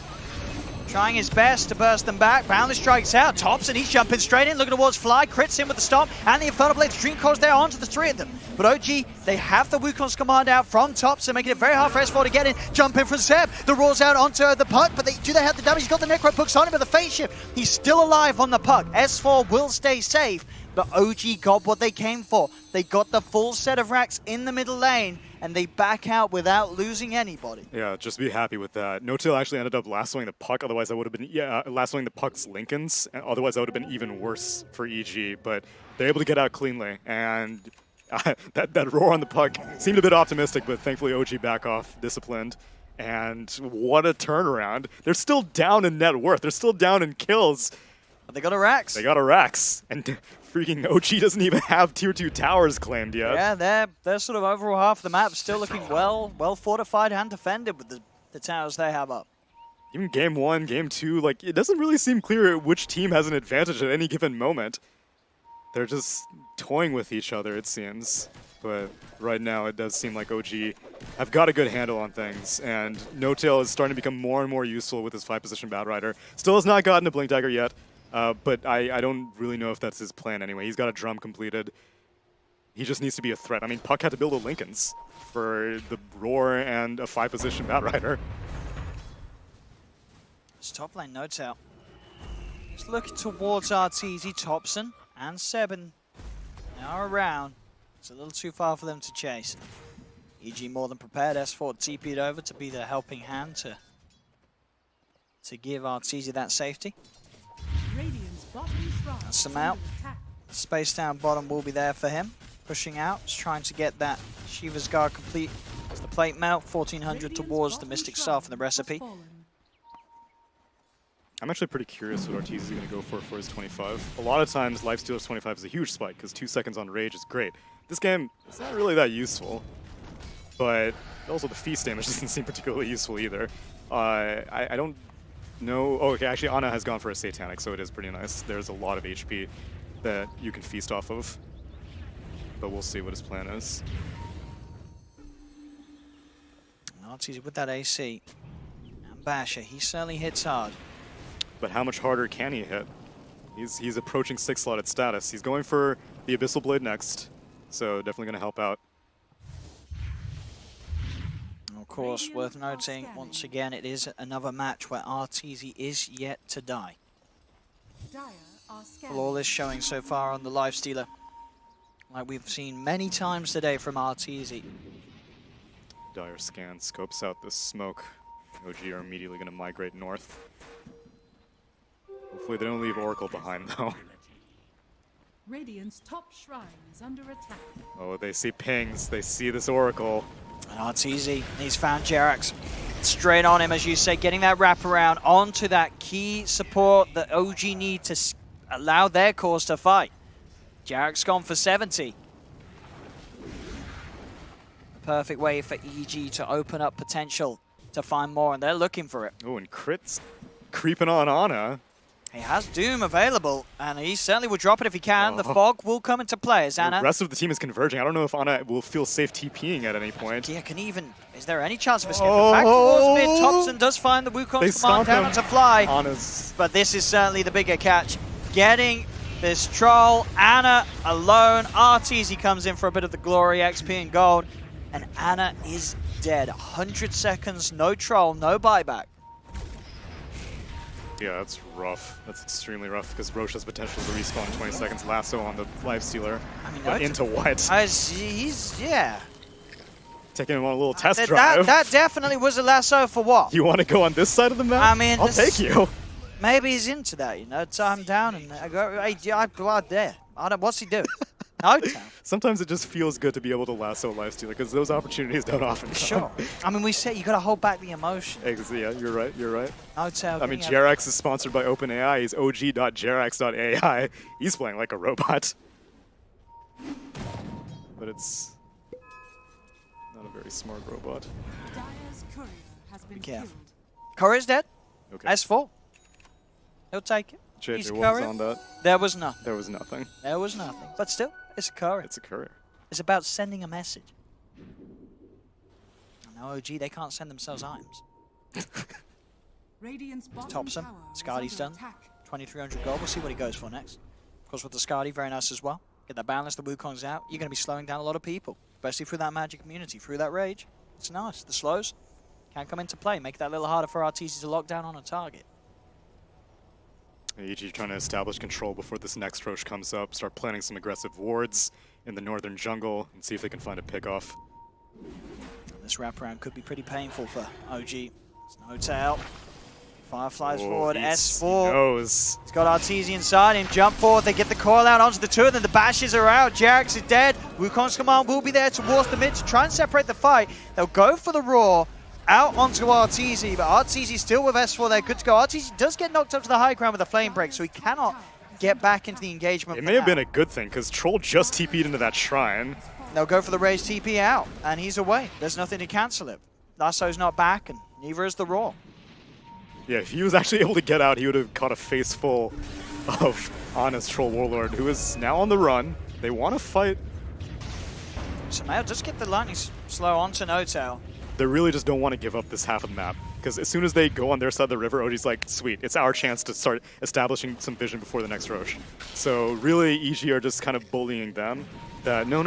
trying his best to burst them back. Boundless strikes out. Thompson, he's jumping straight in, looking towards Fly. Crits in with the stomp, and the Infernal Blade. Dream calls there onto the 3 of them. But OG, they have the Wukong's command out from Thompson, making it very hard for S4 to get in. Jump in from Seb. The roar's out onto the puck, but do they have the damage? He's got the Necro Pucks on him with the phase shift. He's still alive on the puck. S4 will stay safe, but OG got what they came for. They got the full set of racks in the middle lane, and they back out without losing anybody. Yeah, just be happy with that. No-Tail actually ended up lassoing the puck, otherwise that would have been, lassoing the puck's Lincolns, and otherwise that would have been even worse for EG, but they're able to get out cleanly, and that roar on the puck seemed a bit optimistic, but thankfully OG back off, disciplined, and what a turnaround. They're still down in net worth, they're still down in kills. But they got a racks. They got a racks, and freaking OG doesn't even have tier 2 towers claimed yet. Yeah, they're sort of overall half of the map still looking well fortified and defended with the towers they have up. Even game 1, game 2, like it doesn't really seem clear which team has an advantage at any given moment. They're just toying with each other, it seems. But right now it does seem like OG have got a good handle on things, and No-Tail is starting to become more and more useful with his 5-position Batrider. Still has not gotten a Blink Dagger yet. But I don't really know if that's his plan anyway. He's got a drum completed. He just needs to be a threat. I mean, Puck had to build a Lincolns for the Roar and a 5-position Batrider. It's top lane, No-Tail. Just looking towards Arteezy, Thompson, and Seben. Now around. It's a little too far for them to chase. EG more than prepared. S4 TP'd over to be the helping hand to give Arteezy that safety. That's him out. Space down bottom will be there for him. Pushing out, just trying to get that Shiva's Guard complete. It's the plate melt, 1400 towards the Mystic Staff and the recipe. I'm actually pretty curious what Arteezy is going to go for his 25. A lot of times, Lifestealer's 25 is a huge spike because 2 seconds on rage is great. This game, it's not really that useful, but also the feast damage doesn't seem particularly useful either. I don't know. Oh, okay, actually, Ana has gone for a Satanic, so it is pretty nice. There's a lot of HP. that you can feast off of. But we'll see what his plan is. Arteezy with that AC. And Basher, he certainly hits hard. But how much harder can he hit? He's approaching 6-slotted status. He's going for the Abyssal Blade next, so definitely going to help out. Of course, worth noting, once again, it is another match where Arteezy is yet to die. Flawless showing so far on the Lifestealer, like we've seen many times today from Arteezy. Dire scan, scopes out the smoke. OG are immediately going to migrate north. Hopefully they don't leave Oracle behind, though. Radiant's top shrine is under attack. Oh, they see pings. They see this Oracle. And Arteezy, he's found Jerax. Straight on him, as you say, getting that wraparound onto that key support that OG need to allow their cause to fight. Jerax gone for 70. Perfect way for EG to open up potential to find more, and they're looking for it. Oh, and Crit's creeping on Ana. He has Doom available, and he certainly will drop it if he can. The fog will come into play as Ana... The rest of the team is converging. I don't know if Ana will feel safe TPing at any point. Yeah, can even... Is there any chance of escape? Back towards mid, Thompson does find the Wukong's command down to fly. Ana's... But this is certainly the bigger catch. Getting this troll, Ana alone. Arteezy comes in for a bit of the glory, XP and gold. And Ana is dead. 100 seconds, no troll, no buyback. Yeah, that's rough. That's extremely rough because Roche has potential to respawn in 20 seconds. Lasso on the Lifestealer. I mean, but into what? Yeah. Taking him on a little test drive. That definitely was a lasso for what? You want to go on this side of the map? I mean, I'll take you. Maybe he's into that, you know. Time down and I go, hey, I go out there. What's he doing? No time. Sometimes it just feels good to be able to lasso Lifestealer because those opportunities don't often come. Sure. I mean, we say you got to hold back the emotion. Yeah, you're right. You're right. No time. I mean, Jerax is sponsored by OpenAI. He's og.jerax.ai. He's playing like a robot. But it's not a very smart robot. Dire's courier has been careful. killed. Courier's dead. Okay. S4. He'll take it. JJ was on that. There was nothing. There was nothing. There was nothing. But still, it's a courier. It's a courier. It's about sending a message. No, OG, they can't send themselves items. Radiant's bottom Thompson, tower is Scardy's under done. attack. 2,300 gold. We'll see what he goes for next. Of course, with the Scardy, very nice as well. Get that balance, the Wukong's out. You're going to be slowing down a lot of people, especially through that magic immunity, through that rage. It's nice. The slows can come into play. Make that a little harder for Arteezy to lock down on a target. EG trying to establish control before this next Roche comes up. Start planting some aggressive wards in the northern jungle and see if they can find a pickoff. And this wraparound could be pretty painful for OG. There's no tail. Fireflies forward. S4. Knows. He's got Arteezy inside him. Jump forward. They get the coil out onto the two of them. The bashes are out. Jerax is dead. Wukong's command will be there towards the mid to try and separate the fight. They'll go for the Roar. Out onto Arteezy, but Arteezy still with S4 there, good to go. Arteezy does get knocked up to the high ground with a flame break, so he cannot get back into the engagement. It may have been a good thing, because Troll just TP'd into that shrine. They'll go for the Rage TP out, and he's away. There's nothing to cancel it. Lasso's not back, and neither is the Roar. Yeah, if he was actually able to get out, he would have caught a face full of Ana's Troll Warlord, who is now on the run. They want to fight. So now just get the lightning slow onto No-Tail. They really just don't want to give up this half of the map. Because as soon as they go on their side of the river, OG's like, sweet, it's our chance to start establishing some vision before the next Roche. So really, EG are just kind of bullying them that, no,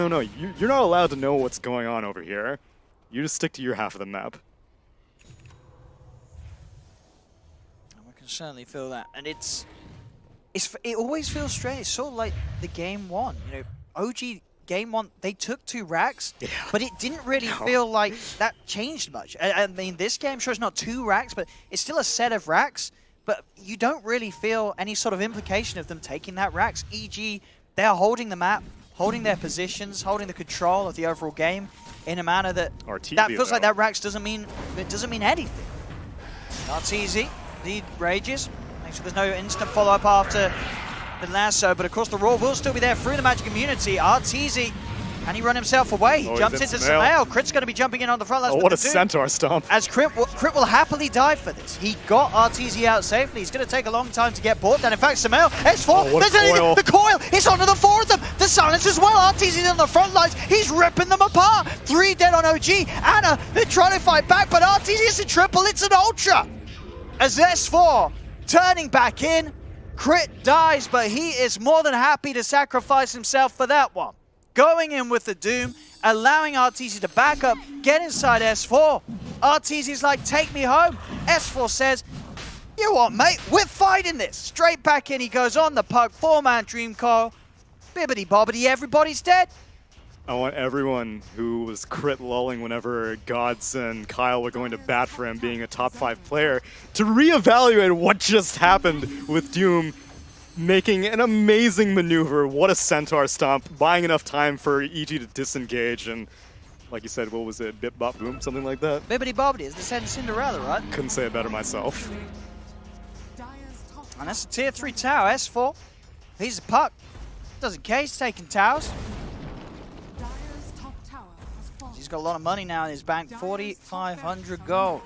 you're not allowed to know what's going on over here. You just stick to your half of the map. And we can certainly feel that. And it always feels strange. It's sort of like the game one. You know, OG... Game one, they took 2 racks, but it didn't really feel like that changed much. I mean, this game, sure, it's not 2 racks, but it's still a set of racks, but you don't really feel any sort of implication of them taking that racks. E.g., they're holding the map, holding their positions, holding the control of the overall game in a manner that feels like that racks doesn't mean anything. Arteezy, lead rages, make sure there's no instant follow-up after the lasso, but of course the Roar will still be there through the magic immunity. Arteezy Can he run himself away? Oh, Jumps into Sumail. Crit's going to be jumping in on the front lines. Oh, what a centaur stomp. As Crit will happily die for this. He got RTZ out safely. He's going to take a long time to get bought down. In fact, Sumail, S4, what a coil. the coil is onto the four of them. The silence as well. RTZ on the front lines. He's ripping them apart. 3 dead on OG. Anna, they're trying to fight back, but RTZ is a triple. It's an ultra. As S4 turning back in, Crit dies, but he is more than happy to sacrifice himself for that one. Going in with the Doom, allowing RTZ to back up, get inside S4. RTZ's like, take me home. S4 says, you know what, mate? We're fighting this. Straight back in, he goes on the puck, 4-man dream call. Bibbity bobbity, everybody's dead. I want everyone who was Crit lulling whenever Gods and Kyle were going to bat for him being a top 5 player to reevaluate what just happened with Doom making an amazing maneuver. What a centaur stomp, buying enough time for EG to disengage, and like you said, what was it, bip bop boom, something like that? Bibbity bobbity is the said Cinderella, right? Couldn't say it better myself. And that's a tier 3 tower, S4. He's a puck. Doesn't care, he's taking towers. He's got a lot of money now in his bank, 4,500 gold.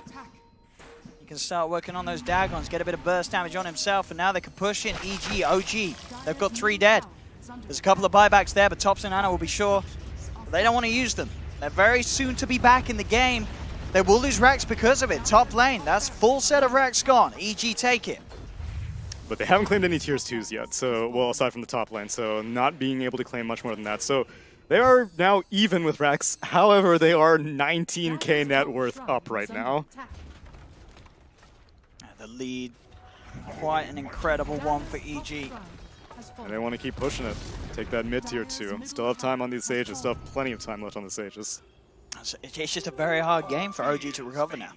He can start working on those Dagons, get a bit of burst damage on himself, and now they can push in EG, OG. They've got 3 dead. There's a couple of buybacks there, but Tops and Anna will be sure. But they don't want to use them. They're very soon to be back in the game. They will lose Rex because of it. Top lane, that's full set of Rex gone. EG take it. But they haven't claimed any tiers 2s yet, so, well, aside from the top lane, so not being able to claim much more than that. So they are now even with Rex. However, they are 19k net worth up right now. The lead, quite an incredible one for EG. And they want to keep pushing it. Take that mid tier 2. Still have time on these Sages. Still have plenty of time left on the Sages. It's just a very hard game for OG to recover now.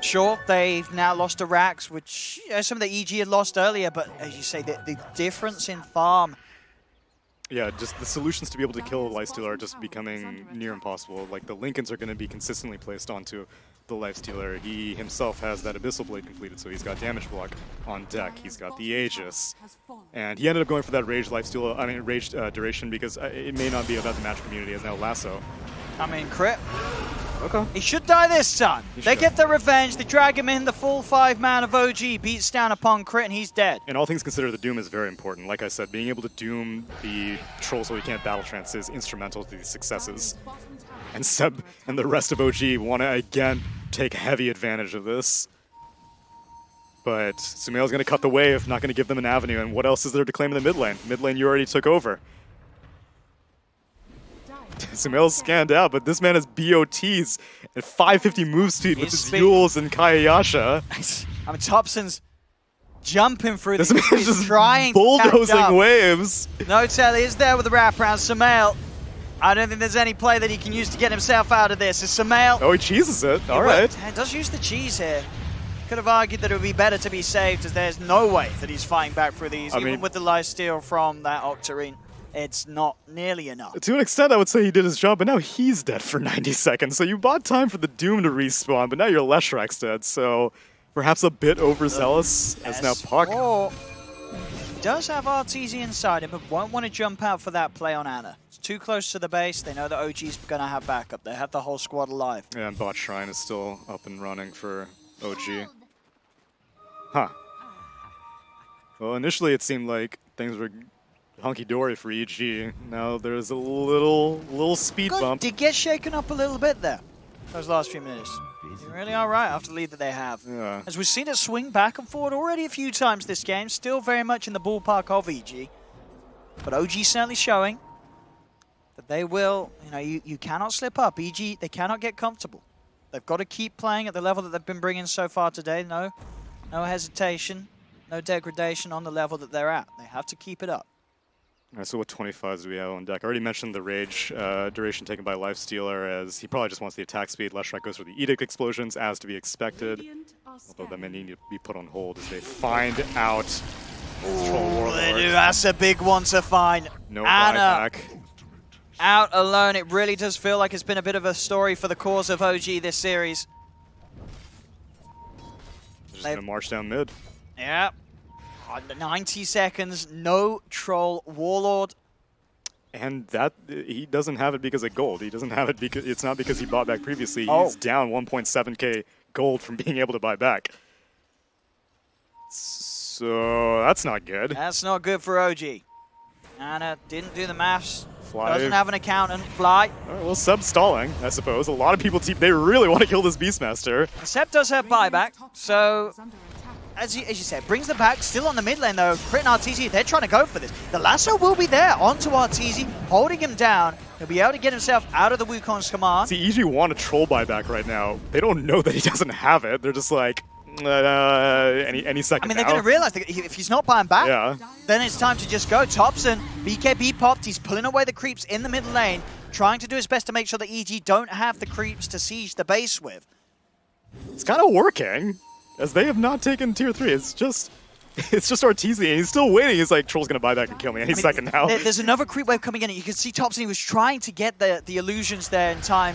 Sure, they've now lost to Rax, which some of the EG had lost earlier, but as you say, the difference in farm. Yeah, just the solutions to be able to kill a Lifestealer are just becoming near impossible. Like, the Lincolns are going to be consistently placed onto the Lifestealer. He himself has that Abyssal Blade completed, so he's got damage block on deck. He's got the Aegis. And he ended up going for that Rage Lifestealer, I mean, Rage duration, because it may not be about the match community as now Lasso. I mean, Crit. Okay. He should die this time. They get their revenge. They drag him in. The full 5-man of OG beats down upon Crit, and he's dead. And all things considered, the Doom is very important. Like I said, being able to Doom the troll so he can't battle trance is instrumental to these successes. And Seb and the rest of OG want to, again, take heavy advantage of this. But Sumail's going to cut the wave, not going to give them an avenue. And what else is there to claim in the mid lane? Mid lane you already took over. Sumail's scanned out, but this man has BOTs at 550 move speed with his Yules and Kayasha. I mean, Thompson's jumping through this the man's just trying bulldozing waves. No tell is there with the wraparound. Sumail, I don't think there's any play that he can use to get himself out of this. Is Sumail? Oh, he cheeses it. All right. He does use the cheese here. Could have argued that it would be better to be saved, as there's no way that he's fighting back through these, even with the lifesteal from that Octarine. It's not nearly enough. To an extent, I would say he did his job, but now he's dead for 90 seconds. So you bought time for the Doom to respawn, but now your Leshrek's dead. So perhaps a bit overzealous as now Puck. He does have RTZ inside him, but won't want to jump out for that play on Anna. It's too close to the base. They know that OG's going to have backup. They have the whole squad alive. Yeah, and Bot Shrine is still up and running for OG. Huh. Well, initially it seemed like things were hunky-dory for EG. Now there's a little speed bump. Did get shaken up a little bit there, those last few minutes. They really are right after the lead that they have. Yeah. As we've seen it swing back and forward already a few times this game, still very much in the ballpark of EG. But OG certainly showing that they will, you cannot slip up. EG, they cannot get comfortable. They've got to keep playing at the level that they've been bringing so far today. No hesitation, no degradation on the level that they're at. They have to keep it up. All right, so what 25s do we have on deck? I already mentioned the Rage duration taken by Lifestealer, as he probably just wants the attack speed. Leshrek goes for the Edict explosions, as to be expected. Although that may need to be put on hold as they find out Troll Warlord. That's a big one to find. No Anna buyback. out alone. It really does feel like it's been a bit of a story for the cause of OG this series. Just going to march down mid. Yeah. 90 seconds, no Troll Warlord. And that he doesn't have it because of gold. He doesn't have it because it's not because he bought back previously. He's down 1.7k gold from being able to buy back. So that's not good. That's not good for OG. Anna didn't do the maths. Fly. Doesn't have an accountant. Fly. All right, well, Seb's stalling, I suppose. A lot of people, they really want to kill this Beastmaster. Seb does have buyback, so as you said, brings them back. Still on the mid lane though. Crit and Arteezy, they're trying to go for this. The lasso will be there onto Arteezy, holding him down. He'll be able to get himself out of the Wukong's command. See, EG want a troll buyback right now. They don't know that he doesn't have it. They're just like, any second. I mean, they're going to realize that if he's not buying back, yeah, then it's time to just go. Thompson, BKB popped. He's pulling away the creeps in the mid lane, trying to do his best to make sure that EG don't have the creeps to siege the base with. It's kind of working, as they have not taken tier 3. It's just Arteezy, and he's still waiting. He's like, Troll's going to buy back and kill me any second now. There's another creep wave coming in. You can see Thompson, he was trying to get the illusions there in time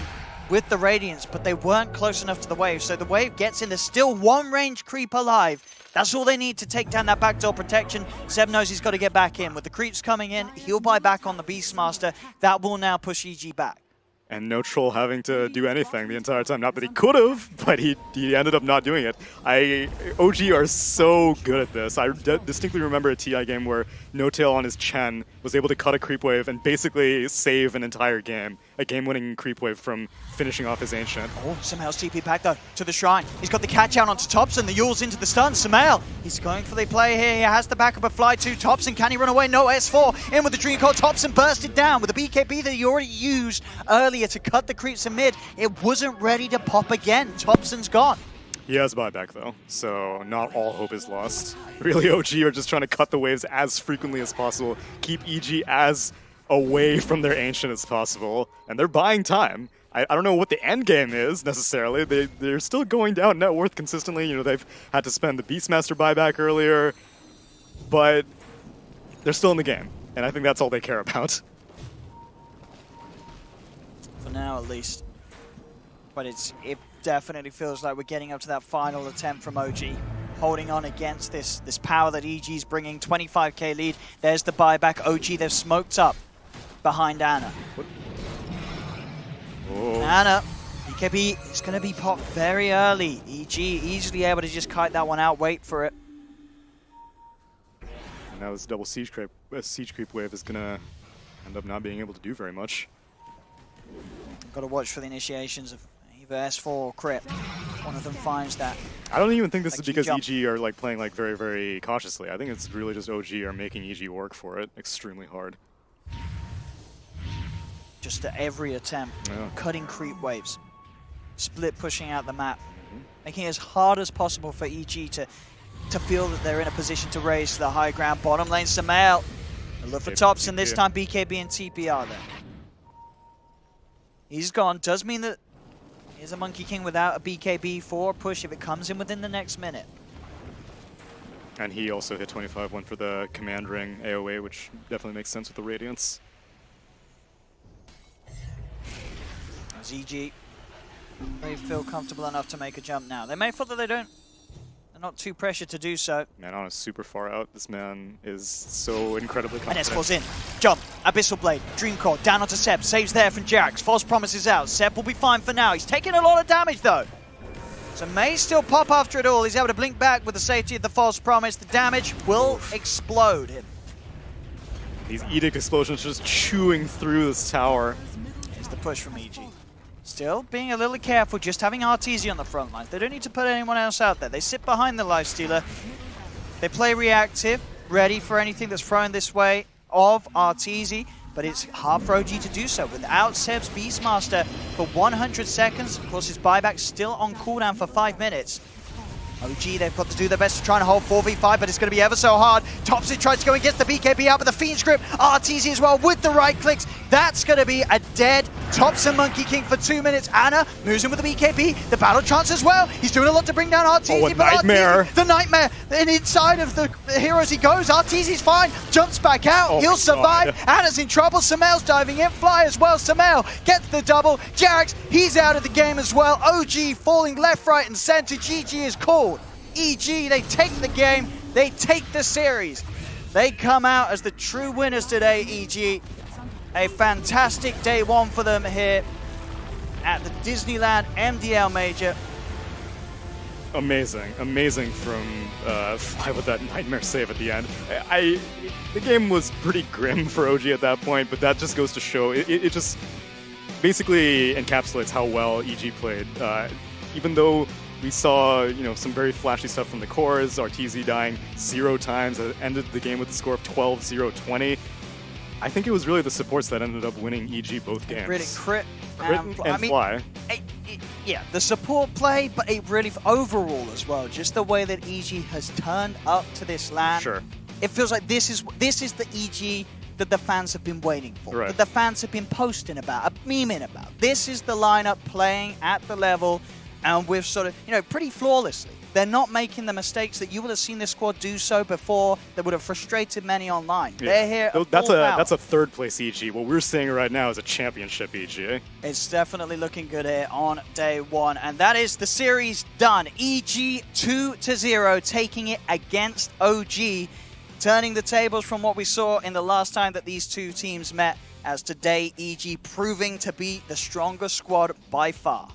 with the Radiance, but they weren't close enough to the wave. So the wave gets in. There's still one range creep alive. That's all they need to take down that backdoor protection. Seb knows he's got to get back in. With the creeps coming in, he'll buy back on the Beastmaster. That will now push EG back. And no Troll having to do anything the entire time. Not that he could have, but he ended up not doing it. OG are so good at this. I distinctly remember a TI game where No Tail on his Chen was able to cut a creep wave and basically save an entire game. A game-winning creep wave from finishing off his Ancient. Oh, Samael's TP back though to the Shrine. He's got the catch out onto Thompson. The Yule's into the stun. Samael, he's going for the play here. He has the backup of Fly 2. Thompson, can he run away? No, S4 in with the Dream Coil. Thompson bursted down with the BKB that he already used earlier to cut the creeps in mid. It wasn't ready to pop again. Thompson's gone. He has buyback though, so not all hope is lost. Really, OG are just trying to cut the waves as frequently as possible, keep EG as away from their Ancient as possible, and they're buying time. I don't know what the end game is necessarily. They're still going down net worth consistently. You know, they've had to spend the Beastmaster buyback earlier, but they're still in the game, and I think that's all they care about. For now, at least. But it definitely feels like we're getting up to that final attempt from OG. Holding on against this power that EG's bringing. 25k lead. There's the buyback. OG, they've smoked up behind Anna. Oh. Anna, BKB is going to be popped very early. EG easily able to just kite that one out. Wait for it. And now this double siege creep wave is going to end up not being able to do very much. Got to watch for the initiations of either S4 or Crit. One of them finds that. I don't even think this is because jump. EG are like playing like very, very cautiously. I think it's really just OG are making EG work for it extremely hard. Just at every attempt, cutting creep waves, split pushing out the map, making it as hard as possible for EG to feel that they're in a position to raise to the high ground. Bottom lane, Samael. Look for Thompson, this time BKB and TPR there. He's gone, does mean that here's a Monkey King without a BKB for a push if it comes in within the next minute. And he also hit 25, went for the command ring AoE, which definitely makes sense with the Radiance. ZG, they feel comfortable enough to make a jump now. They may feel that they're not too pressured to do so. Man, on is super far out. This man is so incredibly confident. And S4's in. Jump. Abyssal Blade. Dream Core. Down onto Seb. Saves there from Jax. False Promises out. Seb will be fine for now. He's taking a lot of damage though. So may still pop after it all. He's able to blink back with the safety of the False Promise. The damage will explode him. These Edict explosions just chewing through this tower. Here's the push from EG. Still being a little careful, just having Arteezy on the front line. They don't need to put anyone else out there. They sit behind the Lifestealer. They play reactive, ready for anything that's thrown this way of Arteezy, but it's hard for OG to do so. Without Seb's Beastmaster for 100 seconds, of course his buyback still on cooldown for 5 minutes. OG, they've got to do their best to try and hold 4v5, but it's going to be ever so hard. Thompson tries to go and gets the BKB out, but the Fiend's Grip, Arteezy as well with the right clicks. That's going to be a dead Thompson Monkey King for 2 minutes. Anna moves in with the BKB, the battle chance as well. He's doing a lot to bring down Arteezy. Oh, a nightmare. Arteezy, the nightmare, and inside of the heroes he goes. Arteezy's fine, jumps back out, he'll survive. Anna's in trouble, Samael's diving in, Fly as well. Samael gets the double. Jax, he's out of the game as well. OG falling left, right, and center. GG is called. EG, they take the game, they take the series. They come out as the true winners today, EG. A fantastic day one for them here at the Disneyland MDL Major. Amazing from Fly with that nightmare save at the end. The game was pretty grim for OG at that point, but that just goes to show, it just basically encapsulates how well EG played. Even though we saw, some very flashy stuff from the cores, RTZ dying 0 times, that ended the game with a score of 12-0-20. I think it was really the supports that ended up winning EG both games. Really, Crit and Fly. Yeah, the support play, but it really, overall as well, just the way that EG has turned up to this LAN. Sure. It feels like this is the EG that the fans have been waiting for, right. that the fans have been posting about, memeing about. This is the lineup playing at the level, and with sort of, pretty flawlessly. They're not making the mistakes that you would have seen this squad do so before that would have frustrated many online. Yeah. They're here at that's a third place EG. What we're seeing right now is a championship EG. It's definitely looking good here on day one. And that is the series done. EG 2-0, taking it against OG, turning the tables from what we saw in the last time that these two teams met, as today EG proving to be the stronger squad by far.